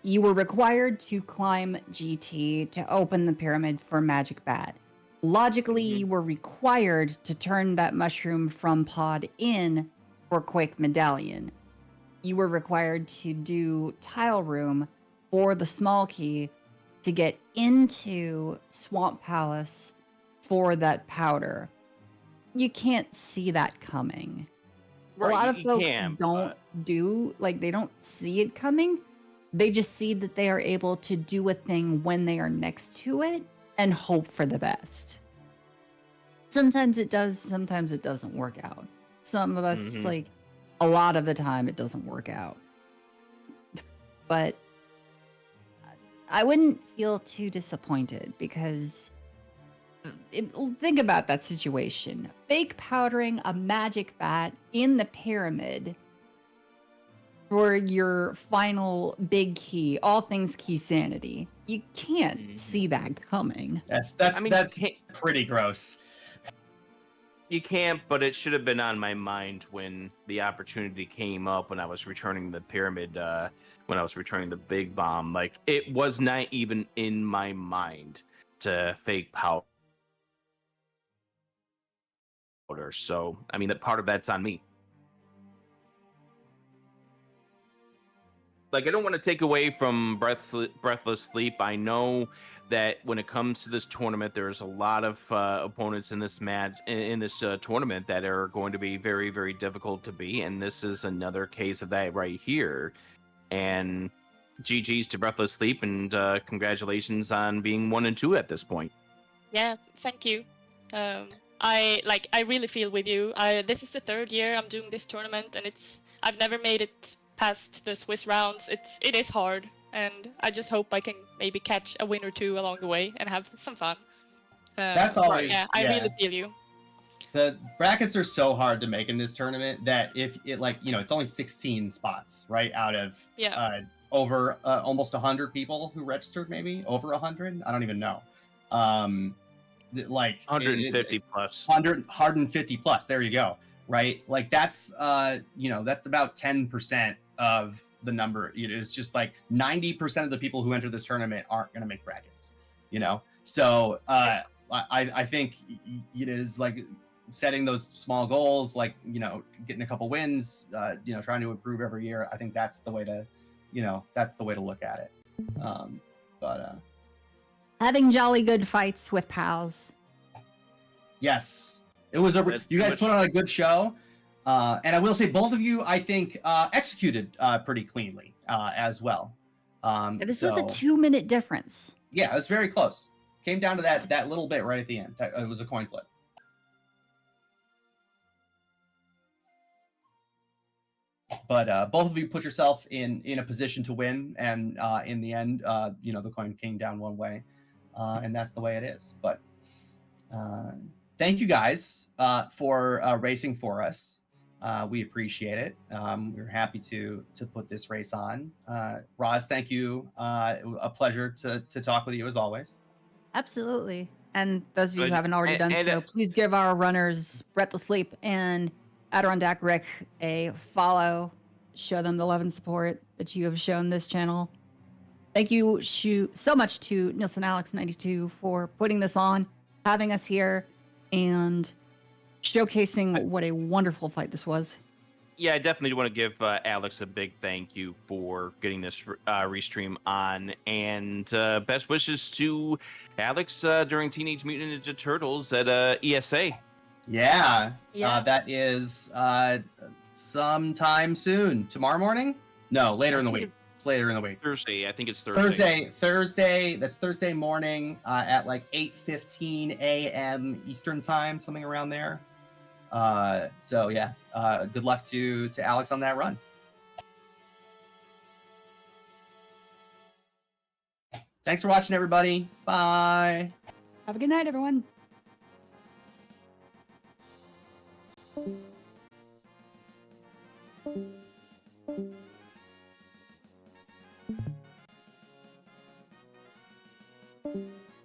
you were required to climb GT to open the pyramid for Magic Bat. Logically, you were required to turn that mushroom from pod in for Quake Medallion. You were required to do Tile Room for the small key to get into Swamp Palace for that powder. You can't see that coming. Right, A lot of you folks can, don't they don't see it coming. They just see that they are able to do a thing when they are next to it and hope for the best. Sometimes it does, sometimes it doesn't work out. Some of us, like, a lot of the time, it doesn't work out. But I wouldn't feel too disappointed because think about that situation. Fake powdering a magic bat in the pyramid for your final big key, all things key sanity. You can't see that coming. That's pretty gross. You can't, but it should have been on my mind when the opportunity came up when I was returning the pyramid, when I was returning the big bomb. Like, it was not even in my mind to fake powder. So, I mean, that part of that's on me. Like, I don't want to take away from Breathless Sleep. I know that when it comes to this tournament, there's a lot of opponents in this match, in this tournament, that are going to be very, very difficult to beat, and this is another case of that right here. And GG's to Breathless Sleep, and congratulations on being 1 and 2 at this point. Yeah, thank you. I really feel with you. This is the 3rd year I'm doing this tournament, and I've never made it past the Swiss rounds. It is hard, and I just hope I can maybe catch a win or 2 along the way and have some fun. That's always I really feel you. The brackets are so hard to make in this tournament that if it, like, you know, it's only 16 spots, right, out of over almost 100 people who registered, maybe over 100. I don't even know. Like 150 plus. 150 plus. There you go. Right, like that's you know, that's about 10% of the number. It's just like 90% of the people who enter this tournament aren't going to make brackets. You know, so I think it is like setting those small goals, like, you know, getting a couple wins, you know, trying to improve every year. I think that's the way to, you know, that's the way to look at it. But having jolly good fights with pals. Yes. It was you guys put on a good show, and I will say both of you, I think, executed pretty cleanly as well. This was a 2-minute difference. Yeah, it was very close. Came down to that little bit right at the end. It was a coin flip. But both of you put yourself in a position to win, and in the end, you know, the coin came down one way, and that's the way it is. But thank you guys for racing for us. We appreciate it. We're happy to put this race on. Roz, thank you. A pleasure to talk with you as always. Absolutely. And those of you who haven't already done so, please give our runners BreathlessSleep and AdirondackRick a follow. Show them the love and support that you have shown this channel. Thank you so much to Nielsen Alex 92 for putting this on, having us here, and showcasing what a wonderful fight this was. Yeah, I definitely want to give Alex a big thank you for getting this restream on, and best wishes to Alex during Teenage Mutant Ninja Turtles at ESA. Yeah. That is sometime soon. Tomorrow morning? No, later in the week. It's later in the week. Thursday. I think it's Thursday. Thursday. That's Thursday morning at like 8:15 a.m. Eastern time, something around there. So yeah, good luck to Alex on that run. Thanks for watching, everybody. Bye. Have a good night, everyone.